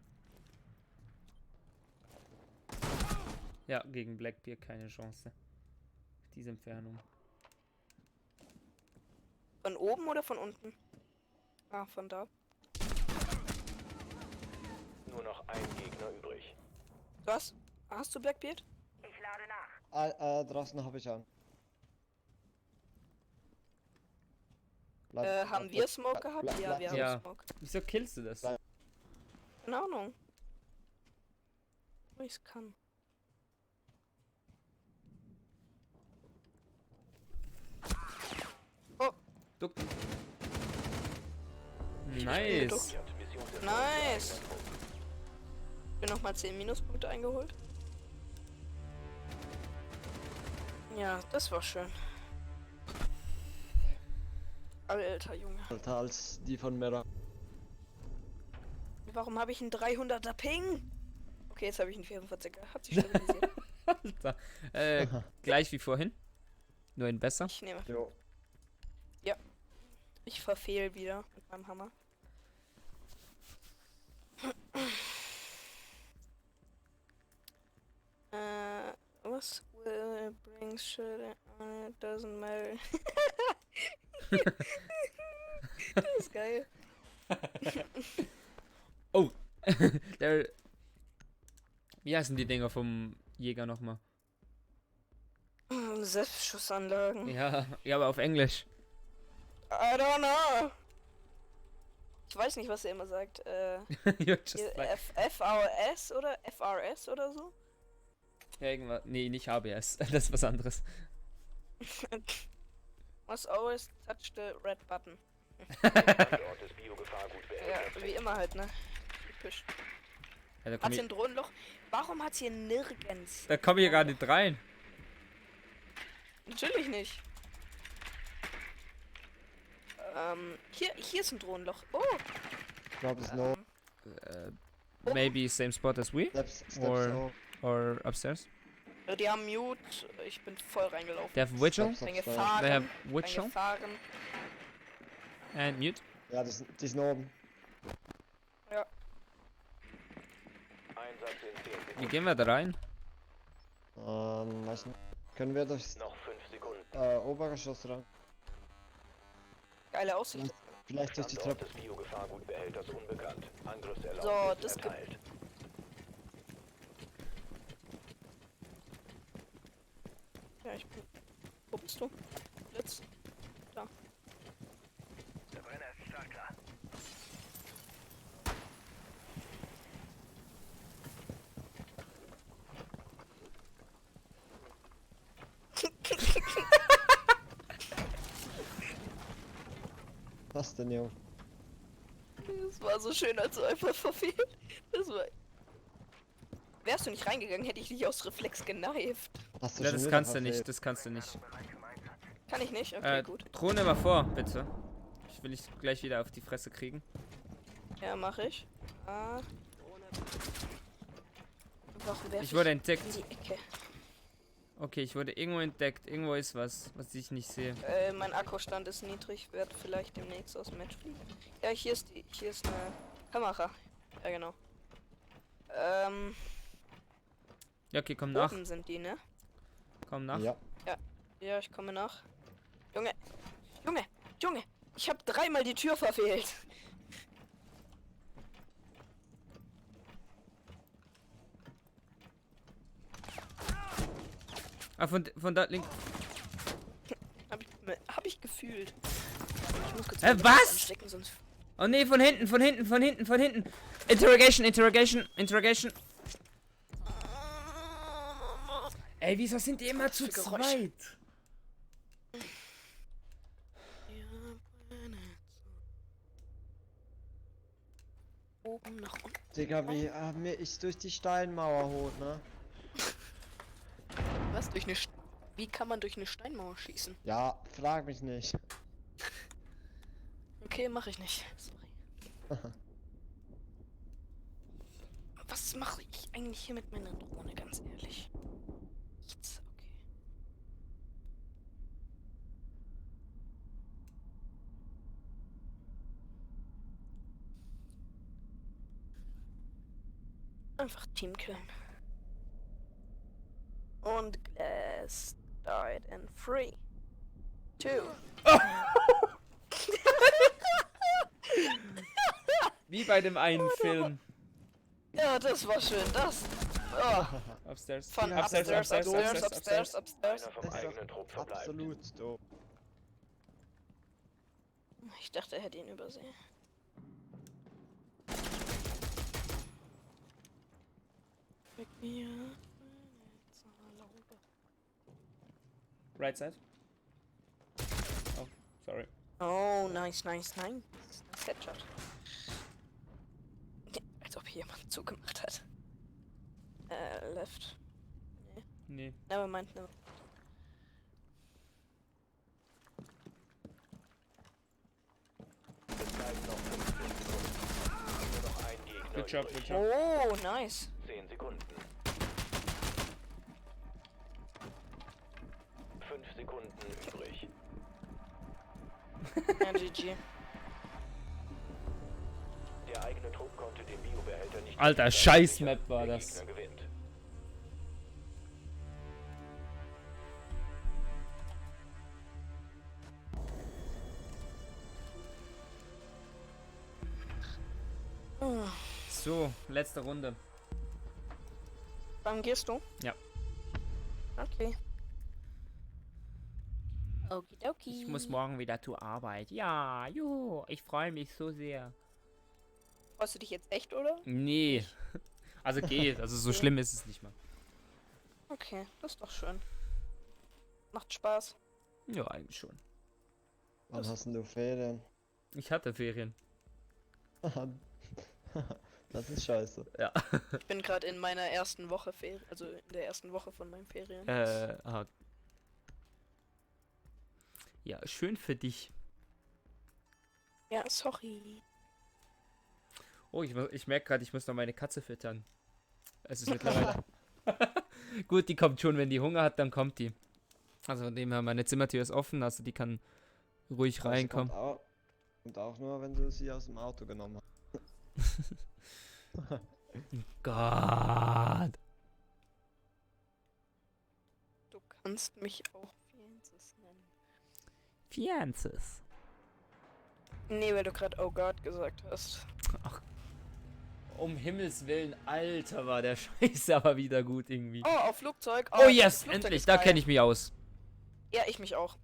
Ja, gegen Blackbeard keine Chance. Diese Entfernung. Von oben oder von unten? Ah, von da. Nur noch ein Gegner übrig. Was? Hast du Blackbeard? Draußen habe ich einen. Haben wir Smoke gehabt? Ja, wir Ja. haben Smoke. Wieso killst du das? Bleib. Keine Ahnung. Wo ich's kann. Duck. Nice. Missionserfolg Nice. Mir nochmal 10 Minuspunkte eingeholt. Ja, das war schön. Alter Junge. Alter als die von Mera. Warum habe ich einen 300er Ping? Okay, jetzt habe ich einen 44er. Hat sich stabilisiert. Alter. Gleich wie vorhin. Nur in besser. Ich nehme. Jo. Ich verfehl wieder mit meinem Hammer. Was will bring shit on it doesn't matter. Das ist geil. Oh. Der. Wie heißen die Dinger vom Jäger nochmal? Selbstschussanlagen. Ja, aber auf Englisch. I don't know. Ich weiß nicht, was er immer sagt. You're just like. FRS oder FRS oder so? Ja, irgendwas. Nee, nicht HBS. Das ist was anderes. Must always touch the red button. Dort ist Biogefahrgut Ja, behältert. wie immer halt, ne? Typisch. Ja, da Hat's komm hier ich, ein Drohnenloch? Warum hat's hier nirgends? da komm ich ja gar nicht rein. Natürlich nicht. Hier ist ein Drohnenloch. Oh! Ich glaube, es ist no. Maybe same spot as we? Steps Or- no. Or upstairs? Die haben Mute. Ich bin voll reingelaufen. They have Vigil? Stop, Bin stop, stop. gefahren. They have Bin Vigil? gefahren. And mute? Ja, die ist noch oben. Einsatz in 10 Wie Sekunden. gehen wir da rein? Weiß nicht. Können wir durchs Noch 5 Sekunden. Obergeschoss rein? Geile Aussicht. Vielleicht durch die Standort Treppe. des Biogefahrgutbehälters unbekannt. Angriffserlaubnis So, das erteilt. Ja, ich bin. Wo bist du? Jetzt. Da. Der Brenner ist startklar. Was denn, Junge? Das war so schön, als du einfach verfehlt. Das war. Wärst du nicht reingegangen, hätte ich dich aus Reflex geneift. Hast du Ja, schon das wieder kannst du verfehlt? nicht, das kannst du nicht. Kann ich nicht? Okay, gut. Drohne mal vor, bitte. Ich will dich gleich wieder auf die Fresse kriegen. Ja, mache ich. Warum werf Ich wurde in entdeckt. die Ecke? Okay, ich wurde irgendwo entdeckt. Irgendwo ist was ich nicht sehe. Mein Akkustand ist niedrig, werde vielleicht demnächst aus dem Match fliegen. Ja, hier ist eine Kamera. Ja, genau. Ja, okay, komm nach. Oben sind die, ne? Komm nach. Ja. Ja, ich komme nach. Junge! Ich habe 3-mal die Tür verfehlt. Ah, von da links. Hab ich gefühlt. Ich muss kurz Was? anstecken, sonst. Oh nee, von hinten. Interrogation. Ey, wieso sind die immer zu für Geräusche? zweit? Oben nach unten. Digga, wie mir ist durch die Steinmauer hoch, ne? Was? Wie kann man durch eine Steinmauer schießen? Ja, frag mich nicht. Okay, mache ich nicht. Sorry. Was mache ich eigentlich hier mit meiner Drohne, ganz ehrlich? Nichts, okay. Einfach Team killen. Und Glass died in 3, 2. Wie bei dem einen Film. Ja, das war schön, das. Oh, Upstairs. von Upstairs, upstairs, upstairs, upstairs, upstairs. Einer vom Das ist eigenen Trupp doch verbleibt. absolut doof. Ich dachte, er hätte ihn übersehen. Weg mir. Right side. Oh, sorry. Oh, nice, nice, nice. Headshot. Als ob hier jemand zugemacht hat. Left. Nee. Never mind, never. Es bleiben noch 15 Sekunden. Nur noch ein Gegner Good job, übrig. good job. Oh, nice. 10 Sekunden. 5 Sekunden übrig. Ja, GG. Der eigene Trupp konnte den Biobehälter nicht... Alter, Scheiß-Map war Der das. Gegner gewinnt. Oh. So, letzte Runde. Wann gehst du? Ja. Okay. Okidoki. Ich muss morgen wieder zur Arbeit. Ja, juhu, ich freue mich so sehr. Freust du dich jetzt echt, oder? Nee. Also geht, also so schlimm ist es nicht mal. Okay, das ist doch schön. Macht Spaß. Ja, eigentlich schon. Wann hast denn du Ferien? Ich hatte Ferien. Das ist scheiße. Ja. Ich bin gerade in meiner ersten Woche Ferien, also in der ersten Woche von meinen Ferien. Aha. Ja, schön für dich. Ja, sorry. Oh, ich merke gerade, ich muss noch meine Katze füttern. Es ist mittlerweile... Gut, die kommt schon, wenn die Hunger hat, dann kommt die. Also von dem her, meine Zimmertür ist offen, also die kann ruhig reinkommen. Und auch nur, wenn du sie aus dem Auto genommen hast. Gott. Du kannst mich auch Fiances nennen. Fiances. Nee, weil du gerade Oh Gott gesagt hast. Um Himmels Willen, Alter, war der Scheiß aber wieder gut irgendwie. Oh, auf Flugzeug. Oh yes, Flugzeug endlich, ist da geil. kenne ich mich aus. Ja, ich mich auch.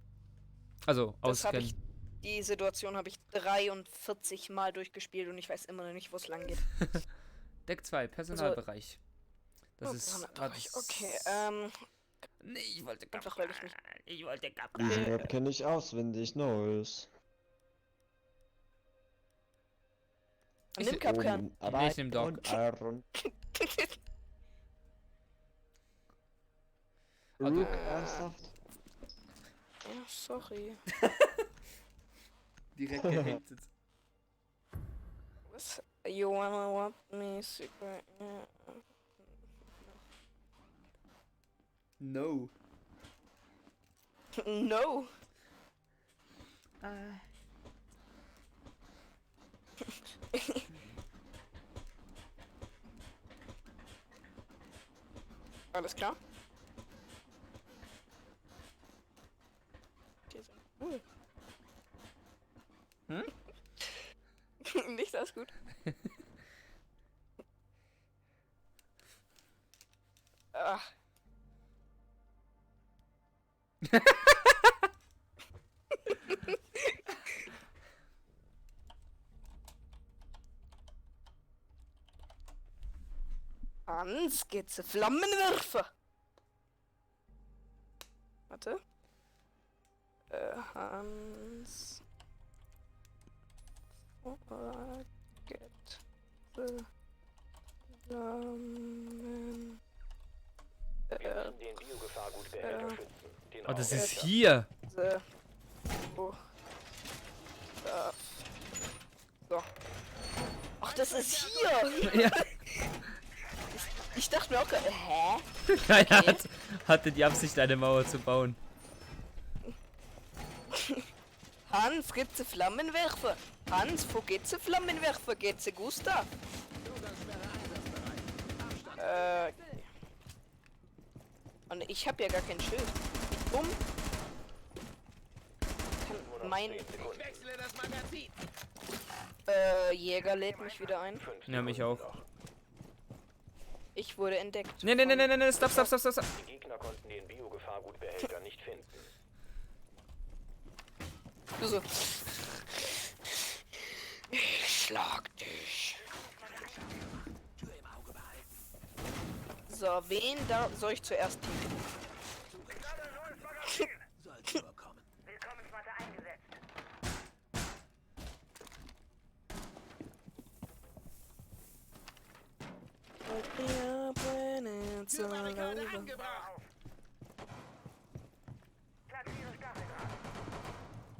Also, Das habe ich, auskennen. die Situation habe ich 43 Mal durchgespielt und ich weiß immer noch nicht, wo es lang geht. Deck 2, Personalbereich. Das ist... Okay, Nee, ich wollte einfach weil ich nicht... Ich wollte Diese Map kenne ich auswendig, Neues. Nimm Kapkern. Nee, ich nehm Dog. Und Aaron. Also- Rook, ernsthaft? Ja, sorry. Direkt gehatet. Was? You wanna want me secret? No. No. Alles klar? Die sind cool. Nicht alles gut. Ach. Hans, geht's Flammenwerfer? Warte. Hans. Get the Flammen. Wir müssen den Biogefahrgutbehälter schützen. Den Oh, das Raum- ist hier. Oh. Da. So. Ach, das ist hier! Ja. Ich dachte mir auch gerade, hä? Keiner hatte die Absicht, eine Mauer zu bauen. Hans, geht's Flammenwerfer? Hans, wo geht's Flammenwerfer? Geht's Gustav? Und ich habe ja gar kein Schild. Wie dumm. Kann mein Sekunden. Wechsle das Magazin. Jäger lädt mich wieder ein. 5 Ja, mich Sekunden auch. noch. Ich wurde entdeckt. Nee, stopp. Die Gegner konnten den Biogefahrgutbehälter nicht finden. Du so. Ich schlag dich. Tür im Auge behalten. So, wen da soll ich zuerst töten? Soll vorkommen. Tür war gerade angebracht.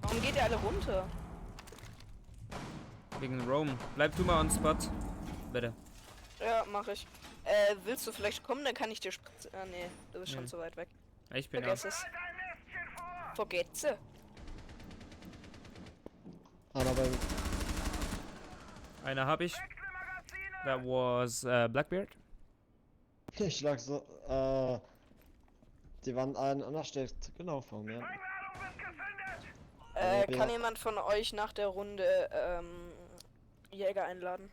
Warum geht ihr alle runter? Wegen Rome. Bleib du mal on spot. Bitte. Ja, mach ich. Willst du vielleicht kommen? Dann kann ich dir spritzen. Ah, nee, du bist schon Nee. zu weit weg. Ich bin Vergiss auch. es. Vergiss es. Einer bei Einer hab ich. That was Blackbeard. Ich lag so, die waren einer steht genau vor mir. Kann jemand von euch nach der Runde Jäger einladen?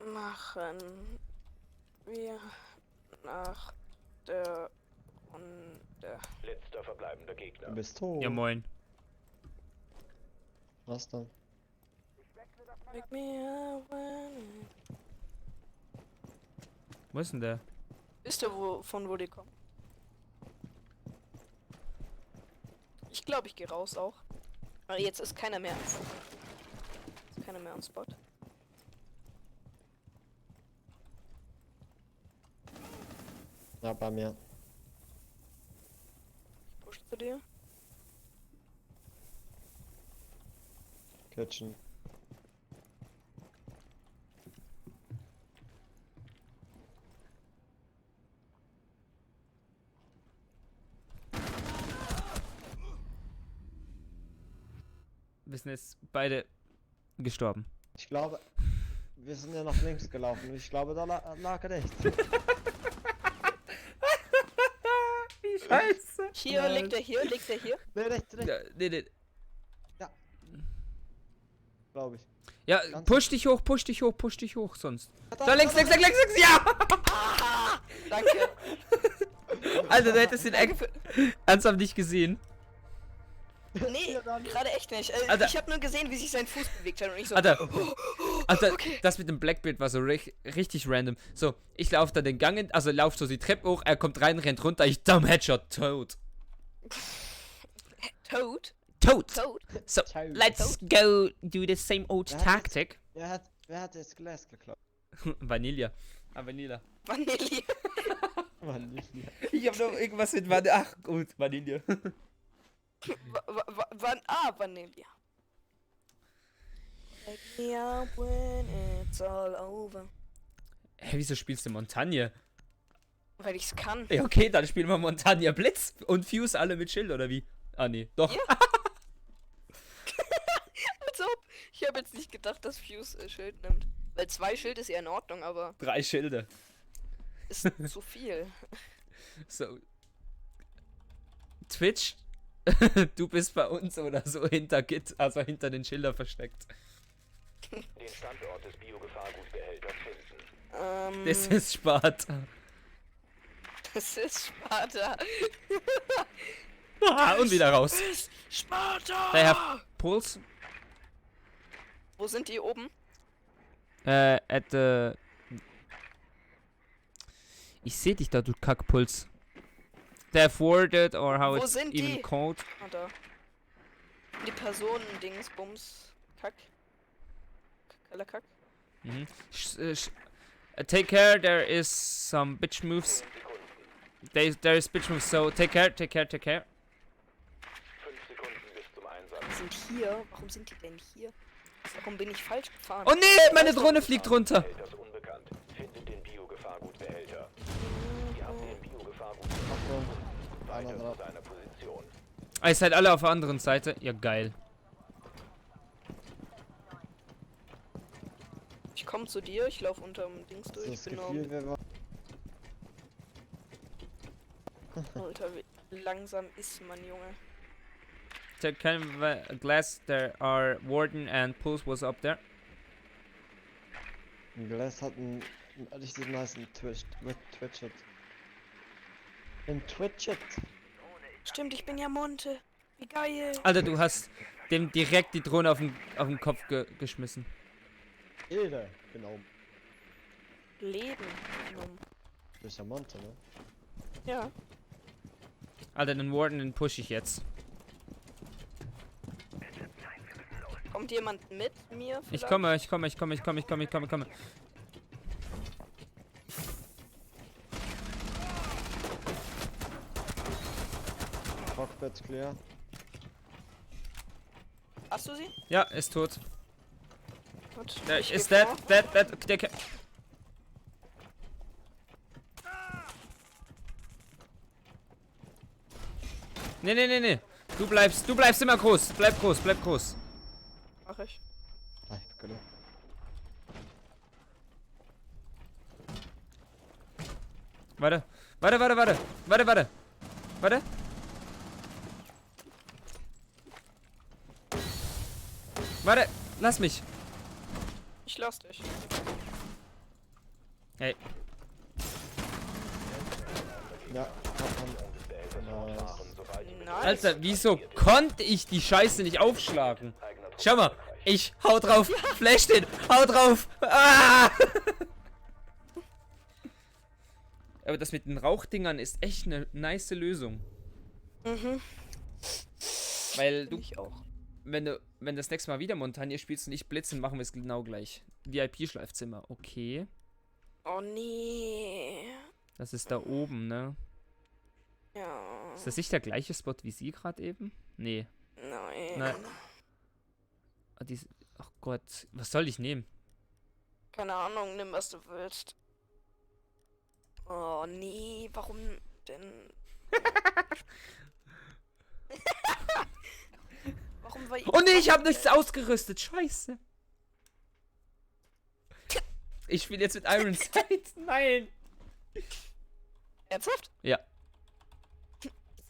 Machen wir nach der Runde. Letzter verbleibender Gegner. Du bist tot. Ja, moin. Was dann? Make me up when- Wo ist denn der? Wisst ihr, von wo die kommen? Ich glaube, ich gehe raus auch. Aber jetzt ist keiner mehr. Ist keiner mehr am Spot. Ja, bei mir. Push zu dir. Kitchen. Wir sind jetzt beide gestorben. Ich glaube, wir sind ja nach links gelaufen. Ich glaube, da lag er echt. Wie scheiße. Hier Nein. liegt er hier, liegt er hier. Nee, rechts, rechts, Ja, nee. glaube ich. Ja, Ganz- push dich hoch, sonst. Da, Da, links, ja! Danke. Alter, du hättest den Danke für. ernsthaft nicht gesehen. Nee, gerade echt nicht. Alter. Ich habe nur gesehen, wie sich sein Fuß bewegt hat und ich so. Alter, Alter, okay. das mit dem Blackbeard war so richtig random. So, ich laufe da den Gang, also lauf so die Treppe hoch, er kommt rein, rennt runter, ich dumm Headshot, tot. Toad? Tot. Toad? So, Tot. let's go do the same old Wer hat tactic. Wer hat jetzt Glas geklaut? Vanilla. Vanilla. Vanille. Mann, nicht mehr. Ich hab noch irgendwas mit Vanille. Ach gut, Vanille. Vanille. Wake me up when it's all over. Hä, wieso spielst du Montagne? Weil ich's kann. Ja, okay, dann spielen wir Montagne Blitz und Fuse alle mit Schild, oder wie? Ah, nee, doch. Ja. Als ob. Ich habe jetzt nicht gedacht, dass Fuse Schild nimmt. Weil 2 Schild ist ja in Ordnung, aber 3 Schilde. ist zu viel. So. Twitch, du bist bei uns oder so hinter Git, also hinter den Schildern versteckt. Den Standort des Biogefahrgutbehälters finden. Das ist Sparta. Das ist Sparta. Ah, und wieder raus. Sparta! They have pulse. Wo sind die oben? At the... Ich seh dich da, du Kackpuls. They have worded, or how Wo it's sind even die? called. Ah, da. Die Personen, Dings, Bums, Kack. Kack. Mhm. Take care, there is some bitch moves. There is bitch moves, so take care. 5 Sekunden bis zum Einsatz. Die sind hier. Warum sind die denn hier? Warum bin ich falsch gefahren? Oh nee, meine Drohne fliegt runter. Behälter ist unbekannt. Findet den Biogefahrgutbehälter. Ihr habt den Biogefahrgutbehälter. Achtung. Weiter Einer zu drauf. seiner Position. Ah, ihr seid alle auf der anderen Seite? Ja, geil. Ich komme zu dir, ich laufe unterm Dings So durch. das Ich bin Gefühl, wir waren. Alter, wie langsam ist man, Junge. Check kind of a glass there are Warden and Pulse was up there. Glass hat einen richtig nice Twitchet. Ein Twitchet. Stimmt, ich bin ja Monte. Wie geil. Alter, du hast dem direkt die Drohne auf den Kopf geschmissen. Ede, genau. Leben genommen. Das ist ja Monte, ne? Ja. Alter, den Warden, den push ich jetzt. Kommt jemand mit mir? Ich vielleicht? komme. Cockpit clear. Hast du sie? Ja, ist tot. Gut. Der Ich ist geh dead, vor. dead. Nee. Du bleibst immer groß. Bleib groß. Mach ich. Nein, genau. Warte. Warte, lass mich. Ich lass dich. Hey, Ja, nice. Nice. Alter, wieso konnte ich die Scheiße nicht aufschlagen? Schau mal, ich hau drauf, flash den, hau drauf. Ah! Aber das mit den Rauchdingern ist echt eine nice Lösung. Mhm. Weil du, Ich auch. wenn das nächste Mal wieder Montagne spielst und nicht blitzen, machen wir es genau gleich. VIP-Schleifzimmer, okay. Oh nee. Das ist da oben, ne? Ja. Ist das nicht der gleiche Spot wie sie gerade eben? Nee. Nein. Nein. Ah, ach Gott, was soll ich nehmen? Keine Ahnung, nimm was du willst. Oh nee, warum denn? Warum war ich. Oh nee, ich habe nichts ausgerüstet. Scheiße. Ich spiele jetzt mit Iron Sight. Nein. Ernsthaft? Ja,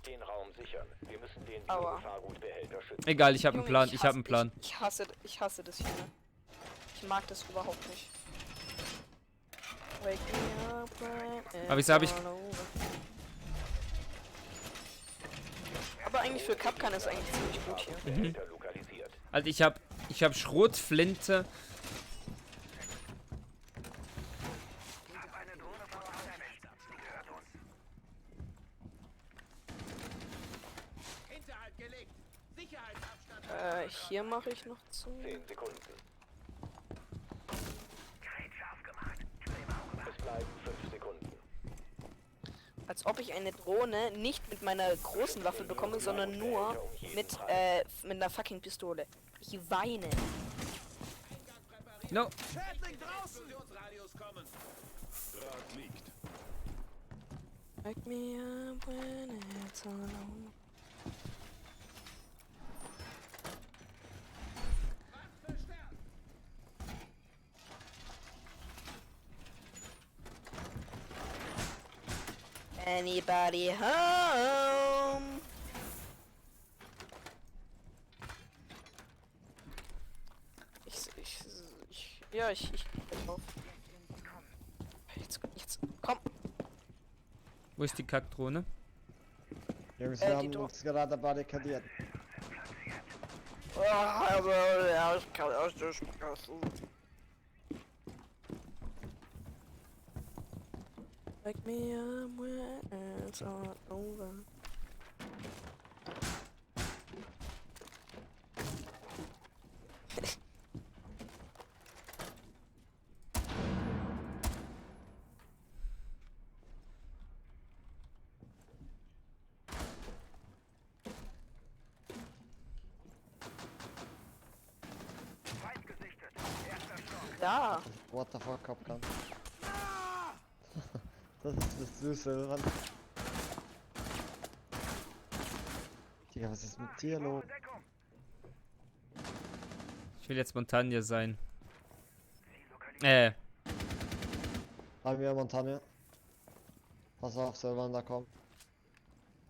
Den Raum sichern. Wir müssen den Aua. Biogefahrgutbehälter schützen. egal, ich habe einen Junge, Plan. Ich habe einen Plan. Ich hasse das hier. Ich mag das überhaupt nicht. Wake me up when Aber it's wieso hab ich- all over. Aber eigentlich für Kapkan ist eigentlich ziemlich gut hier. Behälter lokalisiert. Also ich habe Schrotflinte. Hier mache ich noch zu. 10 Sekunden. Es bleiben 5 Sekunden. Als ob ich eine Drohne nicht mit meiner großen Waffe bekomme, sondern nur mit einer fucking Pistole. Ich weine. No. Wake me up when it's all over. Anybody home? Ich geh drauf. Jetzt, komm. Wo ist die Kackdrohne? Jungs, Die wir haben Dro- uns gerade barrikadiert. Ja, ich kann aus der Straße. Wake me up when it's all over. Da. What the fuck, Kapkan? Das ist das Süße dran. Die Digga, was ist mit dir los? Ich will jetzt Montagne sein. Haben wir Montagne? Pass auf, Silvan, da kommt.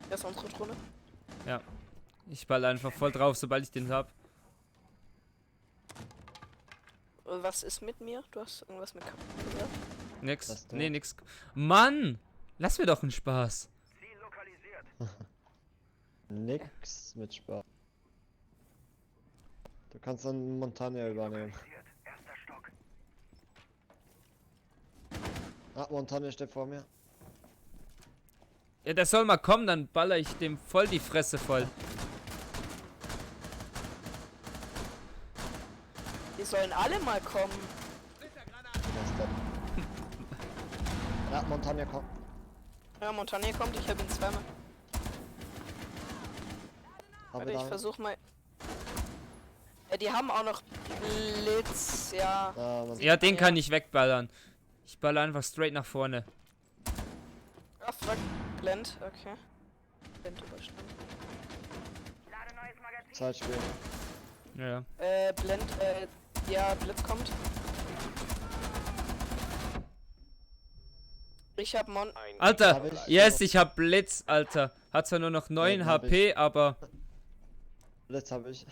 Das ist unsere Drohne. Ich ball einfach voll drauf, sobald ich den hab. Was ist mit mir? Du hast irgendwas mit kaputt gemacht. Nix. Das Nee, tot. nix. Mann! Lass mir doch einen Spaß. Nix mit Spaß. Du kannst dann Montagne übernehmen. Ah, Montagne steht vor mir. Ja, der soll mal kommen, dann baller ich dem voll die Fresse voll. Die sollen alle mal kommen. Wer ist der? Ja, Montagne kommt. Ja, Montagne kommt, ich habe ihn zweimal. Habe Warte, ich da. versuch mal. Ja, die haben auch noch Blitz, ja. Ja, den kann ich wegballern. Ich baller einfach straight nach vorne. Ah, fuck. Blend, okay. Blend überstanden. Zeitspiel. Ja. Blend, ja, Blitz kommt. Ich hab Alter, Hab ich. yes, ich hab Blitz, Alter. Hat zwar nur noch 9 Ja, hab HP, aber Blitz habe ich.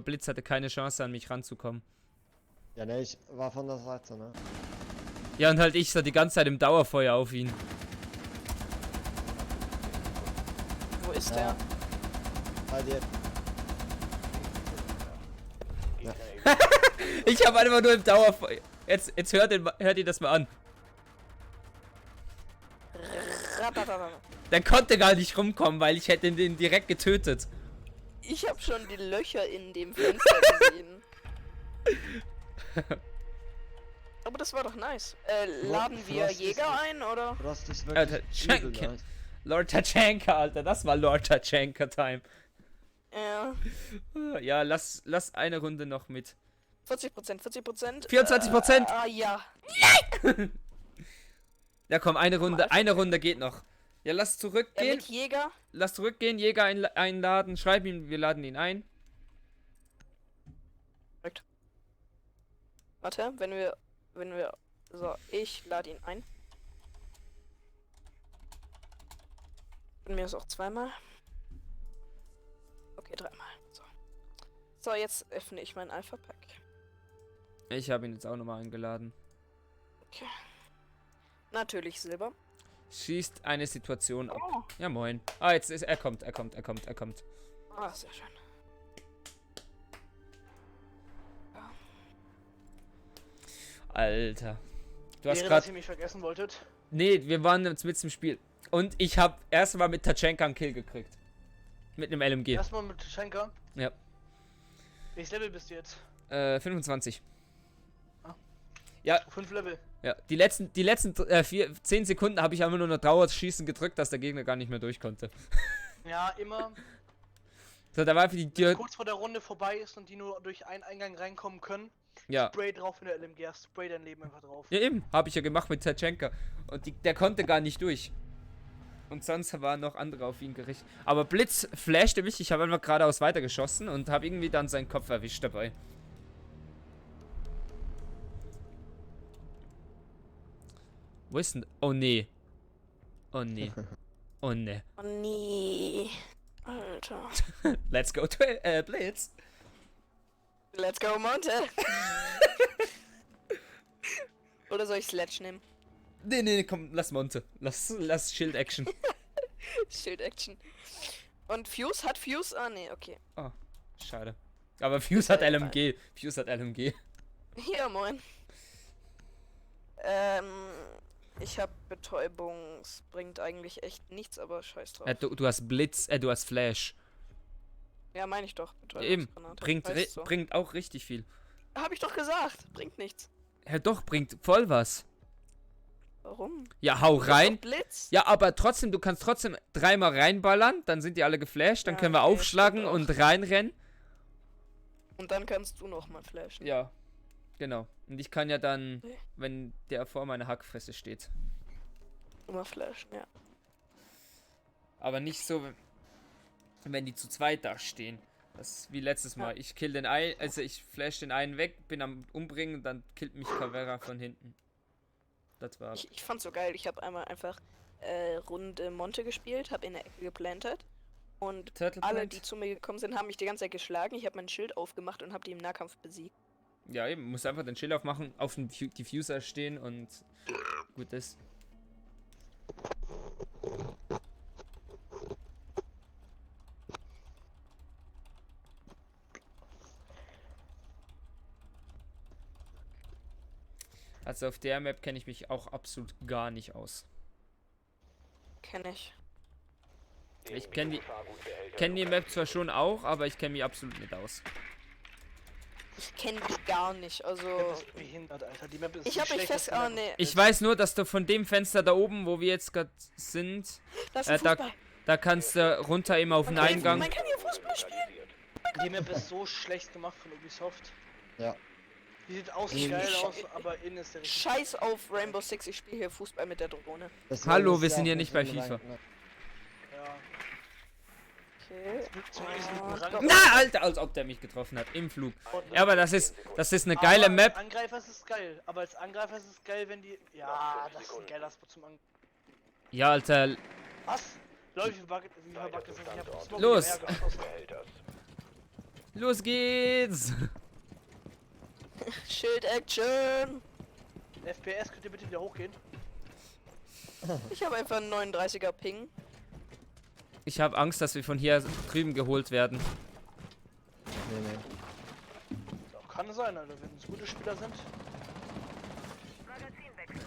Blitz hatte keine Chance an mich ranzukommen. Ja, ne, ich war von der Seite, ne? Ja, und halt ich so die ganze Zeit im Dauerfeuer auf ihn. Wo ist Ja. der? Bei dir. Ich hab einfach nur im Dauerfeuer. Jetzt hört ihr das mal an. Ratatata. Der konnte gar nicht rumkommen, weil ich hätte den direkt getötet. Ich hab schon die Löcher in dem Fenster gesehen. Aber das war doch nice. Laden wir Frost ist Jäger nicht- ein, oder? Du hast dich Alter, wirklich übel, Schenken. ne? Lord Tachanka, Alter, das war Lord Tachanka Time. Ja. Ja, lass eine Runde noch mit. 40%, 40%. 24%. Ja. Ja, komm, eine Runde geht noch. Ja, lass zurückgehen. Mit Jäger. Lass zurückgehen, Jäger einladen, schreib ihm, wir laden ihn ein. Warte, wenn wir. So, ich lade ihn ein. Von mir ist auch zweimal. Okay, dreimal. So, jetzt öffne ich mein Alpha-Pack. Ich habe ihn jetzt auch nochmal eingeladen. Okay. Natürlich Silber. Schießt eine Situation ab. Oh. Ja, moin. Ah, jetzt ist er kommt. Ah, sehr schön. Alter. Du hast Wäre, dass gerade. ihr mich vergessen wolltet. Nee, wir waren jetzt mit im Spiel. Und ich habe erstmal mit Tachanka einen Kill gekriegt. Mit einem LMG. Erstmal mit Schenker. Ja. Welches Level bist du jetzt? 25. 5 Level. Ja, die letzten 10 Sekunden habe ich einfach nur noch Dauerschießen gedrückt, dass der Gegner gar nicht mehr durch konnte. Ja, immer So, da war für die Tür. kurz vor der Runde vorbei ist und die nur durch einen Eingang reinkommen können. Ja. Spray drauf in der LMG, spray dein Leben einfach drauf. Ja, eben. Habe ich ja gemacht mit Tachanka. Und der konnte gar nicht durch. Und sonst waren noch andere auf ihn gerichtet. Aber Blitz flashte mich. Ich habe einfach geradeaus weitergeschossen und habe irgendwie dann seinen Kopf erwischt dabei. Wo ist denn? Oh nee. Oh nee. Oh nee. Oh nee. Alter. Let's go, Blitz. Let's go, Monte. Oder soll ich Sledge nehmen? Nee, komm, lass Monte. Lass Shield Action. Shield Action. Und Fuse? Hat Fuse? Ah, nee, okay. Oh, schade. Aber Fuse hat LMG. Fuse hat LMG. Ja, moin. Ich hab Betäubung. Es bringt eigentlich echt nichts, aber scheiß drauf. Du hast Blitz, du hast Flash. Ja, meine ich doch. Eben. Betäubungsgranate. Weißt du. Bringt auch richtig viel. Hab ich doch gesagt. Bringt nichts. Ja doch, bringt voll was. Warum? Ja, hau rein. Blitz. Ja, aber trotzdem, du kannst trotzdem dreimal reinballern, dann sind die alle geflasht, dann Ja, können wir okay, aufschlagen stimmt und reinrennen. Und dann kannst du noch mal flashen. Ja, genau. Und ich kann ja dann, Okay. wenn der vor meiner Hackfresse steht. Immer flashen, ja. Aber nicht so, wenn die zu zweit da stehen. Das ist wie letztes Mal. Ich kill den einen, also ich flash den einen weg, bin am Umbringen, dann killt mich Caveira von hinten. Das war's. Ich fand's so geil. Ich habe einmal einfach Runde Monte gespielt, habe in der Ecke geplantet. Und Turtle alle, Plant? die zu mir gekommen sind, haben mich die ganze Zeit geschlagen. Ich habe mein Schild aufgemacht und habe die im Nahkampf besiegt. Ja, eben, musst einfach den Schild aufmachen, auf den Diffuser stehen und gut ist. Also auf der Map kenne ich mich auch absolut gar nicht aus. Kenn ich. Ich kenne die Map zwar schon auch, aber ich kenne mich absolut nicht aus. Ich kenne die gar nicht. Also. Die Map ist behindert, Alter. Die Map ist Ich die habe mich fest. schlechteste Oh Map. nee. Ich weiß nur, dass du von dem Fenster da oben, wo wir jetzt gerade sind, Das ist da, Fußball. da kannst du runter immer auf den Eingang. Man kann hier Fußball spielen. Die Map ist so schlecht gemacht von Ubisoft. Ja. Die sieht außen geil aus, aber innen ist der richtig. Scheiß auf Rainbow Six, ich spiele hier Fußball mit der Drohne. Das Hallo, ist wir ja sind hier auch nicht bei so FIFA. lang, ne? Ja. Okay. Zumindest mit Ah, dem Rang. doch. Na, Alter, als ob der mich getroffen hat im Flug. Ja, aber das ist eine geile Aber Map. Als Angreifer ist es geil. Aber als Angreifer ist es geil, wenn die. Ja, das ist ein geiler Spot zum Angreifen. Ja, Alter, Was? Leute, wie verbuggt ist das? Ich hab Smoke Los. in die Eier geschossen. los geht's. Schild Action. FPS, könnt ihr bitte wieder hochgehen? Ich habe einfach einen 39er Ping. Ich habe Angst, dass wir von hier drüben geholt werden. Nee, nee. Kann sein, Alter, wenn es gute Spieler sind.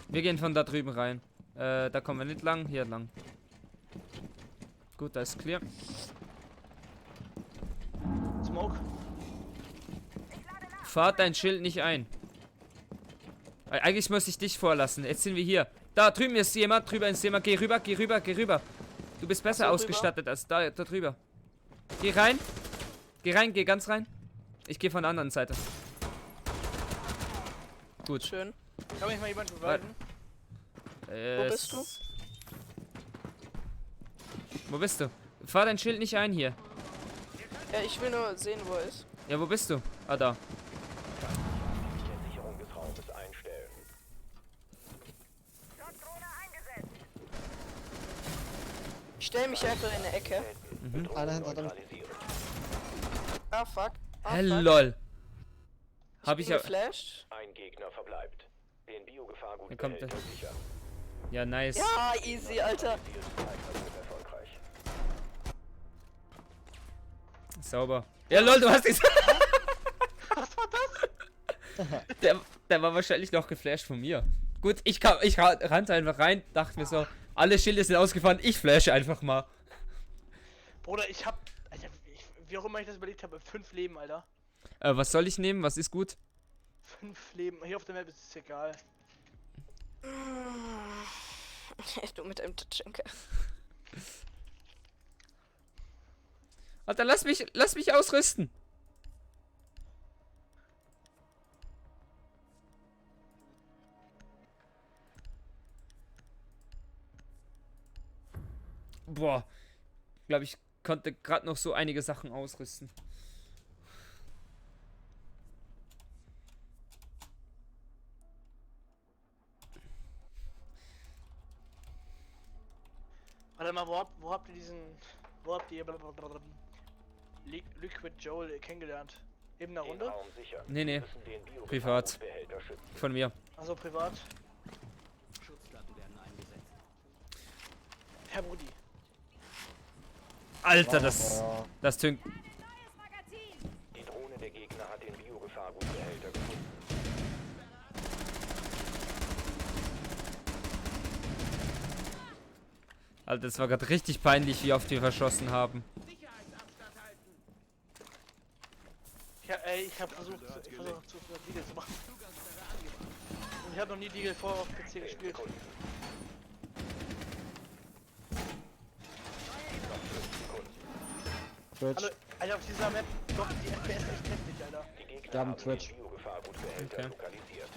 Wir gehen von da drüben rein. Da kommen wir nicht lang, hier lang. Gut, da ist clear. Smoke. Fahrt dein Schild nicht ein. Eigentlich muss ich dich vorlassen. Jetzt sind wir hier. Da drüben ist jemand, drüber ist jemand. Geh rüber, geh rüber, geh rüber. Du bist besser So, ausgestattet als da drüber. Geh rein. Geh rein, geh ganz rein. Ich gehe von der anderen Seite. Gut. Schön. Kann mich mal jemand beweisen? Wo bist du? Wo bist du? Fahr dein Schild nicht ein hier. Ja, ich will nur sehen, wo er ist. Ja, wo bist du? Ah, da. Die Sicherung des Raumes einstellen. Ich stelle mich einfach in eine Ecke. Einer hinter dem. Neutralisieren. Ah, fuck. Ah, Hell, fuck. lol. Hab bin ich ja. geflasht. Ein Gegner verbleibt. Den Biogefahrgut Hier kommt Behälter sichern. Ja, nice. Ja, easy, Alter. Die Angreifer sind erfolgreich. Sauber. Ja, lol, du hast dich. Was war das? Der war wahrscheinlich noch geflasht von mir. Gut, ich rannte einfach rein, dachte mir so, alle Schilde sind ausgefahren, ich flashe einfach mal. Bruder, ich hab. Alter, wie auch immer ich das überlegt habe, 5 Leben, Alter. Was soll ich nehmen? Was ist gut? 5 Leben. Hier auf der Map ist es egal. Du mit einem Tachenka. Alter, lass mich ausrüsten. Boah. Ich glaube, ich konnte gerade noch so einige Sachen ausrüsten. Warte mal, wo habt ihr diesen. Wo habt ihr Liquid Joel kennengelernt? Eben in der Den Runde? Raum sichern. Nee, nee. Wir müssen den Privat. Biogefahrgutbehälter schützen. Von mir. Also privat. Schutzplatten werden eingesetzt. Herr Brudi. Alter, Oh, das tönt. Die Drohne der Gegner hat den Biogefahrgutbehälter gefunden. Alter, das war gerade richtig peinlich, wie oft wir verschossen haben. Ja, ey, ich hab versucht zu Deagle zu machen. Und ich hab noch nie Deagle vorher auf PC gespielt. Twitch. Hallo, Alter, auf dieser Map, doch, die FPS ist echt heftig, Alter. Die Gegner Wir haben haben Twitch. den Biogefahrgutbehälter Okay. lokalisiert.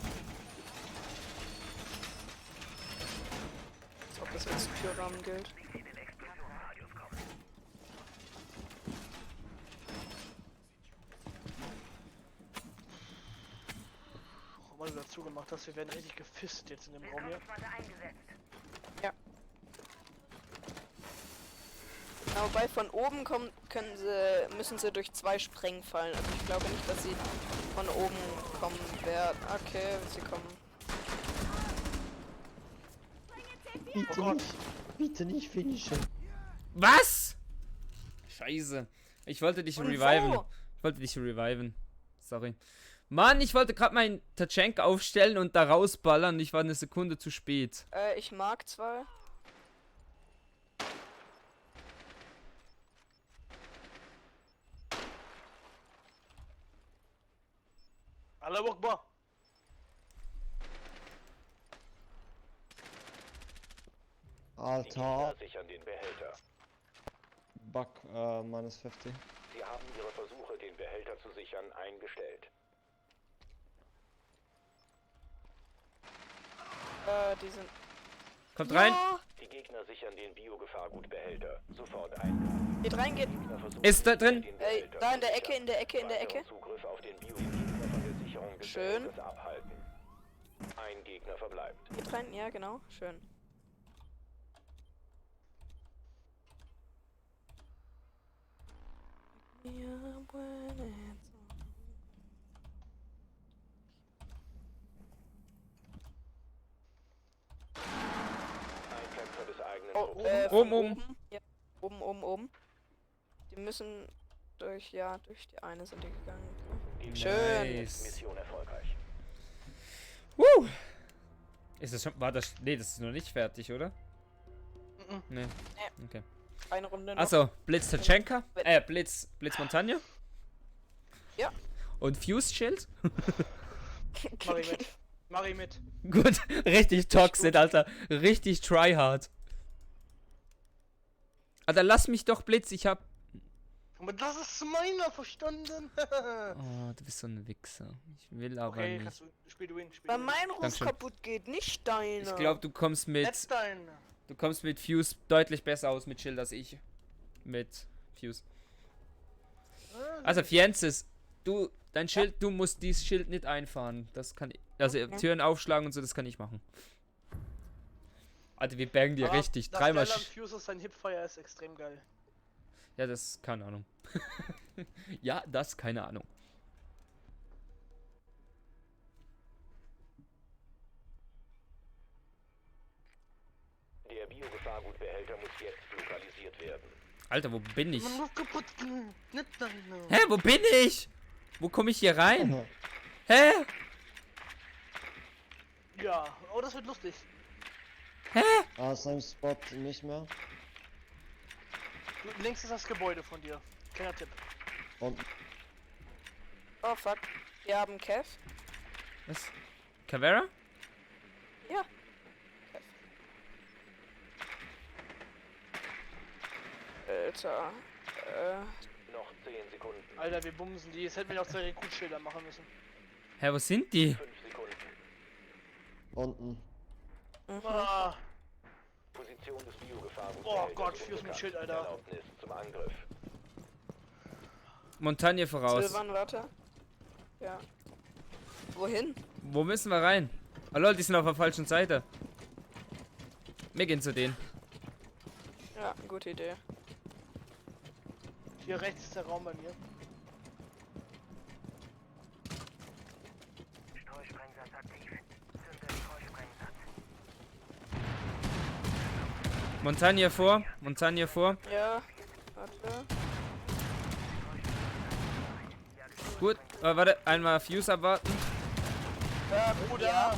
Als ob das als Türrahmen gilt. weil du dazu gemacht hast. Wir werden richtig gefisst jetzt in dem Raum hier. Ja, wobei von oben kommen, müssen sie durch 2 Sprengfallen. Also ich glaube nicht, dass sie von oben kommen werden. Okay, sie kommen. Bitte Gott. nicht. Bitte nicht finishen. Was? Scheiße. Ich wollte dich Und reviven. wo? Ich wollte dich reviven. Sorry. Mann, ich wollte gerade meinen Tachanka aufstellen und da rausballern. Ich war eine Sekunde zu spät. Ich mag 2. Allah Akbar. Die Alter. Gegner sichern den Behälter. Bug, minus 50. Sie haben ihre Versuche, den Behälter zu sichern, eingestellt. Die sind. Kommt rein. Ja, Die Gegner sichern den Biogefahrgutbehälter. Sofort ein. geht rein, geht. Gegner versuchen, Ist da drin? den Behälter Da zu in der Ecke, sichern. in der Ecke, in der Ecke. Weiteren Zugriff auf den Bio-Gegner von der Sicherung des Schön. Behälters abhalten. Ein Gegner verbleibt. Geht rein, ja genau, schön. Ja, bueno. Ein Kämpfer des eigenen Oh, Trupps. von Oben. Ja, oben. Die müssen durch die eine sind die gegangen. Die Schön. Nice. Mission erfolgreich. Ist das schon. War das. Nee, das ist noch nicht fertig, oder? Mhm. Nee. Okay. Eine Runde noch. Achso, Blitz Tachanka. Blitz Montagne. Ja. Und Fuse Shield. Mach ich mit. Mach ich mit. Gut, richtig toxic, Alter. Richtig tryhard. Alter, lass mich doch Blitz, ich hab. Aber das ist meiner, verstanden? Oh, du bist so ein Wichser. Ich will aber Okay, nicht. kannst du. Spiel du ihn, spiel Weil du ihn. mein Ruf Dankeschön. kaputt geht, nicht deiner. Ich glaube, du kommst mit. Let's deine. Du kommst mit Fuse deutlich besser aus mit Shield als ich. Mit Fuse. Also, Fienzes, dein Schild, du musst dieses Schild nicht einfahren. Das kann ich. Also, Okay. Türen aufschlagen und so, das kann ich machen. Alter, wir bangen dir Aber richtig. das Dreimal. Geile am Fuse ist, sein Hipfire ist extrem geil. Ja, das, keine Ahnung. Ja, das, keine Ahnung. Der Biogefahrgutbehälter muss jetzt lokalisiert werden. Alter, wo bin ich? Man muss kaputt gehen. Nicht deine. Hä, wo bin ich? Wo komme ich hier rein? Hä? Ja, oh, das wird lustig. Aus einem Spot nicht mehr. Links ist das Gebäude von dir. Kleiner Tipp. Und Oh fuck. Wir haben Kev. Was? Cavera? Ja. Alter. Noch 10 Sekunden. Alter, wir bumsen die. Jetzt hätten wir noch 2 Rekrutschilder machen müssen. Hä, wo sind die? 5 Sekunden. unten. Ah, Position des Biogefahrgutbehälters. Oh Gott, Fuse mit unbekannt. Schild, Alter. Erlaubnis zum Angriff. Montagne voraus. Silvan, warte. Ja. Wohin? Wo müssen wir rein? Oh lol, die sind auf der falschen Seite. Wir gehen zu denen. Ja, gute Idee. hier rechts ist der Raum bei mir. Montagne vor. Montagne vor. Ja. Warte. Gut. Warte, einmal Fuse abwarten. Ja, Bruder! Ja.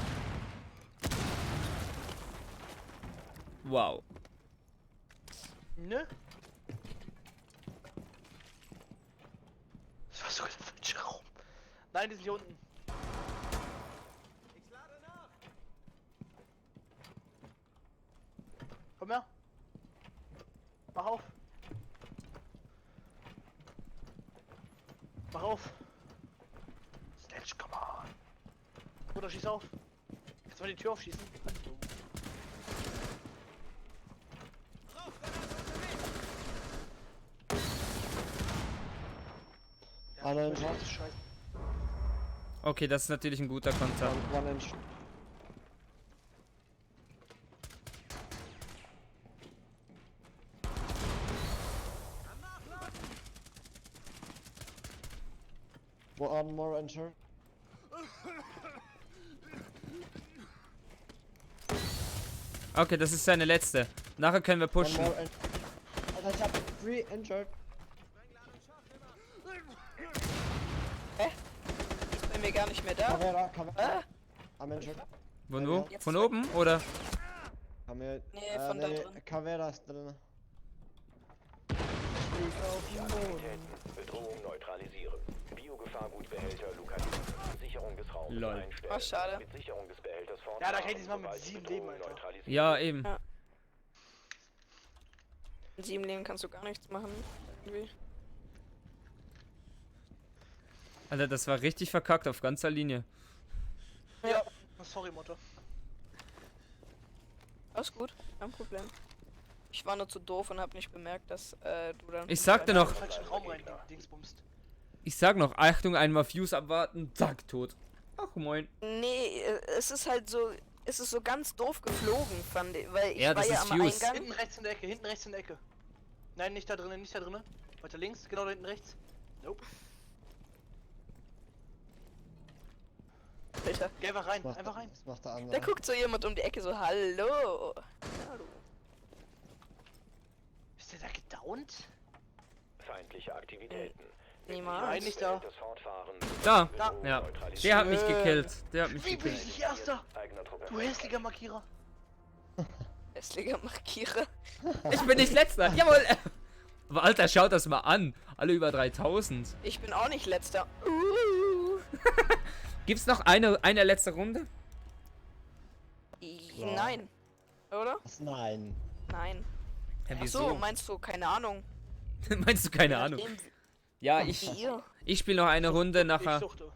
Wow. Ne? Das war sogar der falsche Raum. Nein, die sind hier unten. Komm her. Mach auf. Mach auf. Sledge, come on. Bruder, schieß auf. Jetzt mal die Tür aufschießen. Hallo. Ja, Alle das im ist Haus. scheiße. Okay, das ist natürlich ein guter Konter. One inch. One more enter. Okay, das ist seine letzte. Nachher können wir One pushen. more enter. Alter, ich hab 3 injured. Ist bei mir gar nicht mehr da. Caveira, Caveira. Ah, I'm injured. Von wo? Jetzt Von weg. oben, oder? Nee, von da drin. Caveira ist drin. Die Aktivitäten. Bedrohung neutralisieren. Biogefahrgutbehälter lokalisieren. Sicherung des Raums Lol. einstellen. Oh, schade. Mit Sicherung des Behälters Ja, da fortfahren, kann ich diesmal mit sobald die 7 Leben, Bedrohung Alter. neutralisiert Ja, eben. Ja. In 7 Leben kannst du gar nichts machen. Irgendwie. Alter, das war richtig verkackt auf ganzer Linie. Ja. Sorry, Mutter. Alles gut, kein Problem. Ich war nur zu doof und hab nicht bemerkt, dass du dann. Ich sagte noch, Falschen Raum rein, Dingsbumst. ich sag noch, Achtung, einmal Fuse abwarten, zack, tot. Ach moin. Nee, es ist halt so. Es ist so ganz doof geflogen, fand ich. Weil ich Ja, war das ja ist am Fuse. Eingang. Hinten rechts in der Ecke, hinten rechts in der Ecke. Nein, nicht da drinnen, nicht da drinnen. Weiter links, genau da hinten rechts. Nope. Alter. Geh einfach rein, Was einfach rein. Was macht der andere? Da guckt so jemand um die Ecke so, hallo. Hallo. Ist der da gedownt? feindliche Aktivitäten. Niemals. Nein, nicht da. Das Fortfahren. Da. Da. Ja. Der hat mich gekillt. Der hat mich Wie bin gekillt. ich nicht Erster? Eigener Truppe. Du hässlicher Markierer. Hässlicher Markierer. Ich bin nicht letzter. Jawohl. Aber Alter, schaut das mal an. Alle über 3000. Ich bin auch nicht letzter. Gibt's noch eine letzte Runde? Nein. Oder? Was? Nein. Nein. Ja, Ach so, meinst du, keine Ahnung. Meinst du keine Ahnung? Nachdem, Ja, wie ich ihr. spiele noch eine Runde Ich nachher. suchte.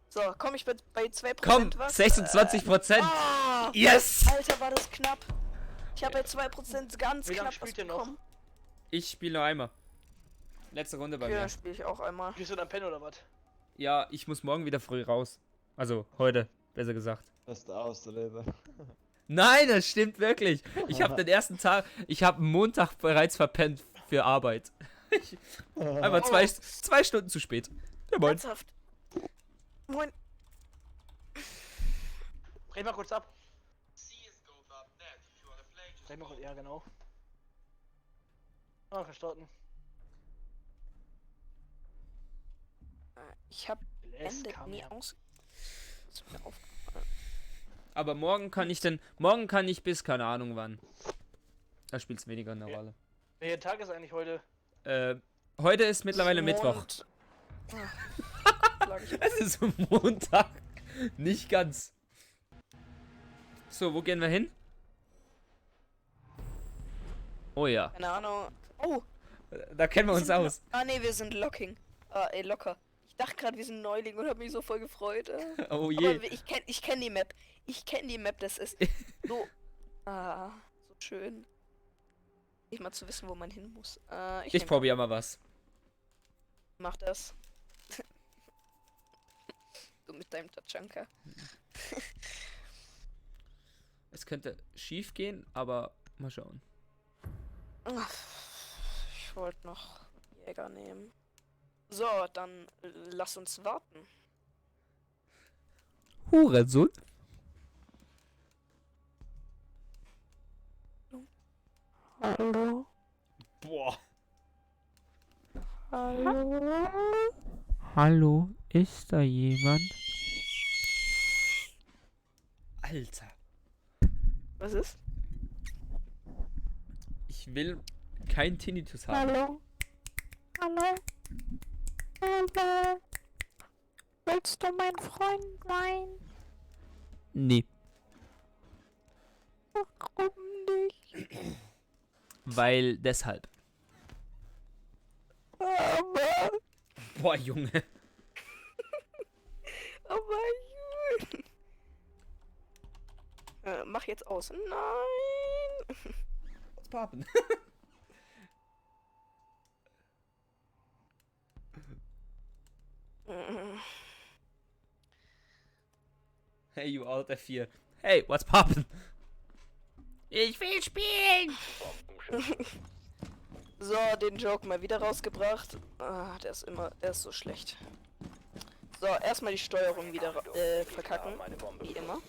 So, komm ich bei 2% Komm, was? 26%. Ah, Yes! Alter, war das knapp. Ich habe bei 2% ganz Wie lange knapp was spielt ihr noch? bekommen. Ich spiele noch einmal. Letzte Runde bei Okay, mir. dann spiele ich auch einmal. Gehst du dann pennen oder was? Ja, ich muss morgen wieder früh raus. Also heute, besser gesagt. Beste Auslebe. Nein, das stimmt wirklich. Ich habe den ersten Tag, ich habe Montag bereits verpennt für Arbeit. Einmal zwei Stunden zu spät. Ja, moin. Ernsthaft. Moin. Dreh mal kurz ab. Dreh mal kurz, ja genau. Ah, verstarten. Ich habe Bless, Ende kam nie ja. aus. Ist mir aufgefallen. Aber morgen kann ich bis keine Ahnung wann. Da spielt es weniger eine Rolle. Welcher Tag ist eigentlich heute? Heute ist mittlerweile Mittwoch. Mond- Sag ich. Es ist Montag. Nicht ganz. So, wo gehen wir hin? Oh ja, Keine Ahnung. Oh, da kennen wir uns sind aus. nee, wir sind locking. Locker. Ich dachte gerade, wir sind Neuling und hab mich so voll gefreut. Oh Aber je. ich kenn die Map. Ich kenn die Map, das ist so. So schön. Nicht mal zu wissen, wo man hin muss. Ich nehm- probiere mal was. Mach das. Du mit deinem Tachanka. Es könnte schief gehen, aber mal schauen. Ich wollte noch Jäger nehmen. So, dann lass uns warten. Hurensohn. Hallo? Boah. Hallo? Hallo? Ist da jemand? Alter. Was ist? Ich will kein Tinnitus haben. Hallo? Hallo? Hallo? Willst du mein Freund sein? Nee. Warum nicht? Weil deshalb. Aber... Boah, Junge. Aber gut. Mach jetzt aus. Nein. Papen. Hey, you alt F4. Hey, what's poppin'? Ich will spielen! So, den Joke mal wieder rausgebracht. Ah, der ist so schlecht. So, erstmal die Steuerung wieder verkacken. Wie immer.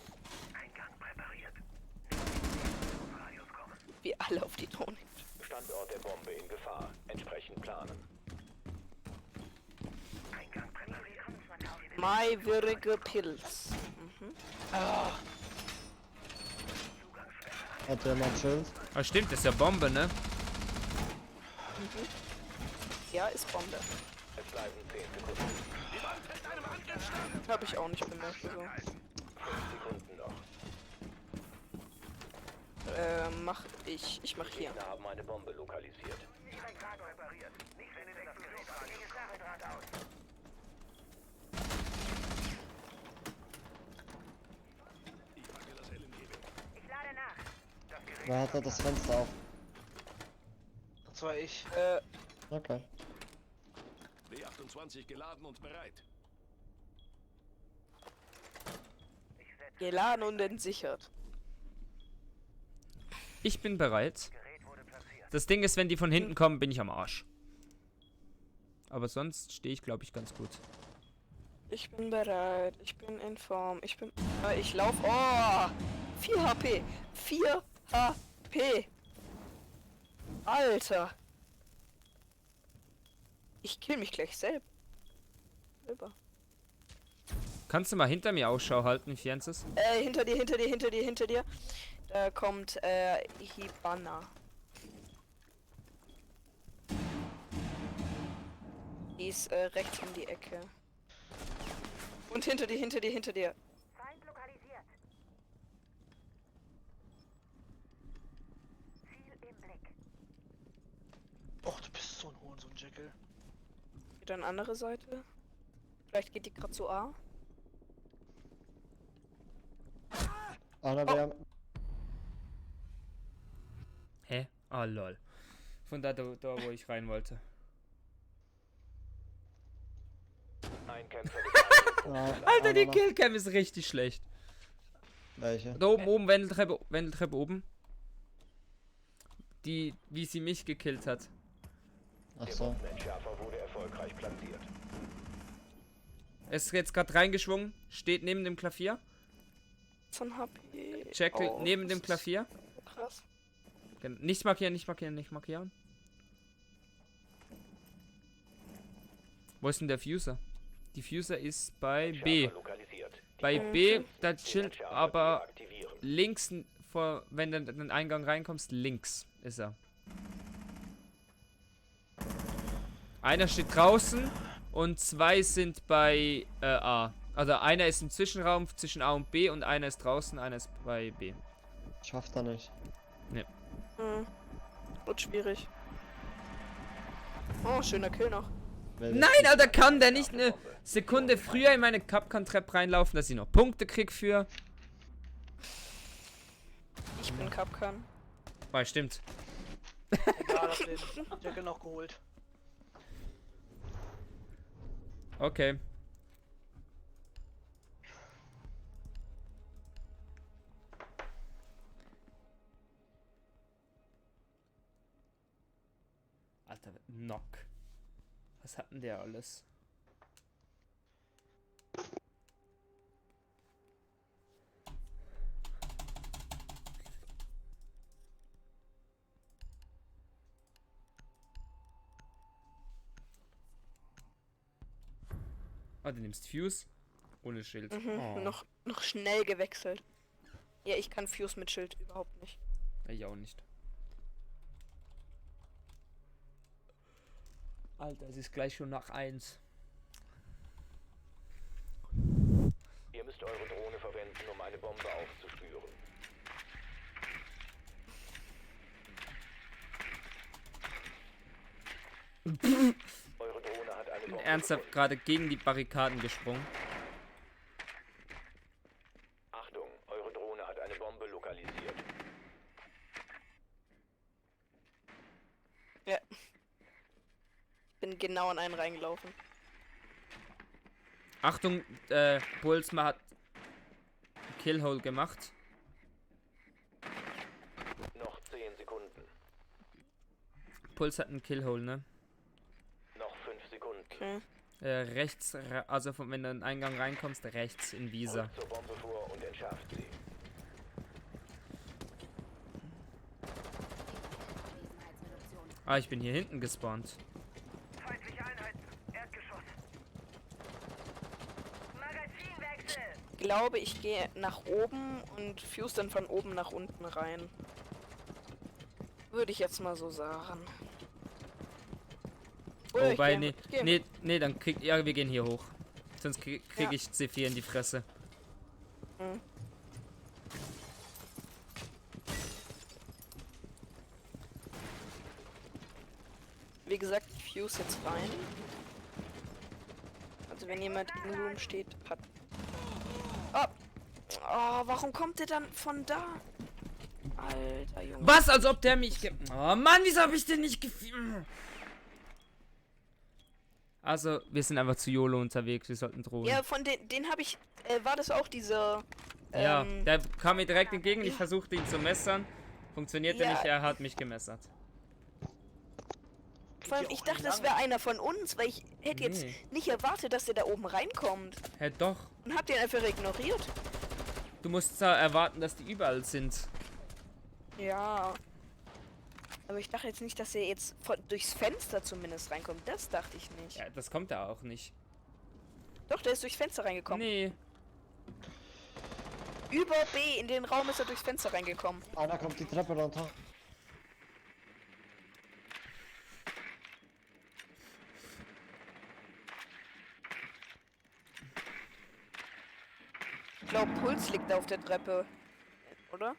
Wie alle auf die Drohne. Standort der Bombe in Gefahr. Entsprechend planen. Maiwürige Pilz. Mhm. Hat der noch Schild? Ah, stimmt, das ist ja Bombe, ne? Ja, ist Bombe. Es bleiben 10 Sekunden. Habe ich auch nicht bemerkt. So. 5 Sekunden noch. Ich mach hier. Gegner haben eine Bombe lokalisiert. Wer hat da das Fenster auf? Das war ich. Okay. B28 geladen und bereit. Geladen und entsichert. Ich bin bereit. Das Ding ist, wenn die von hinten kommen, bin ich am Arsch. Aber sonst stehe ich, glaube ich, ganz gut. Ich bin bereit. Ich bin in Form. Ich lauf. Oh! 4 HP. 4 HP. Alter. Ich kill mich gleich selbst. Selber. Kannst du mal hinter mir Ausschau halten, Fienzes? Hinter dir. Da kommt, Hibana. Die ist, rechts um die Ecke. Und hinter dir. Feind lokalisiert. Ziel im Blick. Och, du bist so ein Hurensohn, Jekyll. Geht an andere Seite. Vielleicht geht die gerade zu A. Einer wäre. Hä? Ah, lol. Von da, wo ich rein wollte. Ein Kämpfer Alter, die Killcam ist richtig schlecht. Welche? Da oben, Wendeltreppe oben. Die, wie sie mich gekillt hat. Ach Der so. Bombenentschärfer wurde erfolgreich platziert. Er ist jetzt gerade reingeschwungen, steht neben dem Klavier. Von HP. Jekyll Oh, neben dem das Klavier. ist krass. Nicht markieren. Wo ist denn der Fuser? Die Fuser ist bei B. Entschärfer lokalisiert. Bei Mhm. B, da chillt Entschärfer aber deaktivieren. links, wenn du in den Eingang reinkommst, links ist er. Einer steht draußen und 2 sind bei A. Also einer ist im Zwischenraum zwischen A und B und einer ist draußen, einer ist bei B. Schafft er nicht. Wird schwierig. Oh, schöner Kill noch. Nein, Alter, kann der nicht eine Sekunde früher in meine Capcom-Trap reinlaufen, dass ich noch Punkte krieg für... Ich bin Capcan. Oh, stimmt. Egal, hab den Jekyll noch geholt. Okay. Alter, Knock. Was hat denn der alles? Ah, du nimmst Fuse ohne Schild. Oh. Noch schnell gewechselt. Ja, ich kann Fuse mit Schild überhaupt nicht. Ich auch nicht. Alter, es ist gleich schon nach 1. Ihr müsst eure Drohne verwenden, um eine Bombe aufzuspüren. Eure Drohne hat eine Ich bin Bombe ernsthaft gefunden. gerade gegen die Barrikaden gesprungen. Achtung, eure Drohne hat eine Bombe lokalisiert. Ja. Bin genau an einen reingelaufen. Achtung, Puls, man hat... Killhole gemacht. Noch 10 Sekunden. Puls hat einen Killhole, ne? Noch 5 Sekunden. Okay. Rechts, also wenn du in den Eingang reinkommst, rechts in Visa. Rückt zur Bombe vor und entschärft sie. Ah, ich bin hier hinten gespawnt. Feindliche Einheiten. Erdgeschoss. Magazinwechsel. Ich glaube, ich gehe nach oben und fuse dann von oben nach unten rein. Würde ich jetzt mal so sagen. Oder ich Wobei, geh- nee, dann ja, wir gehen hier hoch. Sonst krieg Ja. ich C4 in die Fresse. Mhm. Wie gesagt, ich fuse jetzt rein. Also wenn jemand im Room steht, hat... Oh. Oh, warum kommt der dann von da? Alter Junge. Was? Als ob der mich Oh Mann, wieso hab ich den nicht gefunden? Also, wir sind einfach zu YOLO unterwegs, wir sollten drohen. Ja, von den habe ich... war das auch diese... Ja, der kam mir direkt entgegen, ich versuchte ihn zu messern. Funktionierte Ja. nicht, er hat mich gemessert. Vor allem, Geht ja ich auch dachte, das lang. wäre einer von uns, weil ich hätte jetzt Nee. nicht erwartet, dass der da oben reinkommt. Hä, doch. Und hab den einfach ignoriert. Du musst da erwarten, dass die überall sind. Ja. Aber ich dachte jetzt nicht, dass er jetzt durchs Fenster zumindest reinkommt. Das dachte ich nicht. Ja, das kommt er auch nicht. Doch, der ist durchs Fenster reingekommen. Nee. Über B, in den Raum ist er durchs Fenster reingekommen. Einer kommt die Treppe runter. Ich glaube, Puls liegt da auf der Treppe. Oder?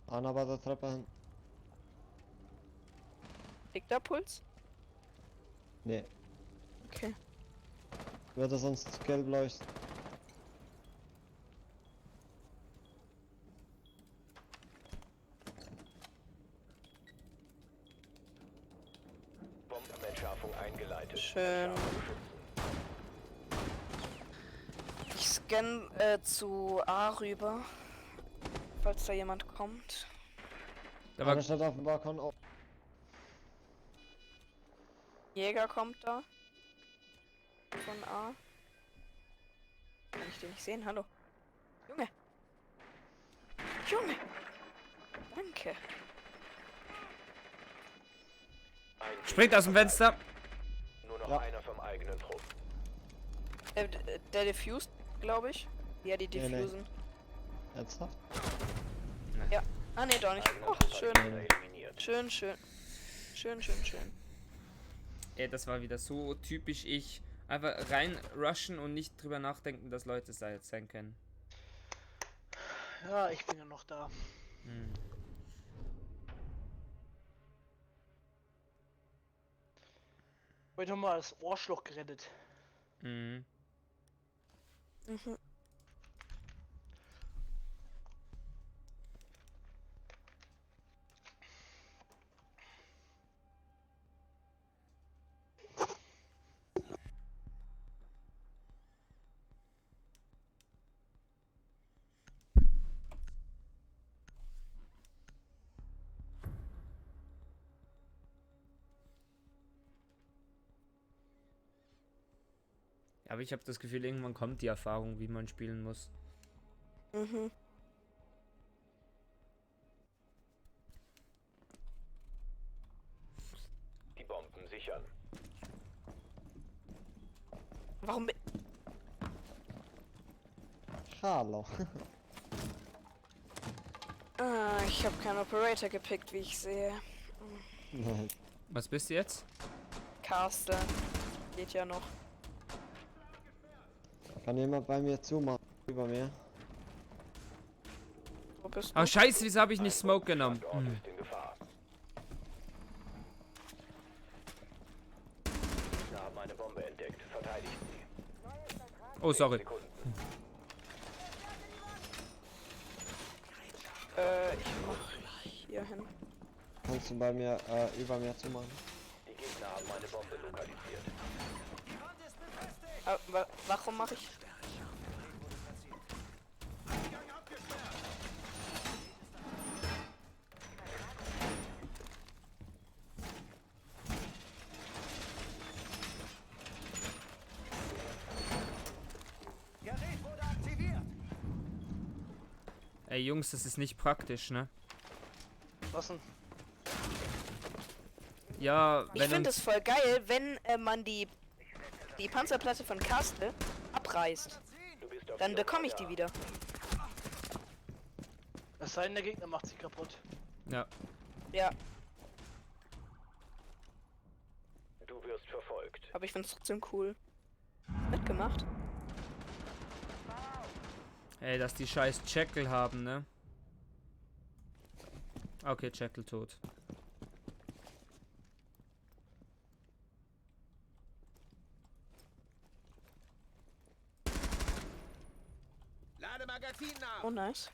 Einer bei der Treppe hin. Liegt da Puls? Nee, Okay. würde sonst gelb leuchten. Bombenentschärfung eingeleitet. Schön. Entschärfung schützen. Ich scanne zu A rüber. Falls da jemand kommt. Da war Einer steht auf dem Balkon. Oh, Jäger kommt da. Von A. Kann ich den nicht sehen? Hallo. Junge. Junge. Danke. Ein springt aus dem Fenster. Nur noch Ja. einer vom eigenen Trupp. Der diffused, glaube ich. Ja, die Nee, nee. diffusen. ernsthaft? Ah, nee, doch nicht. Eigener Oh, Trupp schön. hat Gegner eliminiert. Schön, schön. Schön, schön, schön. Ey, das war wieder so typisch ich. Einfach rein rushen und nicht drüber nachdenken, dass Leute sein können. Ja, ich bin ja noch da. Hm. Heute mal das Ohrschloch gerettet. Mhm. Mhm. Aber ich habe das Gefühl, irgendwann kommt die Erfahrung, wie man spielen muss. Mhm. Die Bomben sichern. Warum bin... Hallo. Ah, ich habe keinen Operator gepickt, wie ich sehe. Nein. Was bist du jetzt? Castle. Geht ja noch. Kann jemand bei mir zumachen? Über mir? Wo bist du? Oh scheiße, wieso habe ich nicht Smoke genommen? Standort Hm. ist in Gefahr. Wir haben eine Bombe entdeckt. Verteidigt sie. Oh, sorry. Sekunden. Ich mach hier hin. Kannst du bei mir über mir zumachen? Die Gegner haben eine Bombe lokalisiert. Warum mache ich? Gerät wurde aktiviert. Ey Jungs, das ist nicht praktisch, ne? Was denn? Ja, Ich wenn finde uns... es voll geil, wenn man die Panzerplatte von Castle abreißt. Du bist auf Dann ihrem bekomme ich Radar. die wieder. Es sei denn, der Gegner macht sie kaputt. Ja. Ja, Du wirst verfolgt. aber ich finde es trotzdem cool. Mitgemacht. Ey, dass die scheiß Jackal haben, ne? Okay, Jackal tot. Lade Magazin nach. Oh, nice.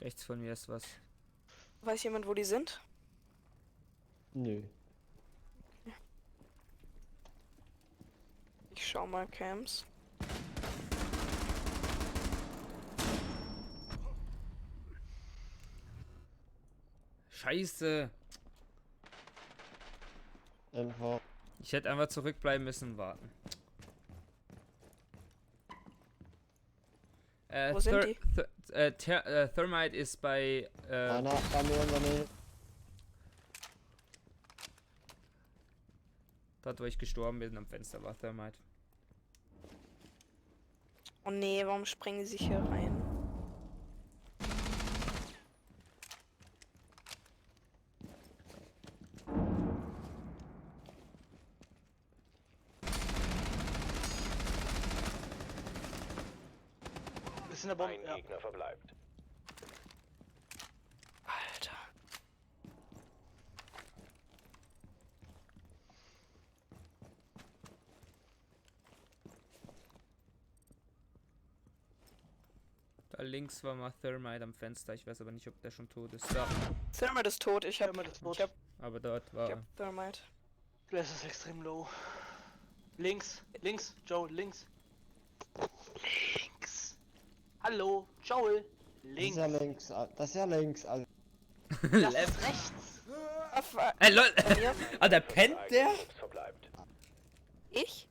Rechts von mir ist was. Weiß jemand, wo die sind? Nö. Ich schau mal Camps. Scheiße. MV. Ich hätte einfach zurückbleiben müssen und warten. Wo sind die? Thermite ist bei... Einer bei mir in der Nähe. dort, wo ich gestorben bin, am Fenster war Thermite. Oh nee, warum springen sie sich hier rein? Ist in der Bombe. Ein Ja. Gegner verbleibt. Alter. Da links war mal Thermite am Fenster. Ich weiß aber nicht, ob der schon tot ist. Da. Thermite ist tot. Ich hab Aber dort war... Thermite. Das ist extrem low. Links, Joel, links. Links. Hallo, Joel. Das ist Links. ja links, das ist ja links, Alter. Das ist rechts. Ey, Leute! Ja. Alter, pennt der? Schutz verbleibt. Ich?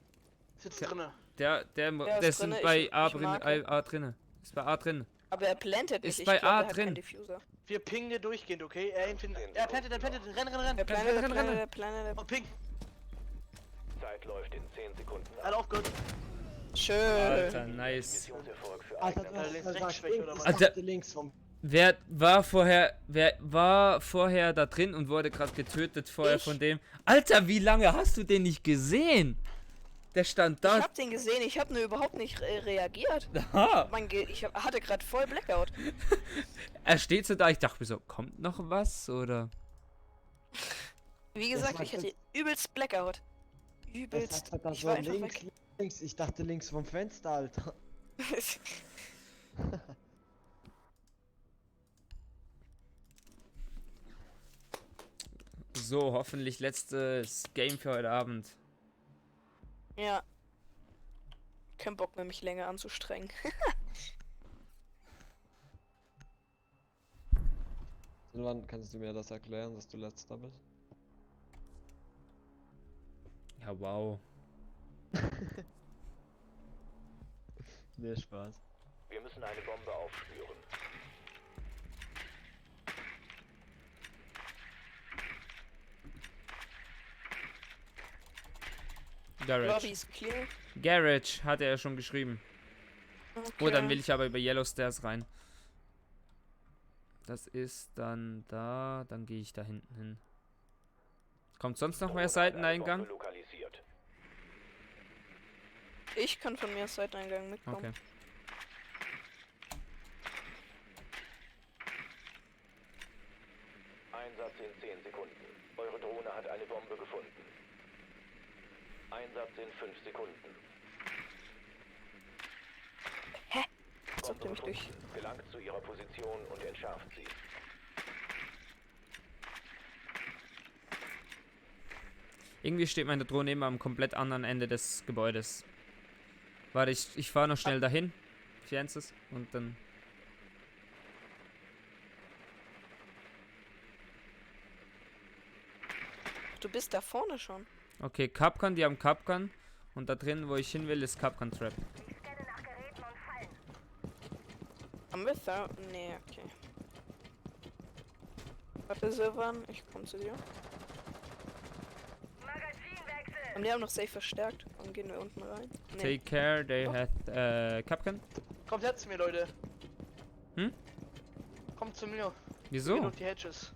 Sitzt drinne. Der ist sind drinne, bei ich A marke. drinne. Ist bei A drin. Aber er plantet nicht. Ist Ich bei glaub, A er hat drin. keinen Diffuser. Wir pingen dir durchgehend, okay? Er plantet, renn. Er plantet. Und ping. Zeit läuft in 10 Sekunden Hat ab. aufgehört. Schön. Alter, nice. Missionserfolg für Alter, eigene du hast links, gesagt, rechts, Schwäche oder ich was? Alter. dachte links vom... Wer war vorher da drin und wurde gerade getötet vorher Ich. von dem? Alter, wie lange hast du den nicht gesehen? Der stand Ich da. hab den gesehen, ich hab nur überhaupt nicht reagiert. Ha, Hatte gerade voll Blackout. er steht so da. Ich dachte mir so, kommt noch was oder? Wie gesagt, war ich hatte übelst Blackout. Ich Übelst. dachte da Ich so war einfach links, weg. links. Ich dachte links vom Fenster, Alter. So, hoffentlich letztes Game für heute Abend. Ja. Kein Bock mehr, mich länger anzustrengen. Wann kannst du mir das erklären, dass du letzter bist? Ja, wow. Nee, Spaß. Wir müssen eine Bombe aufspüren. Lobby Garage. ist clear. Garage hatte er schon geschrieben. Okay. Oh, dann will ich aber über Yellow Stairs rein. Das ist dann da. Dann gehe ich da hinten hin. Kommt sonst noch mehr Drohne hat Seiteneingang? eine Bombe lokalisiert. Ich kann von mir aus Seiteneingang mitkommen. Okay. Einsatz in 10 Sekunden. Eure Drohne hat eine Bombe gefunden. Einsatz in 5 Sekunden. Hä? Kommt Zockt ihr mich durch? gefunden, gelangt zu ihrer Position und entschärft sie. Irgendwie steht meine Drohne immer am komplett anderen Ende des Gebäudes. Warte, ich fahre noch schnell dahin. Fienzes. Und dann... Du bist da vorne schon. Okay, Capcom, die haben Capcom. Und da drin, wo ich hin will, ist Capcom Trap. Ich scanne nach Geräten und Fallen. Haben wir da? Nee, okay. Warte, Silvan, ich komm zu dir. Magazinwechsel. Und die haben noch safe verstärkt. Warum gehen wir unten rein? Nee. Take care, they Oh. had Capcom. Kommt her zu mir, Leute. Hm? Kommt zu mir. Geh Wieso? durch die Hedges.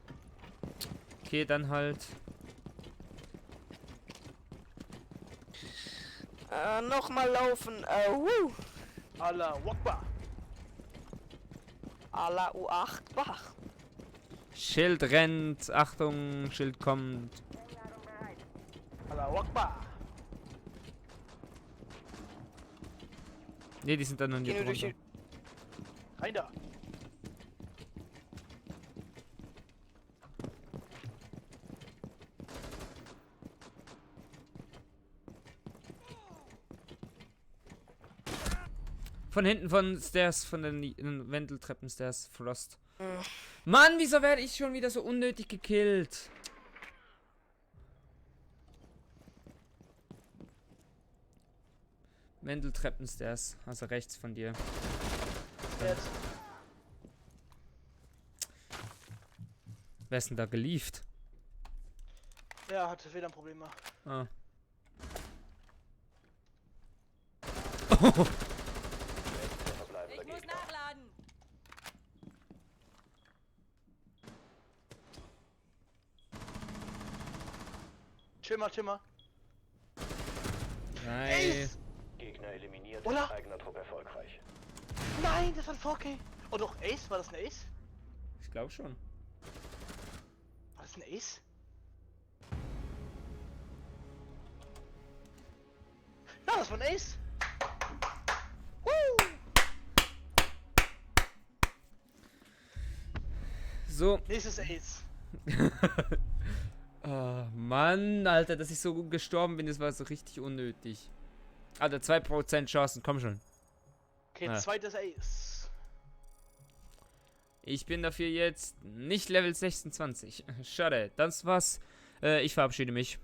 Okay, dann halt. Nochmal laufen. Allah Wakbar. Allah U8 Bach. Schild rennt. Achtung, Schild kommt. Allah Wakbar. Ne, die sind dann noch nicht Gehen wir durch drunter. die... Rein da. Von hinten von Stairs, von den Wendeltreppenstairs, Frost. Hm. Mann, wieso werde ich schon wieder so unnötig gekillt? Wendeltreppenstairs, also rechts von dir. Jetzt. Wer ist denn da gelieft? Ja, hatte wieder ein Problem. Ah. Letzter verbleibender Gegner. nachladen. Timmer. Nice. Gegner eliminiert. Oder? Eigener Trupp erfolgreich. Nein, das war ein 4K. Oh doch, Ace? War das ein Ace? Ich glaube schon. War das ein Ace? Ja, das war ein Ace. Woo! So. Nächstes Ace. Oh, Mann, Alter, dass ich so gut gestorben bin, das war so richtig unnötig. Alter, 2% Chancen, komm schon. Okay, Ah. zweites Ace. Ich bin dafür jetzt nicht Level 26. Schade, das war's. Ich verabschiede mich.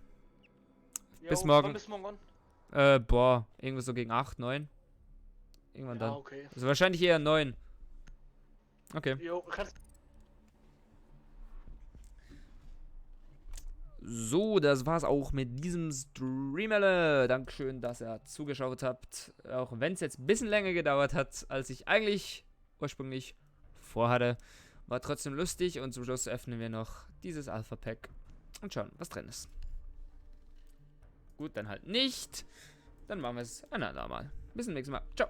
Bis morgen. wann Bis morgen. Boah, irgendwo so gegen 8, 9. Irgendwann Ja, dann. okay. Also wahrscheinlich eher 9. Okay. Jo, kannst. So, das war's auch mit diesem Streamerle. Dankeschön, dass ihr zugeschaut habt. Auch wenn es jetzt ein bisschen länger gedauert hat, als ich eigentlich ursprünglich vorhatte. War trotzdem lustig und zum Schluss öffnen wir noch dieses Alpha-Pack und schauen, was drin ist. Gut, dann halt nicht. Dann machen wir es ein andermal. Bis zum nächsten Mal. Ciao.